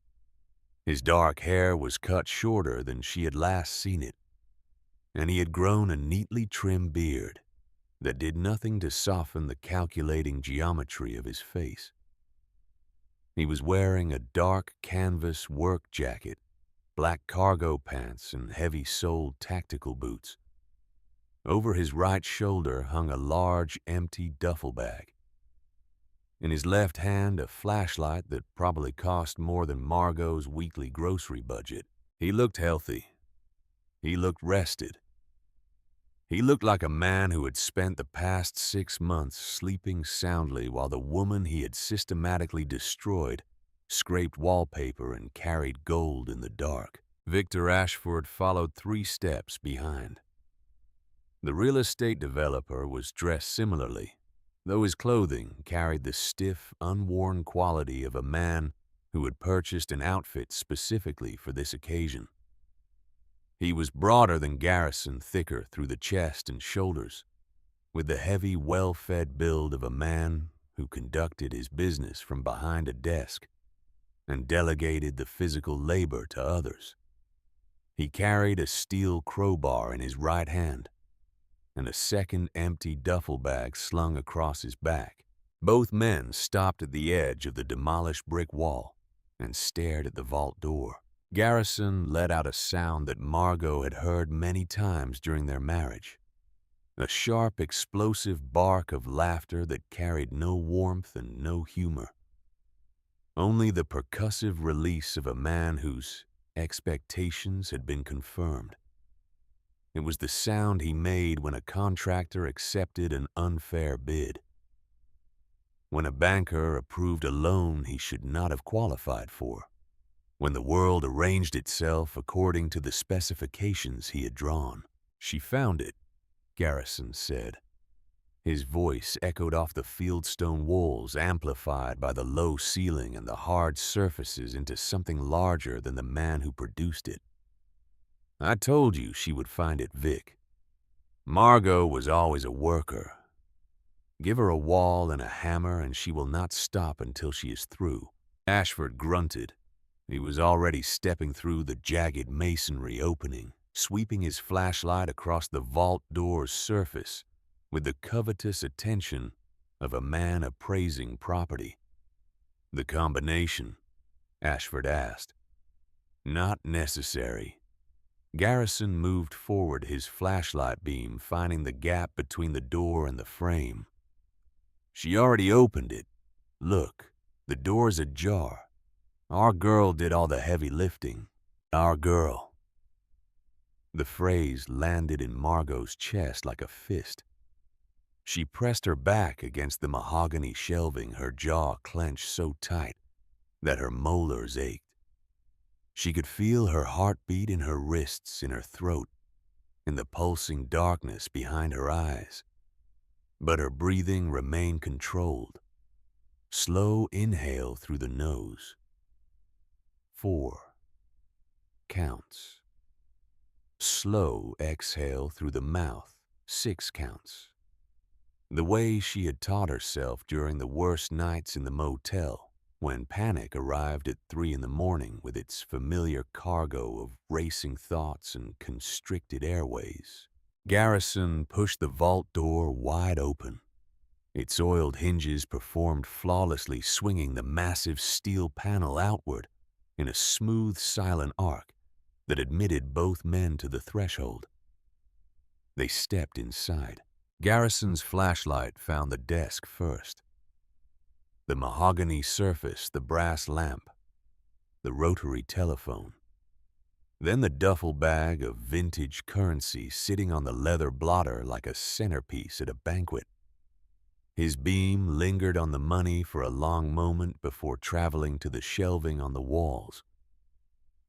[SPEAKER 1] His dark hair was cut shorter than she had last seen it, and he had grown a neatly trimmed beard that did nothing to soften the calculating geometry of his face. He was wearing a dark canvas work jacket, black cargo pants, and heavy-soled tactical boots. Over his right shoulder hung a large, empty duffel bag. In his left hand, a flashlight that probably cost more than Margot's weekly grocery budget. He looked healthy. He looked rested. He looked like a man who had spent the past 6 months sleeping soundly while the woman he had systematically destroyed scraped wallpaper and carried gold in the dark. Victor Ashford followed 3 steps behind. The real estate developer was dressed similarly, though his clothing carried the stiff, unworn quality of a man who had purchased an outfit specifically for this occasion. He was broader than Garrison, thicker through the chest and shoulders, with the heavy, well-fed build of a man who conducted his business from behind a desk and delegated the physical labor to others. He carried a steel crowbar in his right hand and a second empty duffel bag slung across his back. Both men stopped at the edge of the demolished brick wall and stared at the vault door. Garrison let out a sound that Margot had heard many times during their marriage, a sharp, explosive bark of laughter that carried no warmth and no humor, only the percussive release of a man whose expectations had been confirmed. It was the sound he made when a contractor accepted an unfair bid, when a banker approved a loan he should not have qualified for, when the world arranged itself according to the specifications he had drawn. "She found it," Garrison said. His voice echoed off the fieldstone walls, amplified by the low ceiling and the hard surfaces into something larger than the man who produced it. "I told you she would find it, Vic. Margot was always a worker. Give her a wall and a hammer and she will not stop until she is through." Ashford grunted. He was already stepping through the jagged masonry opening, sweeping his flashlight across the vault door's surface with the covetous attention of a man appraising property. "The combination?" Ashford asked. "Not necessary." Garrison moved forward his flashlight beam, finding the gap between the door and the frame. "She already opened it. Look, the door's ajar. Our girl did all the heavy lifting. Our girl." The phrase landed in Margot's chest like a fist. She pressed her back against the mahogany shelving, her jaw clenched so tight that her molars ached. She could feel her heartbeat in her wrists, in her throat, in the pulsing darkness behind her eyes. But her breathing remained controlled. Slow inhale through the nose. 4 counts. Slow exhale through the mouth. 6 counts. The way she had taught herself during the worst nights in the motel, when panic arrived at 3 in the morning with its familiar cargo of racing thoughts and constricted airways. Garrison pushed the vault door wide open. Its oiled hinges performed flawlessly, swinging the massive steel panel outward in a smooth, silent arc that admitted both men to the threshold. They stepped inside. Garrison's flashlight found the desk first. The mahogany surface, the brass lamp, the rotary telephone. Then the duffel bag of vintage currency sitting on the leather blotter like a centerpiece at a banquet. His beam lingered on the money for a long moment before traveling to the shelving on the walls.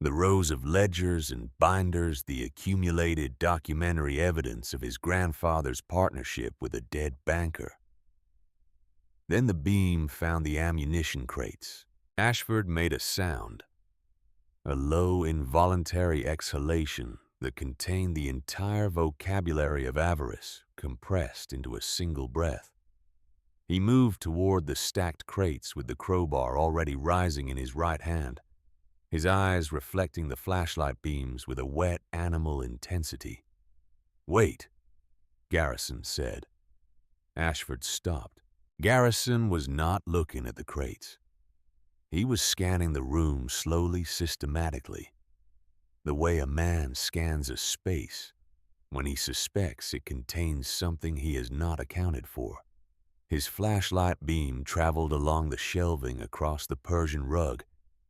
[SPEAKER 1] The rows of ledgers and binders, the accumulated documentary evidence of his grandfather's partnership with a dead banker. Then the beam found the ammunition crates. Ashford made a sound, a low, involuntary exhalation that contained the entire vocabulary of avarice compressed into a single breath. He moved toward the stacked crates with the crowbar already rising in his right hand, his eyes reflecting the flashlight beams with a wet animal intensity. "Wait," Garrison said. Ashford stopped. Garrison was not looking at the crates. He was scanning the room slowly, systematically, the way a man scans a space when he suspects it contains something he has not accounted for. His flashlight beam traveled along the shelving across the Persian rug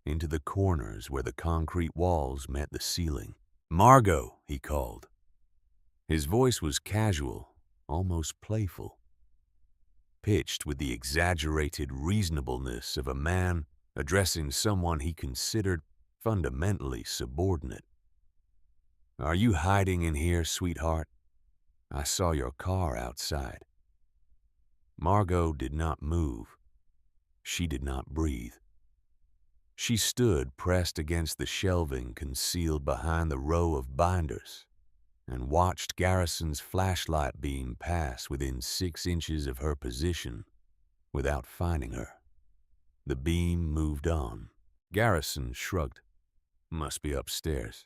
[SPEAKER 1] into the corners where the concrete walls met the ceiling. "Margot," he called. His voice was casual, almost playful, pitched with the exaggerated reasonableness of a man addressing someone he considered fundamentally subordinate. "Are you hiding in here, sweetheart? I saw your car outside." Margot did not move. She did not breathe. She stood pressed against the shelving concealed behind the row of binders and watched Garrison's flashlight beam pass within 6 inches of her position without finding her. The beam moved on. Garrison shrugged. "Must be upstairs.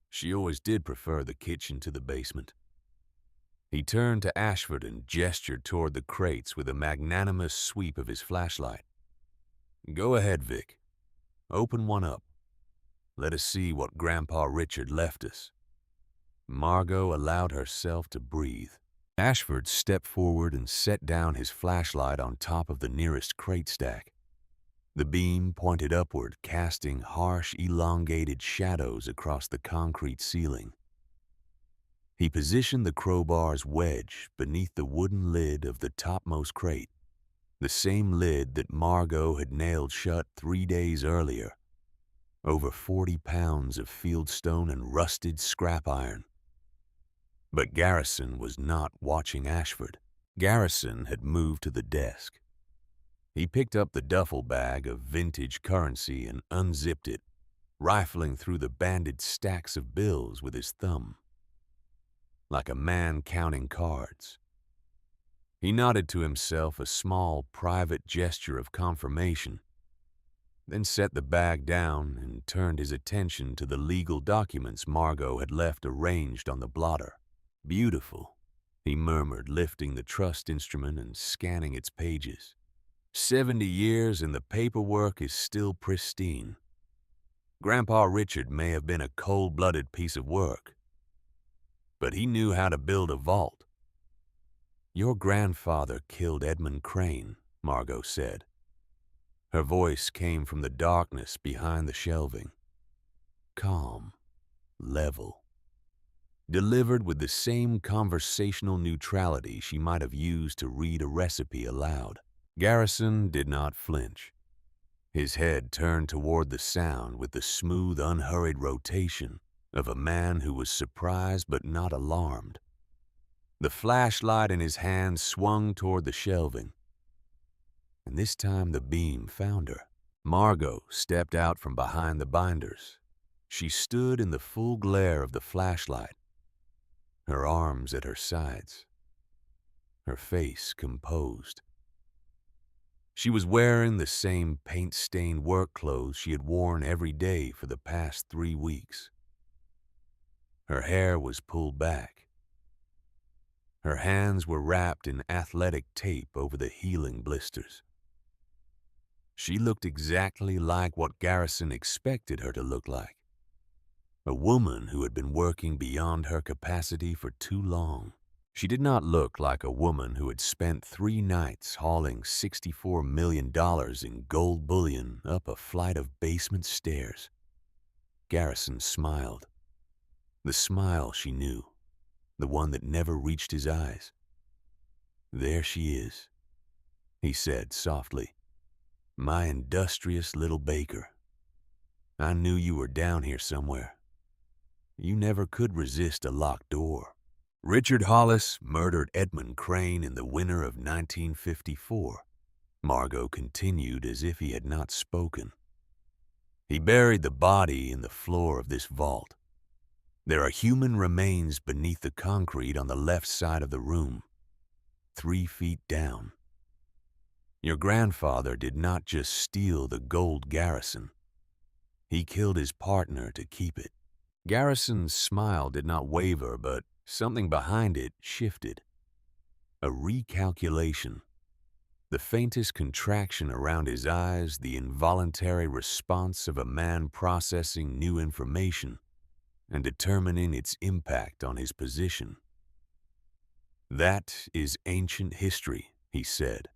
[SPEAKER 1] She always did prefer the kitchen to the basement." He turned to Ashford and gestured toward the crates with a magnanimous sweep of his flashlight. "Go ahead, Vic. Open one up. Let us see what Grandpa Richard left us." Margot allowed herself to breathe. Ashford stepped forward and set down his flashlight on top of the nearest crate stack. The beam pointed upward, casting harsh, elongated shadows across the concrete ceiling. He positioned the crowbar's wedge beneath the wooden lid of the topmost crate, the same lid that Margot had nailed shut 3 days earlier. Over 40 pounds of fieldstone and rusted scrap iron. But Garrison was not watching Ashford. Garrison had moved to the desk. He picked up the duffel bag of vintage currency and unzipped it, rifling through the banded stacks of bills with his thumb, like a man counting cards. He nodded to himself a small, private gesture of confirmation, then set the bag down and turned his attention to the legal documents Margot had left arranged on the blotter. "Beautiful," he murmured, lifting the trust instrument and scanning its pages. 70 years and the paperwork is still pristine. Grandpa Richard may have been a cold-blooded piece of work, but he knew how to build a vault. "Your grandfather killed Edmund Crane," Margot said. Her voice came from the darkness behind the shelving. Calm, level, delivered with the same conversational neutrality she might have used to read a recipe aloud. Garrison did not flinch. His head turned toward the sound with the smooth, unhurried rotation of a man who was surprised but not alarmed. The flashlight in his hand swung toward the shelving, and this time the beam found her. Margot stepped out from behind the binders. She stood in the full glare of the flashlight, her arms at her sides, her face composed. She was wearing the same paint-stained work clothes she had worn every day for the past 3 weeks. Her hair was pulled back. Her hands were wrapped in athletic tape over the healing blisters. She looked exactly like what Garrison expected her to look like. A woman who had been working beyond her capacity for too long. She did not look like a woman who had spent 3 nights hauling $64 million in gold bullion up a flight of basement stairs. Garrison smiled. The smile she knew, the one that never reached his eyes. "There she is," he said softly. "My industrious little baker. I knew you were down here somewhere. You never could resist a locked door." "Richard Hollis murdered Edmund Crane in the winter of 1954, Margot continued as if he had not spoken. "He buried the body in the floor of this vault. There are human remains beneath the concrete on the left side of the room, 3 feet down. Your grandfather did not just steal the gold, Garrison. He killed his partner to keep it. Garrison's smile did not waver, but something behind it shifted. A recalculation. The faintest contraction around his eyes, the involuntary response of a man processing new information and determining its impact on his position. "That is ancient history," he said.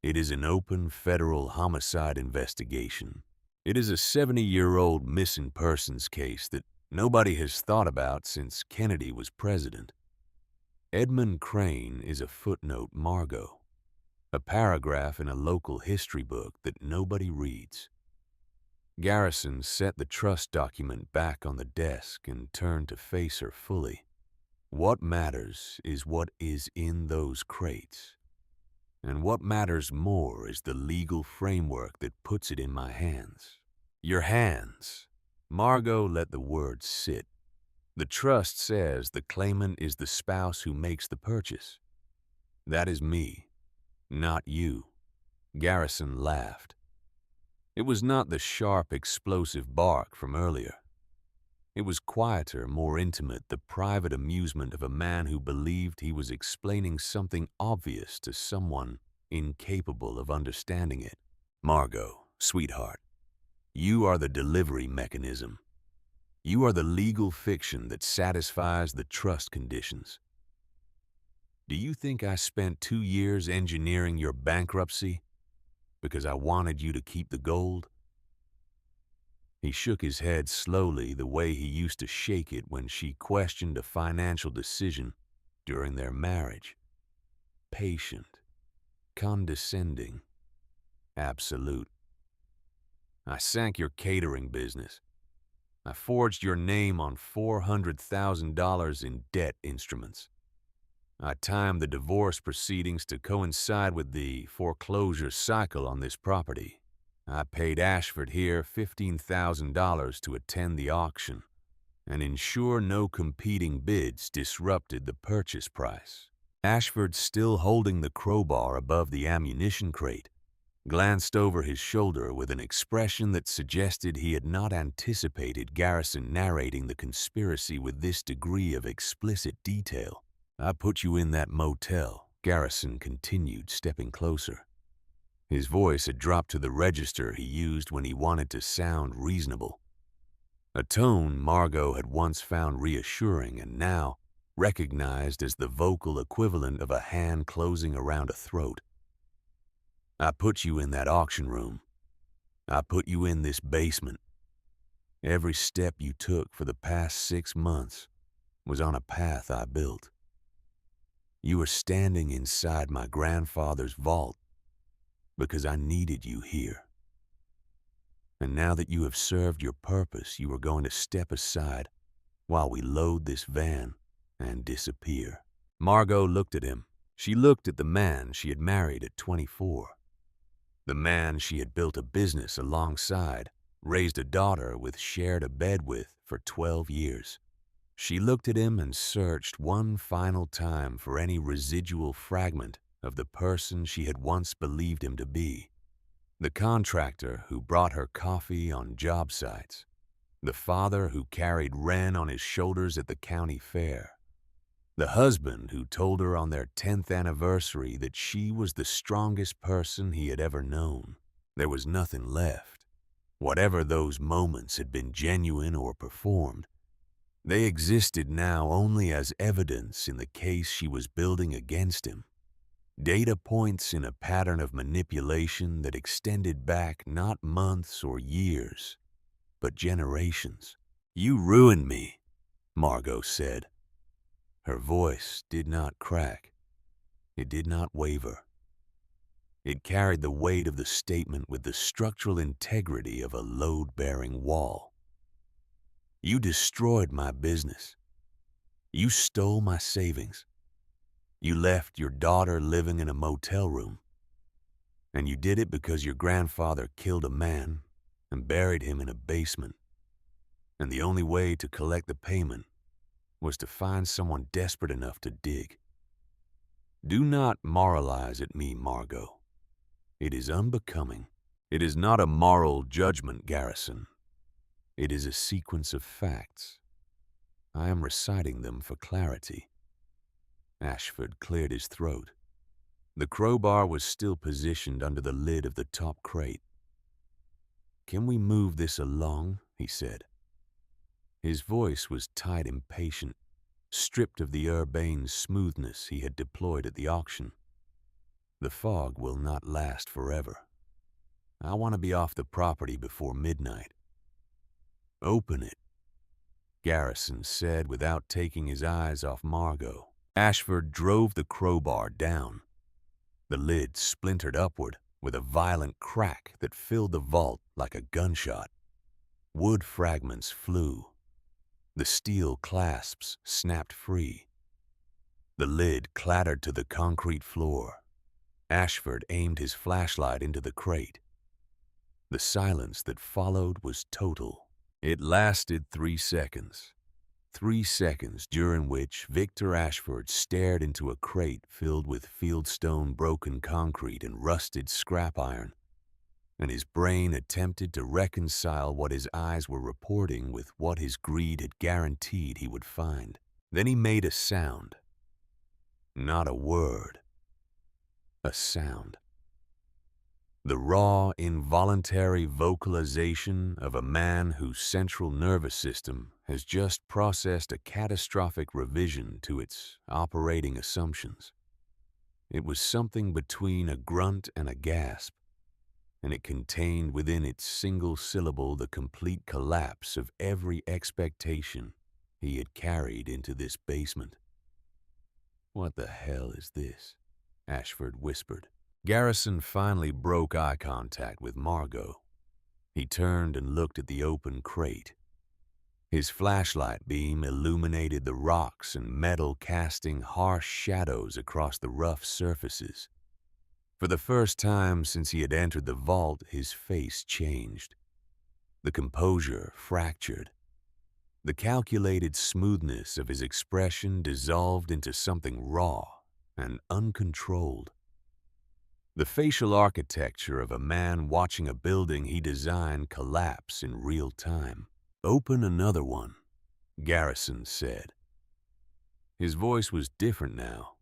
[SPEAKER 1] "It is an open federal homicide investigation. It is a 70-year-old missing persons case that nobody has thought about since Kennedy was president. Edmund Crane is a footnote, Margot, a paragraph in a local history book that nobody reads." Garrison set the trust document back on the desk and turned to face her fully. "What matters is what is in those crates. And what matters more is the legal framework that puts it in my hands." "Your hands." Margot let the words sit. "The trust says the claimant is the spouse who makes the purchase. That is me, not you." Garrison laughed. It was not the sharp, explosive bark from earlier. It was quieter, more intimate, the private amusement of a man who believed he was explaining something obvious to someone incapable of understanding it. "Margot, sweetheart, you are the delivery mechanism. You are the legal fiction that satisfies the trust conditions. Do you think I spent 2 years engineering your bankruptcy because I wanted you to keep the gold?" He shook his head slowly, the way he used to shake it when she questioned a financial decision during their marriage. Patient, condescending, absolute. "I sank your catering business. I forged your name on $400,000 in debt instruments. I timed the divorce proceedings to coincide with the foreclosure cycle on this property. I paid Ashford here $15,000 to attend the auction and ensure no competing bids disrupted the purchase price." Ashford, still holding the crowbar above the ammunition crate, glanced over his shoulder with an expression that suggested he had not anticipated Garrison narrating the conspiracy with this degree of explicit detail. "I put you in that motel," Garrison continued, stepping closer. His voice had dropped to the register he used when he wanted to sound reasonable. A tone Margot had once found reassuring and now recognized as the vocal equivalent of a hand closing around a throat. "I put you in that auction room. I put you in this basement. Every step you took for the past 6 months was on a path I built. You were standing inside my grandfather's vault because I needed you here. And now that you have served your purpose, you are going to step aside while we load this van and disappear." Margot looked at him. She looked at the man she had married at 24. The man she had built a business alongside, raised a daughter with, shared a bed with for 12 years. She looked at him and searched one final time for any residual fragment of the person she had once believed him to be. The contractor who brought her coffee on job sites. The father who carried Wren on his shoulders at the county fair. The husband who told her on their 10th anniversary that she was the strongest person he had ever known. There was nothing left. Whatever those moments had been genuine or performed, they existed now only as evidence in the case she was building against him. Data points in a pattern of manipulation that extended back not months or years, but generations. "You ruined me," Margot said. Her voice did not crack. It did not waver. It carried the weight of the statement with the structural integrity of a load-bearing wall. "You destroyed my business. You stole my savings. You left your daughter living in a motel room. And you did it because your grandfather killed a man and buried him in a basement. and the only way to collect the payment was to find someone desperate enough to dig. Do not moralize at me, Margot. It is unbecoming. It is not a moral judgment, Garrison. It is a sequence of facts. I am reciting them for clarity. Ashford cleared his throat. The crowbar was still positioned under the lid of the top crate. "Can we move this along?" he said. His voice was tight, impatient, stripped of the urbane smoothness he had deployed at the auction. "The fog will not last forever. I want to be off the property before midnight." "Open it," Garrison said without taking his eyes off Margot. Ashford drove the crowbar down. The lid splintered upward with a violent crack that filled the vault like a gunshot. Wood fragments flew. The steel clasps snapped free. The lid clattered to the concrete floor. Ashford aimed his flashlight into the crate. The silence that followed was total. It lasted 3 seconds. 3 seconds during which Victor Ashford stared into a crate filled with fieldstone, broken concrete, and rusted scrap iron, and his brain attempted to reconcile what his eyes were reporting with what his greed had guaranteed he would find. Then he made a sound. Not a word. A sound. The raw, involuntary vocalization of a man whose central nervous system has just processed a catastrophic revision to its operating assumptions. It was something between a grunt and a gasp, and it contained within its single syllable the complete collapse of every expectation he had carried into this basement. "What the hell is this?" Ashford whispered. Garrison finally broke eye contact with Margot. He turned and looked at the open crate. His flashlight beam illuminated the rocks and metal, casting harsh shadows across the rough surfaces. For the first time since he had entered the vault, his face changed. The composure fractured. The calculated smoothness of his expression dissolved into something raw and uncontrolled. The facial architecture of a man watching a building he designed collapse in real time. "Open another one," Garrison said. His voice was different now.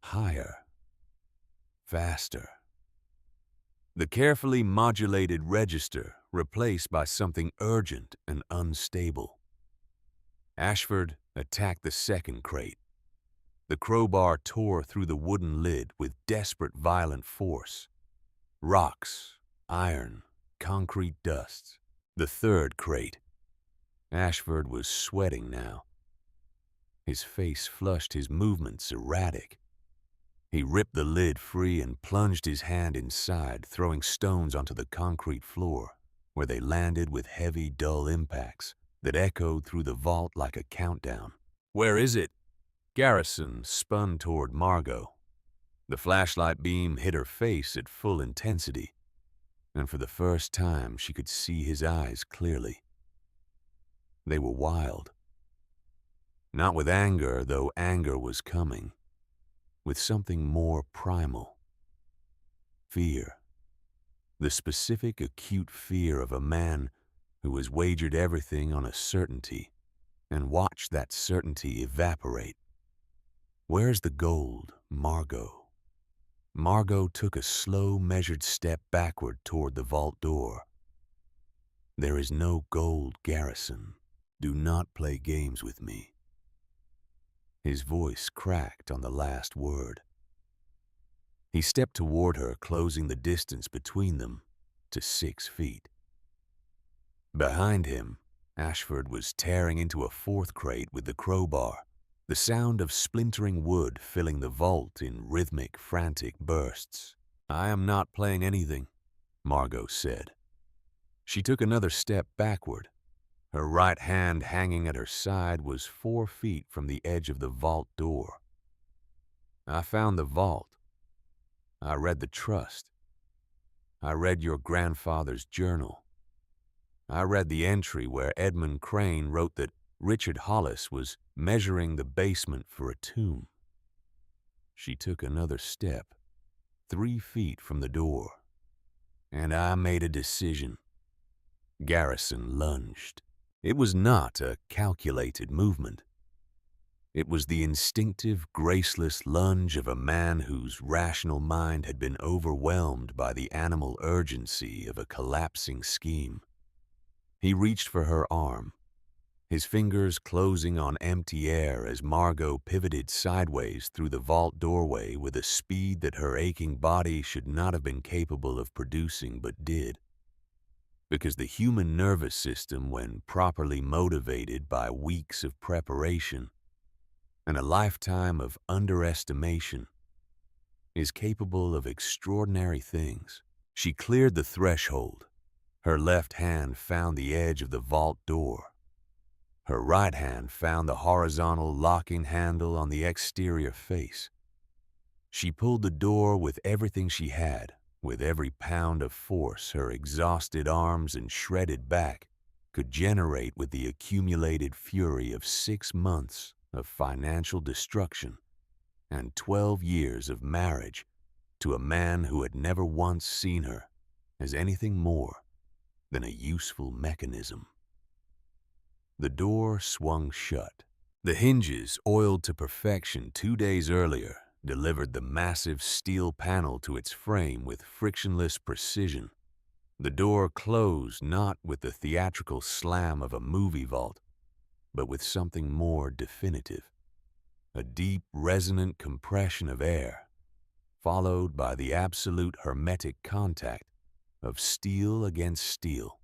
[SPEAKER 1] Higher. Faster. The carefully modulated register replaced by something urgent and unstable. Ashford attacked the second crate. The crowbar tore through the wooden lid with desperate, violent force. Rocks, iron, concrete dust. The third crate. Ashford was sweating now. His face flushed, his movements erratic. He ripped the lid free and plunged his hand inside, throwing stones onto the concrete floor, where they landed with heavy, dull impacts that echoed through the vault like a countdown. "Where is it?" Garrison spun toward Margot. The flashlight beam hit her face at full intensity, and for the first time she could see his eyes clearly. They were wild. Not with anger, though anger was coming. With something more primal. Fear. The specific, acute fear of a man who has wagered everything on a certainty and watched that certainty evaporate. "Where's the gold, Margot?" Margot took a slow, measured step backward toward the vault door. "There is no gold, Garrison. Do not play games with me." His voice cracked on the last word. He stepped toward her, closing the distance between them to 6 feet. Behind him, Ashford was tearing into a fourth crate with the crowbar, the sound of splintering wood filling the vault in rhythmic, frantic bursts. "I am not playing anything," Margot said. She took another step backward. Her right hand hanging at her side was 4 feet from the edge of the vault door. "I found the vault. I read the trust. I read your grandfather's journal. I read the entry where Edmund Crane wrote that Richard Hollis was measuring the basement for a tomb. She took another step, 3 feet from the door, and I made a decision. Garrison lunged. It was not a calculated movement. It was the instinctive, graceless lunge of a man whose rational mind had been overwhelmed by the animal urgency of a collapsing scheme. He reached for her arm, his fingers closing on empty air as Margot pivoted sideways through the vault doorway with a speed that her aching body should not have been capable of producing but did. Because the human nervous system, when properly motivated by weeks of preparation and a lifetime of underestimation, is capable of extraordinary things. She cleared the threshold. Her left hand found the edge of the vault door. Her right hand found the horizontal locking handle on the exterior face. She pulled the door with everything she had, with every pound of force her exhausted arms and shredded back could generate with the accumulated fury of 6 months of financial destruction and 12 years of marriage to a man who had never once seen her as anything more than a useful mechanism. The door swung shut. The hinges, oiled to perfection 2 days earlier, delivered the massive steel panel to its frame with frictionless precision. The door closed not with the theatrical slam of a movie vault, but with something more definitive. A deep, resonant compression of air, followed by the absolute hermetic contact of steel against steel.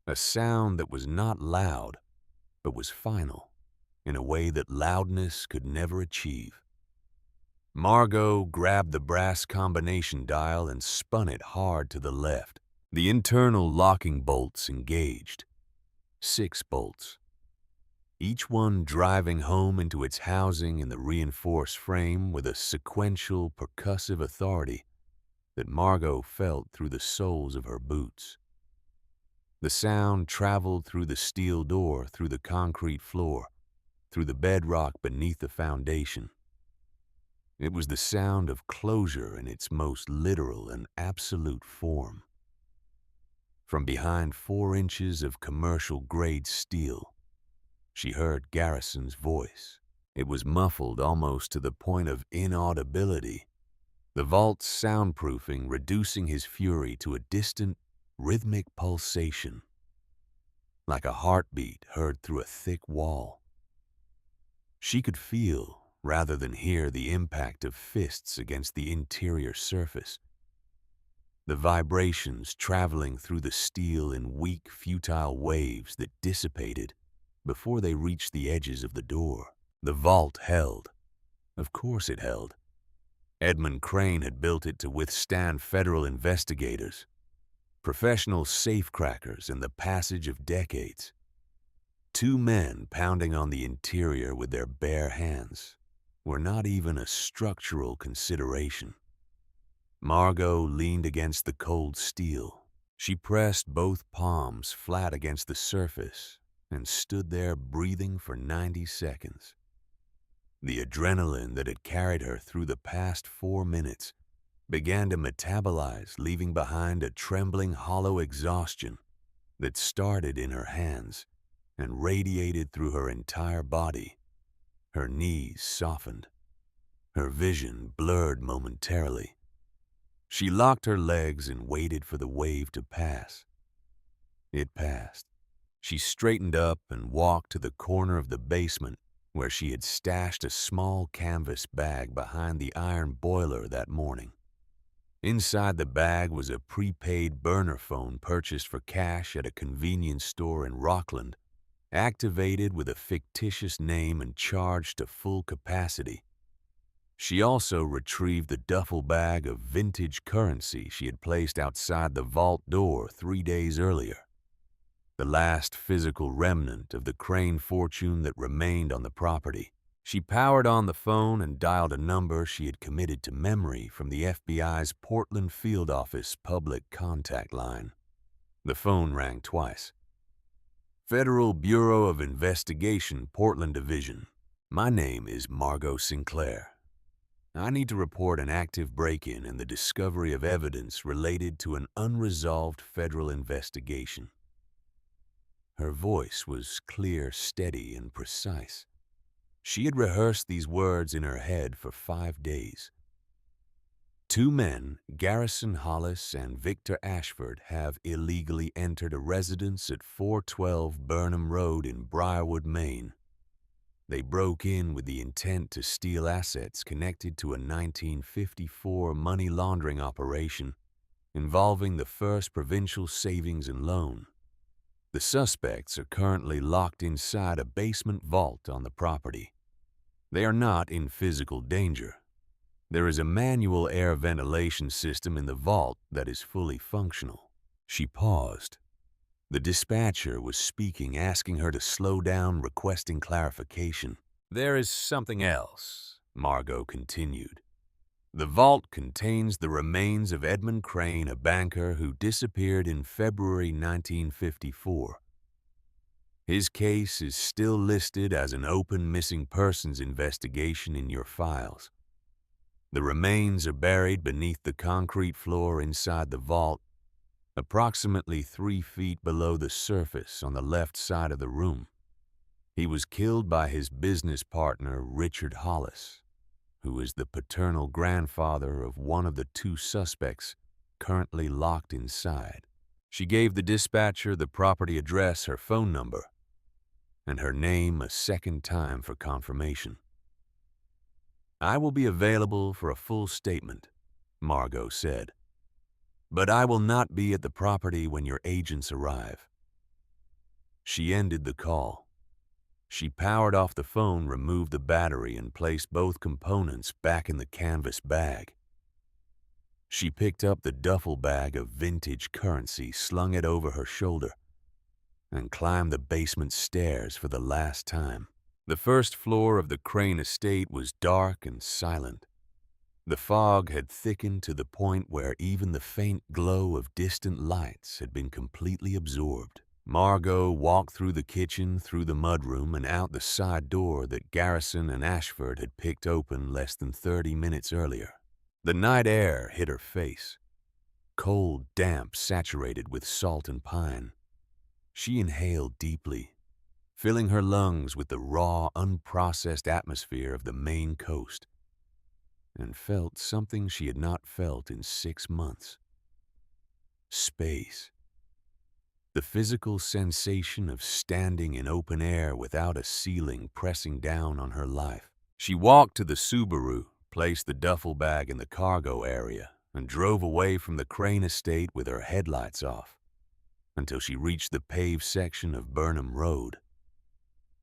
[SPEAKER 1] A sound that was not loud, but was final, in a way that loudness could never achieve. Margot grabbed the brass combination dial and spun it hard to the left. The internal locking bolts engaged. 6 bolts, each one driving home into its housing in the reinforced frame with a sequential, percussive authority that Margot felt through the soles of her boots. The sound traveled through the steel door, through the concrete floor, through the bedrock beneath the foundation. It was the sound of closure in its most literal and absolute form. From behind 4 inches of commercial-grade steel, she heard Garrison's voice. It was muffled almost to the point of inaudibility, the vault's soundproofing reducing his fury to a distant, rhythmic pulsation, like a heartbeat heard through a thick wall. She could feel, rather than hear, the impact of fists against the interior surface, the vibrations traveling through the steel in weak, futile waves that dissipated before they reached the edges of the door. The vault held. Of course it held. Edmund Crane had built it to withstand federal investigators, professional safecrackers, and the passage of decades. 2 men pounding on the interior with their bare hands were not even a structural consideration. Margot leaned against the cold steel. She pressed both palms flat against the surface and stood there breathing for 90 seconds. The adrenaline that had carried her through the past 4 minutes began to metabolize, leaving behind a trembling, hollow exhaustion that started in her hands and radiated through her entire body. Her knees softened. Her vision blurred momentarily. She locked her legs and waited for the wave to pass. It passed. She straightened up and walked to the corner of the basement where she had stashed a small canvas bag behind the iron boiler that morning. Inside the bag was a prepaid burner phone purchased for cash at a convenience store in Rockland, activated with a fictitious name and charged to full capacity. She also retrieved the duffel bag of vintage currency she had placed outside the vault door 3 days earlier, the last physical remnant of the Crane fortune that remained on the property. She powered on the phone and dialed a number she had committed to memory from the FBI's Portland field office public contact line. The phone rang twice. Federal Bureau of Investigation, Portland Division. My name is Margot Sinclair. I need to report an active break-in and the discovery of evidence related to an unresolved federal investigation. Her voice was clear, steady, and precise. She had rehearsed these words in her head for 5 days. 2 men, Garrison Hollis and Victor Ashford, have illegally entered a residence at 412 Burnham Road in Briarwood, Maine. They broke in with the intent to steal assets connected to a 1954 money laundering operation involving the First Provincial Savings and Loan. The suspects are currently locked inside a basement vault on the property. They are not in physical danger. There is a manual air ventilation system in the vault that is fully functional. She paused. The dispatcher was speaking, asking her to slow down, requesting clarification. There is something else, Margot continued. The vault contains the remains of Edmund Crane, a banker who disappeared in February 1954. His case is still listed as an open missing persons investigation in your files. The remains are buried beneath the concrete floor inside the vault, approximately 3 feet below the surface on the left side of the room. He was killed by his business partner, Richard Hollis, who is the paternal grandfather of one of the 2 suspects currently locked inside. She gave the dispatcher the property address, her phone number, and her name a second time for confirmation. I will be available for a full statement, Margot said, but I will not be at the property when your agents arrive. She ended the call. She powered off the phone, removed the battery, and placed both components back in the canvas bag. She picked up the duffel bag of vintage currency, slung it over her shoulder, and climbed the basement stairs for the last time. The first floor of the Crane estate was dark and silent. The fog had thickened to the point where even the faint glow of distant lights had been completely absorbed. Margot walked through the kitchen, through the mudroom, and out the side door that Garrison and Ashford had picked open less than 30 minutes earlier. The night air hit her face, cold, damp, saturated with salt and pine. She inhaled deeply, filling her lungs with the raw, unprocessed atmosphere of the Maine coast, and felt something she had not felt in 6 months. Space. The physical sensation of standing in open air without a ceiling pressing down on her life. She walked to the Subaru, placed the duffel bag in the cargo area, and drove away from the Crane estate with her headlights off until she reached the paved section of Burnham Road.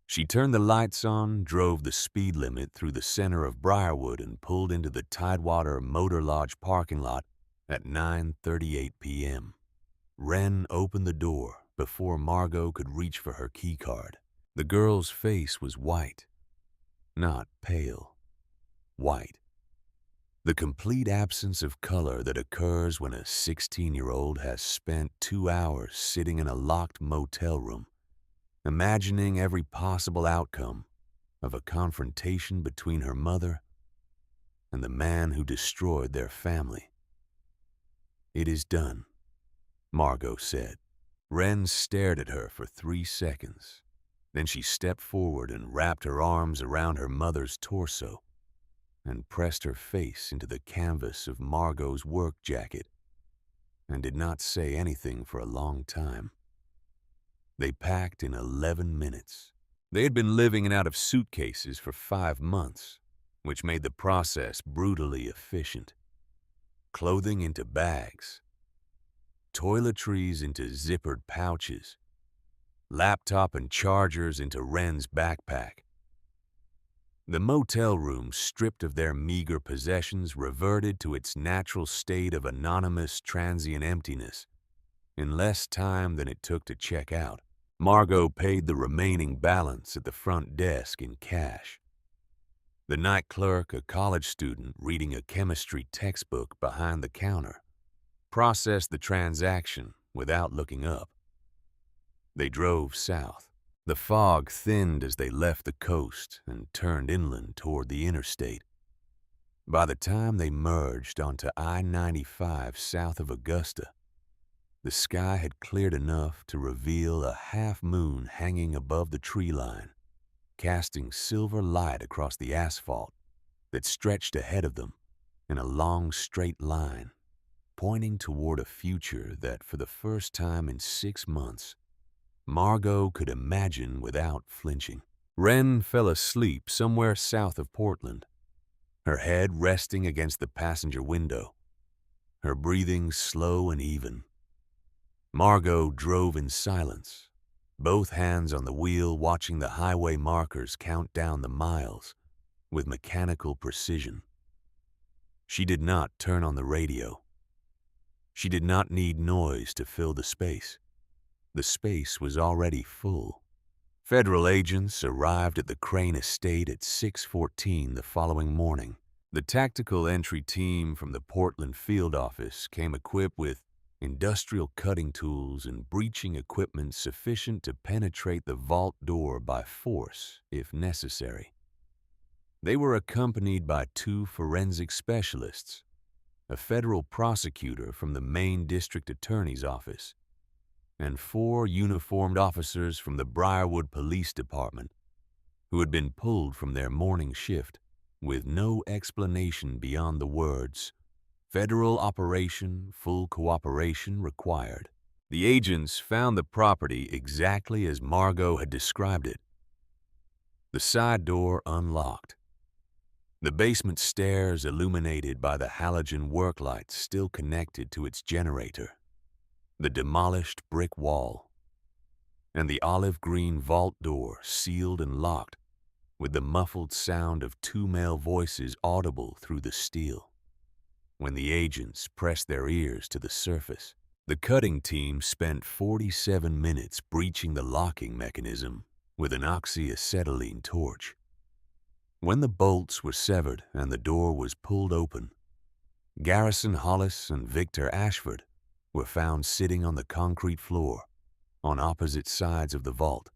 [SPEAKER 1] She turned the lights on, drove the speed limit through the center of Briarwood, and pulled into the Tidewater Motor Lodge parking lot at 9:38 p.m. Wren opened the door before Margot could reach for her keycard. The girl's face was white, not pale, white. The complete absence of color that occurs when a 16-year-old has spent 2 hours sitting in a locked motel room, imagining every possible outcome of a confrontation between her mother and the man who destroyed their family. It is done, Margot said. Wren stared at her for 3 seconds. Then she stepped forward and wrapped her arms around her mother's torso and pressed her face into the canvas of Margot's work jacket and did not say anything for a long time. They packed in 11 minutes. They had been living in out of suitcases for 5 months, which made the process brutally efficient. Clothing into bags, toiletries into zippered pouches, laptop and chargers into Wren's backpack. The motel room, stripped of their meager possessions, reverted to its natural state of anonymous, transient emptiness in less time than it took to check out. Margot paid the remaining balance at the front desk in cash. The night clerk, a college student reading a chemistry textbook behind the counter, processed the transaction without looking up. They drove south. The fog thinned as they left the coast and turned inland toward the interstate. By the time they merged onto I-95 south of Augusta, the sky had cleared enough to reveal a half-moon hanging above the tree line, casting silver light across the asphalt that stretched ahead of them in a long straight line, pointing toward a future that for the first time in 6 months, Margot could imagine without flinching. Wren fell asleep somewhere south of Portland, her head resting against the passenger window, her breathing slow and even. Margot drove in silence, both hands on the wheel watching the highway markers count down the miles with mechanical precision. She did not turn on the radio. She did not need noise to fill the space. The space was already full. Federal agents arrived at the Crane estate at 6:14 the following morning. The tactical entry team from the Portland field office came equipped with industrial cutting tools and breaching equipment sufficient to penetrate the vault door by force if necessary. They were accompanied by 2 forensic specialists, a federal prosecutor from the Maine District Attorney's Office, and 4 uniformed officers from the Briarwood Police Department who had been pulled from their morning shift with no explanation beyond the words, "Federal operation, full cooperation required." The agents found the property exactly as Margot had described it. The side door unlocked. The basement stairs illuminated by the halogen work lights still connected to its generator. The demolished brick wall. And the olive green vault door sealed and locked with the muffled sound of 2 male voices audible through the steel. When the agents pressed their ears to the surface, the cutting team spent 47 minutes breaching the locking mechanism with an oxyacetylene torch. When the bolts were severed and the door was pulled open, Garrison Hollis and Victor Ashford were found sitting on the concrete floor on opposite sides of the vault,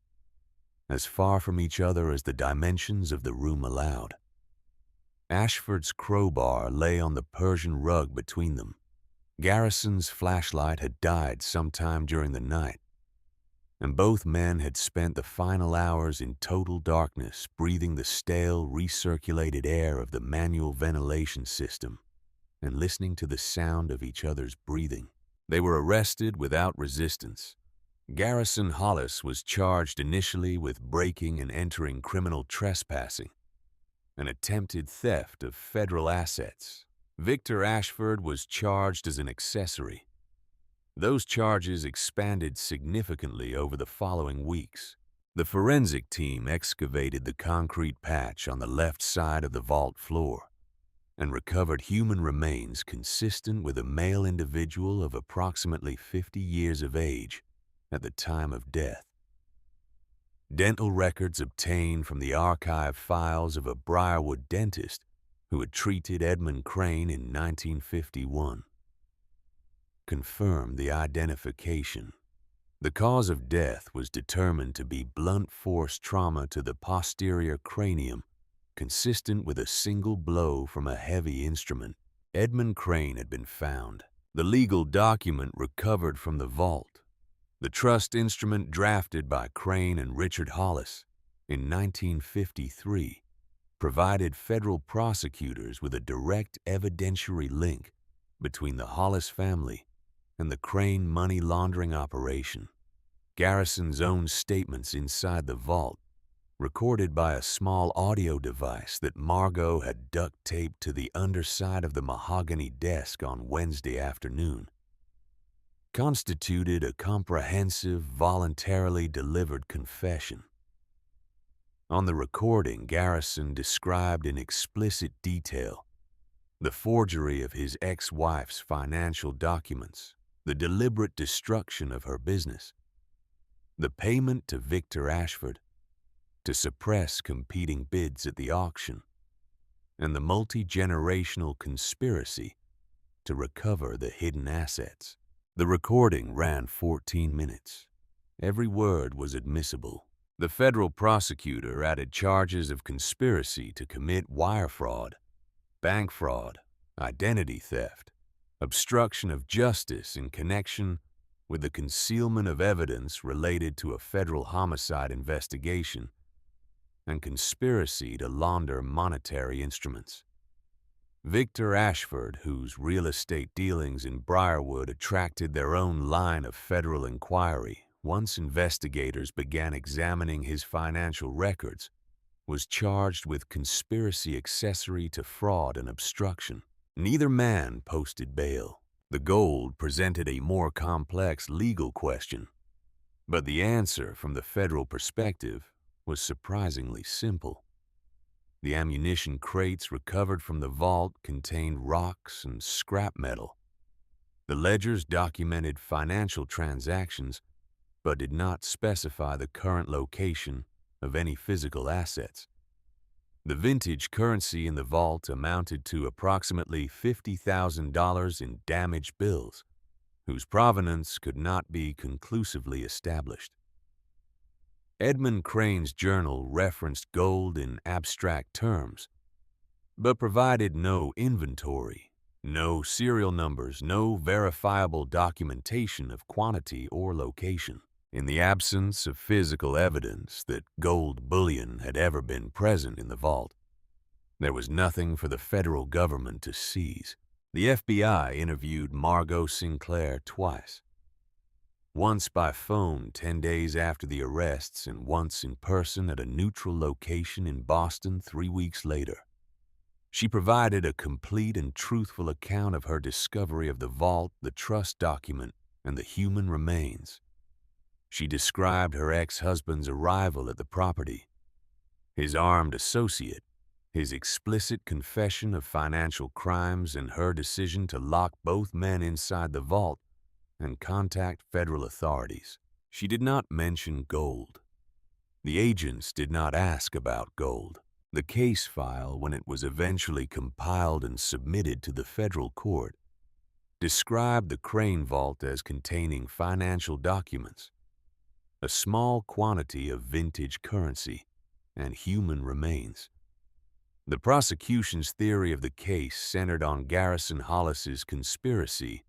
[SPEAKER 1] as far from each other as the dimensions of the room allowed. Ashford's crowbar lay on the Persian rug between them. Garrison's flashlight had died sometime during the night, and both men had spent the final hours in total darkness breathing the stale, recirculated air of the manual ventilation system and listening to the sound of each other's breathing. They were arrested without resistance. Garrison Hollis was charged initially with breaking and entering criminal trespassing, an attempted theft of federal assets. Victor Ashford was charged as an accessory. Those charges expanded significantly over the following weeks. The forensic team excavated the concrete patch on the left side of the vault floor and recovered human remains consistent with a male individual of approximately 50 years of age at the time of death. Dental records obtained from the archive files of a Briarwood dentist who had treated Edmund Crane in 1951 confirmed the identification. The cause of death was determined to be blunt force trauma to the posterior cranium, consistent with a single blow from a heavy instrument. Edmund Crane had been found. The legal document recovered from the vault, the trust instrument drafted by Crane and Richard Hollis in 1953, provided federal prosecutors with a direct evidentiary link between the Hollis family and the Crane money laundering operation. Garrison's own statements inside the vault, recorded by a small audio device that Margot had duct-taped to the underside of the mahogany desk on Wednesday afternoon, constituted a comprehensive, voluntarily delivered confession. On the recording, Garrison described in explicit detail the forgery of his ex-wife's financial documents, the deliberate destruction of her business, the payment to Victor Ashford to suppress competing bids at the auction, and the multi-generational conspiracy to recover the hidden assets. The recording ran 14 minutes. Every word was admissible. The federal prosecutor added charges of conspiracy to commit wire fraud, bank fraud, identity theft, obstruction of justice in connection with the concealment of evidence related to a federal homicide investigation, and conspiracy to launder monetary instruments. Victor Ashford, whose real estate dealings in Briarwood attracted their own line of federal inquiry once investigators began examining his financial records, was charged with conspiracy accessory to fraud and obstruction. Neither man posted bail. The gold presented a more complex legal question, but the answer from the federal perspective was surprisingly simple. The ammunition crates recovered from the vault contained rocks and scrap metal. The ledgers documented financial transactions, but did not specify the current location of any physical assets. The vintage currency in the vault amounted to approximately $50,000 in damaged bills, whose provenance could not be conclusively established. Edmund Crane's journal referenced gold in abstract terms, but provided no inventory, no serial numbers, no verifiable documentation of quantity or location. In the absence of physical evidence that gold bullion had ever been present in the vault, there was nothing for the federal government to seize. The FBI interviewed Margot Sinclair twice. Once by phone 10 days after the arrests and once in person at a neutral location in Boston 3 weeks later. She provided a complete and truthful account of her discovery of the vault, the trust document, and the human remains. She described her ex-husband's arrival at the property, his armed associate, his explicit confession of financial crimes, and her decision to lock both men inside the vault and contact federal authorities. She did not mention gold. The agents did not ask about gold. The case file, when it was eventually compiled and submitted to the federal court, described the Crane vault as containing financial documents, a small quantity of vintage currency, and human remains. The prosecution's theory of the case centered on Garrison Hollis's conspiracy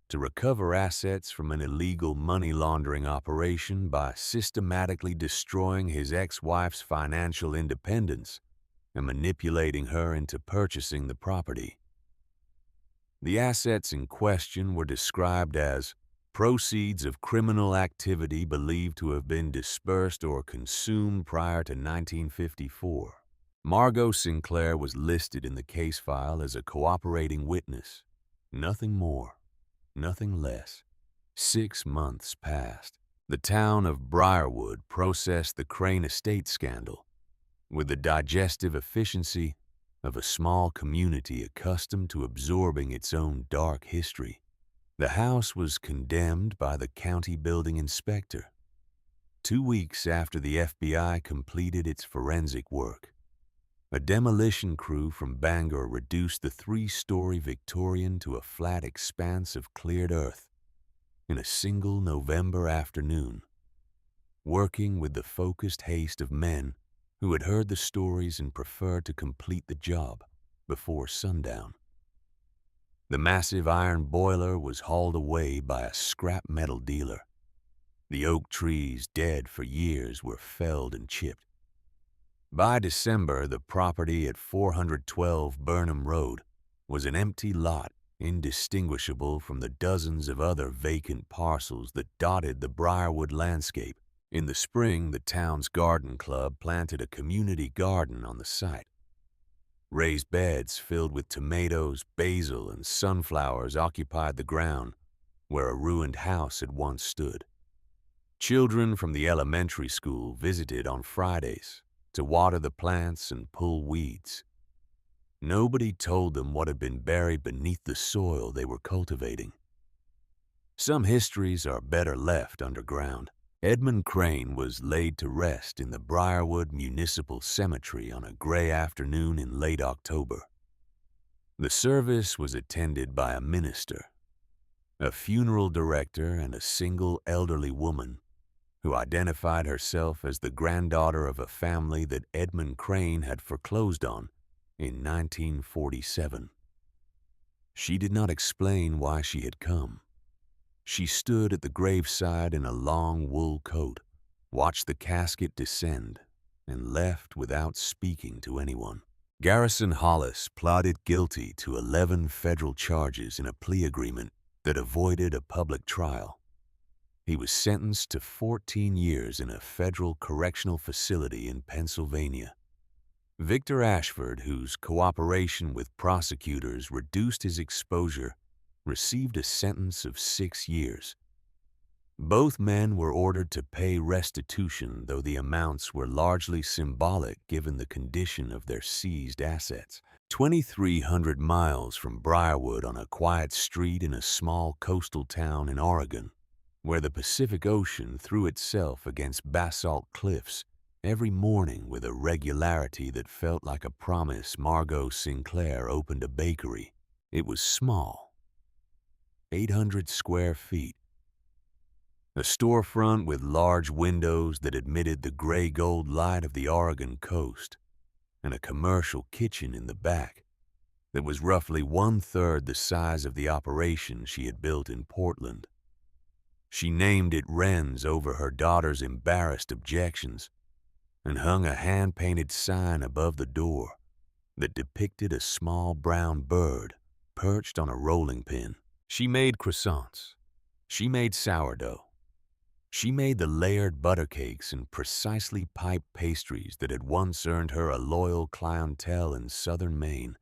[SPEAKER 1] to recover assets from an illegal money laundering operation by systematically destroying his ex-wife's financial independence and manipulating her into purchasing the property. The assets in question were described as proceeds of criminal activity believed to have been dispersed or consumed prior to 1954. Margot Sinclair was listed in the case file as a cooperating witness. Nothing more. Nothing less. 6 months passed. The town of Briarwood processed the Crane estate scandal with the digestive efficiency of a small community accustomed to absorbing its own dark history. The house was condemned by the county building inspector 2 weeks after the FBI completed its forensic work. A demolition crew from Bangor reduced the 3-story Victorian to a flat expanse of cleared earth in a single November afternoon, working with the focused haste of men who had heard the stories and preferred to complete the job before sundown. The massive iron boiler was hauled away by a scrap metal dealer. The oak trees, dead for years, were felled and chipped. By December, the property at 412 Burnham Road was an empty lot, indistinguishable from the dozens of other vacant parcels that dotted the Briarwood landscape. In the spring, the town's garden club planted a community garden on the site. Raised beds filled with tomatoes, basil, and sunflowers occupied the ground where a ruined house had once stood. Children from the elementary school visited on Fridays to water the plants and pull weeds. Nobody told them what had been buried beneath the soil they were cultivating. Some histories are better left underground. Edmund Crane was laid to rest in the Briarwood Municipal Cemetery on a gray afternoon in late October. The service was attended by a minister, a funeral director, and a single elderly woman who identified herself as the granddaughter of a family that Edmund Crane had foreclosed on in 1947. She did not explain why she had come. She stood at the graveside in a long wool coat, watched the casket descend, and left without speaking to anyone. Garrison Hollis pleaded guilty to 11 federal charges in a plea agreement that avoided a public trial. He was sentenced to 14 years in a federal correctional facility in Pennsylvania. Victor Ashford, whose cooperation with prosecutors reduced his exposure, received a sentence of 6 years. Both men were ordered to pay restitution, though the amounts were largely symbolic given the condition of their seized assets. 2,300 miles from Briarwood, on a quiet street in a small coastal town in Oregon, where the Pacific Ocean threw itself against basalt cliffs every morning with a regularity that felt like a promise, Margot Sinclair opened a bakery. It was small, 800 square feet. A storefront with large windows that admitted the gray-gold light of the Oregon coast, and a commercial kitchen in the back that was roughly 1/3 the size of the operation she had built in Portland. She named it Wren's over her daughter's embarrassed objections and hung a hand-painted sign above the door that depicted a small brown bird perched on a rolling pin. She made croissants. She made sourdough. She made the layered butter cakes and precisely piped pastries that had once earned her a loyal clientele in southern Maine,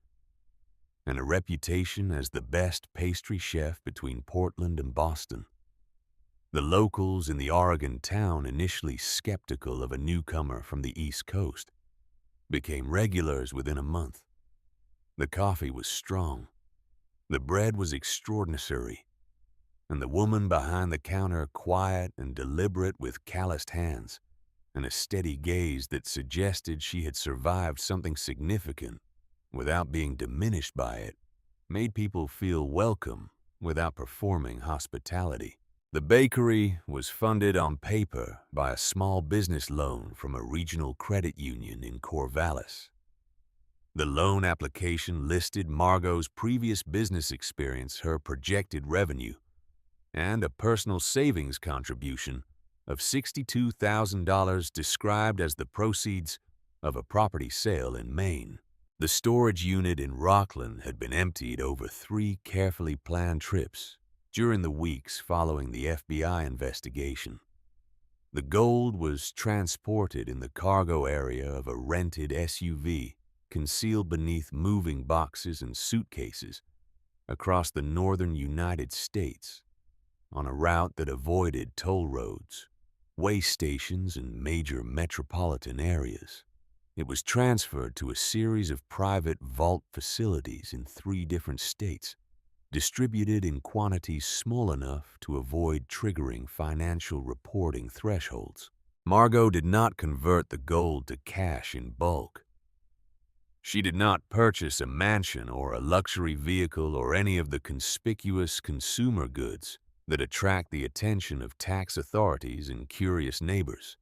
[SPEAKER 1] and a reputation as the best pastry chef between Portland and Boston. The locals in the Oregon town, initially skeptical of a newcomer from the East Coast, became regulars within a month. The coffee was strong. The bread was extraordinary, and the woman behind the counter quiet and deliberate with calloused hands and a steady gaze that suggested she had survived something significant without being diminished by it, made people feel welcome without performing hospitality. The bakery was funded on paper by a small business loan from a regional credit union in Corvallis. The loan application listed Margot's previous business experience, her projected revenue, and a personal savings contribution of $62,000 described as the proceeds of a property sale in Maine. The storage unit in Rockland had been emptied over 3 carefully planned trips during the weeks following the FBI investigation. The gold was transported in the cargo area of a rented SUV concealed beneath moving boxes and suitcases across the northern United States on a route that avoided toll roads, way stations, and major metropolitan areas. It was transferred to a series of private vault facilities in 3 different states, distributed in quantities small enough to avoid triggering financial reporting thresholds. Margot did not convert the gold to cash in bulk. She did not purchase a mansion or a luxury vehicle or any of the conspicuous consumer goods that attract the attention of tax authorities and curious neighbors.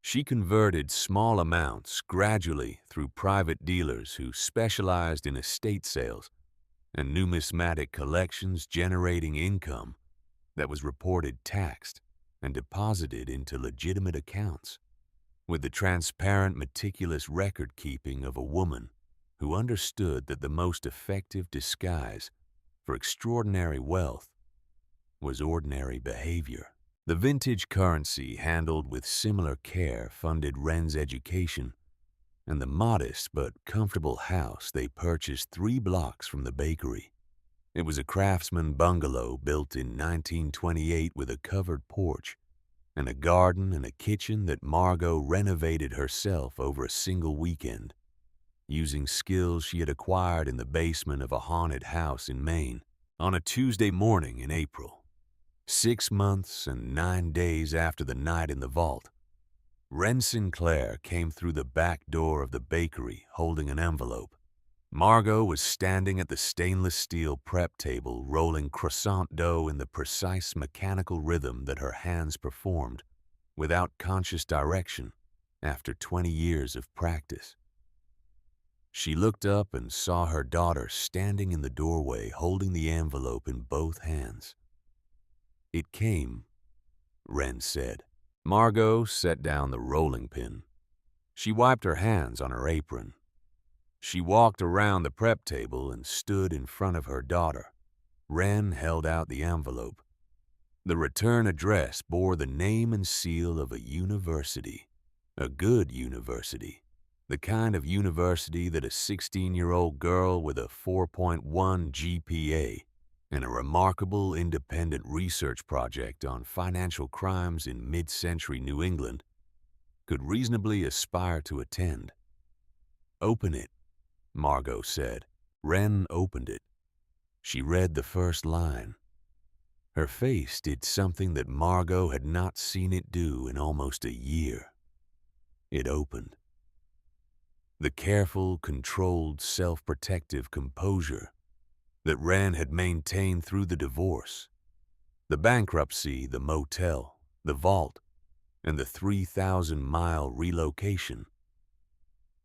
[SPEAKER 1] She converted small amounts gradually through private dealers who specialized in estate sales and numismatic collections, generating income that was reported taxed and deposited into legitimate accounts, with the transparent, meticulous record-keeping of a woman who understood that the most effective disguise for extraordinary wealth was ordinary behavior. The vintage currency handled with similar care funded Wren's education, and the modest but comfortable house they purchased 3 blocks from the bakery. It was a craftsman bungalow built in 1928 with a covered porch and a garden and a kitchen that Margot renovated herself over a single weekend, using skills she had acquired in the basement of a haunted house in Maine. On a Tuesday morning in April, 6 months and 9 days after the night in the vault, Wren Sinclair came through the back door of the bakery holding an envelope. Margot was standing at the stainless steel prep table, rolling croissant dough in the precise mechanical rhythm that her hands performed without conscious direction after 20 years of practice. She looked up and saw her daughter standing in the doorway holding the envelope in both hands. "It came," Wren said. Margot set down the rolling pin. She wiped her hands on her apron. She walked around the prep table and stood in front of her daughter. Wren held out the envelope. The return address bore the name and seal of a university. A good university. The kind of university that a 16-year-old girl with a 4.1 GPA and a remarkable independent research project on financial crimes in mid-century New England could reasonably aspire to attend. "Open it," Margot said. Wren opened it. She read the first line. Her face did something that Margot had not seen it do in almost a year. It opened. The careful, controlled, self-protective composure that Wren had maintained through the divorce, the bankruptcy, the motel, the vault, and the 3,000-mile relocation,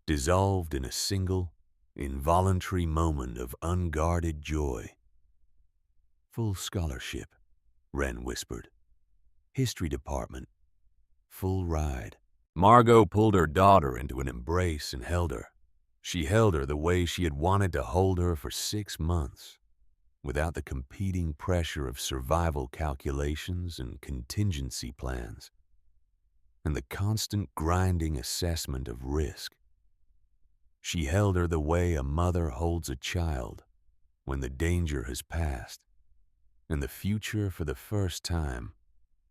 [SPEAKER 1] dissolved in a single, involuntary moment of unguarded joy. "Full scholarship," Wren whispered. "History department. Full ride." Margot pulled her daughter into an embrace and held her. She held her the way she had wanted to hold her for 6 months, without the competing pressure of survival calculations and contingency plans, and the constant grinding assessment of risk. She held her the way a mother holds a child when the danger has passed, and the future for the first time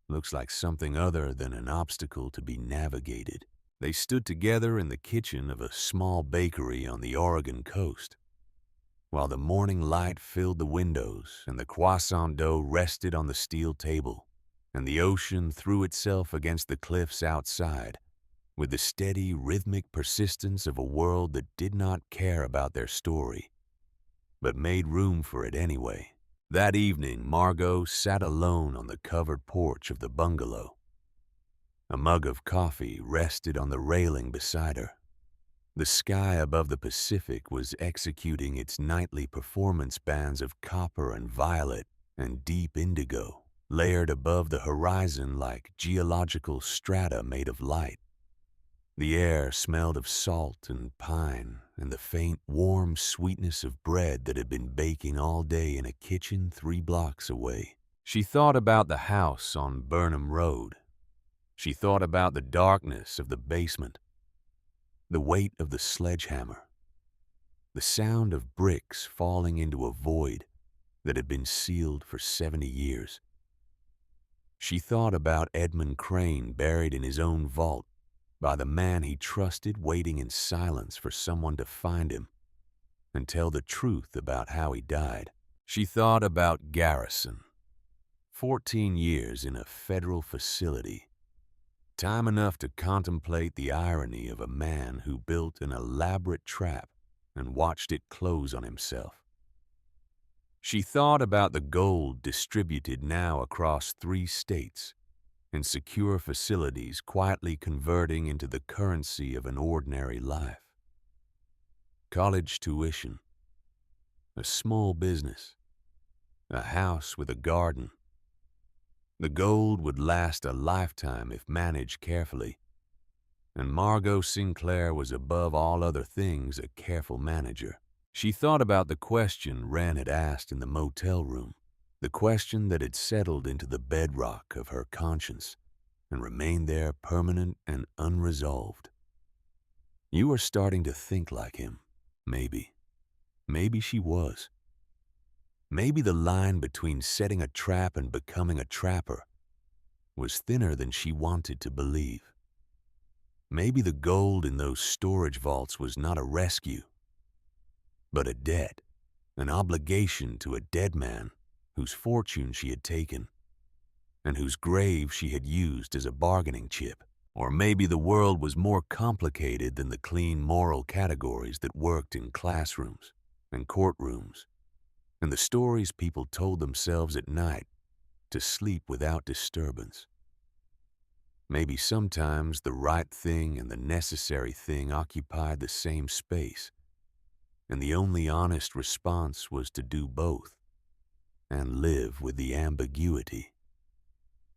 [SPEAKER 1] looks like something other than an obstacle to be navigated. They stood together in the kitchen of a small bakery on the Oregon coast, while the morning light filled the windows and the croissant dough rested on the steel table, and the ocean threw itself against the cliffs outside with the steady, rhythmic persistence of a world that did not care about their story, but made room for it anyway. That evening, Margot sat alone on the covered porch of the bungalow. A mug of coffee rested on the railing beside her. The sky above the Pacific was executing its nightly performance bands of copper and violet and deep indigo, layered above the horizon like geological strata made of light. The air smelled of salt and pine and the faint, warm sweetness of bread that had been baking all day in a kitchen 3 blocks away. She thought about the house on Burnham Road. She thought about the darkness of the basement, the weight of the sledgehammer, the sound of bricks falling into a void that had been sealed for 70 years. She thought about Edmund Crane buried in his own vault by the man he trusted, waiting in silence for someone to find him and tell the truth about how he died. She thought about Garrison. 14 years in a federal facility. Time enough to contemplate the irony of a man who built an elaborate trap and watched it close on himself. She thought about the gold distributed now across 3 states, in secure facilities quietly converting into the currency of an ordinary life. College tuition, a small business, a house with a garden. The gold would last a lifetime if managed carefully, and Margot Sinclair was above all other things a careful manager. She thought about the question Wren had asked in the motel room, the question that had settled into the bedrock of her conscience and remained there permanent and unresolved. You were starting to think like him, maybe. Maybe she was. Maybe the line between setting a trap and becoming a trapper was thinner than she wanted to believe. Maybe the gold in those storage vaults was not a rescue, but a debt, an obligation to a dead man whose fortune she had taken and whose grave she had used as a bargaining chip. Or maybe the world was more complicated than the clean moral categories that worked in classrooms and courtrooms and the stories people told themselves at night to sleep without disturbance. Maybe sometimes the right thing and the necessary thing occupied the same space, and the only honest response was to do both and live with the ambiguity.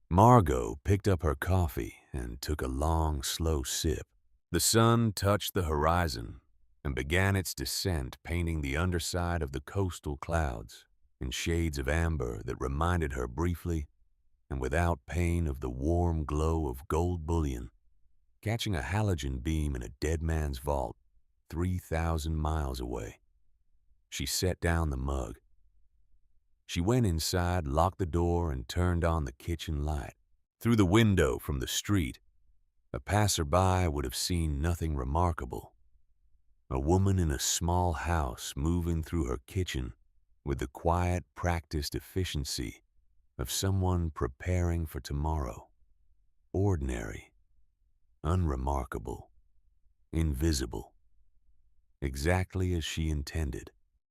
[SPEAKER 1] Margot picked up her coffee and took a long, slow sip. The sun touched the horizon and began its descent, painting the underside of the coastal clouds in shades of amber that reminded her briefly and without pain of the warm glow of gold bullion, catching a halogen beam in a dead man's vault 3,000 miles away. She set down the mug. She went inside, locked the door, and turned on the kitchen light. Through the window from the street, a passerby would have seen nothing remarkable. A woman in a small house moving through her kitchen with the quiet, practiced efficiency of someone preparing for tomorrow. Ordinary, unremarkable, invisible, exactly as she intended.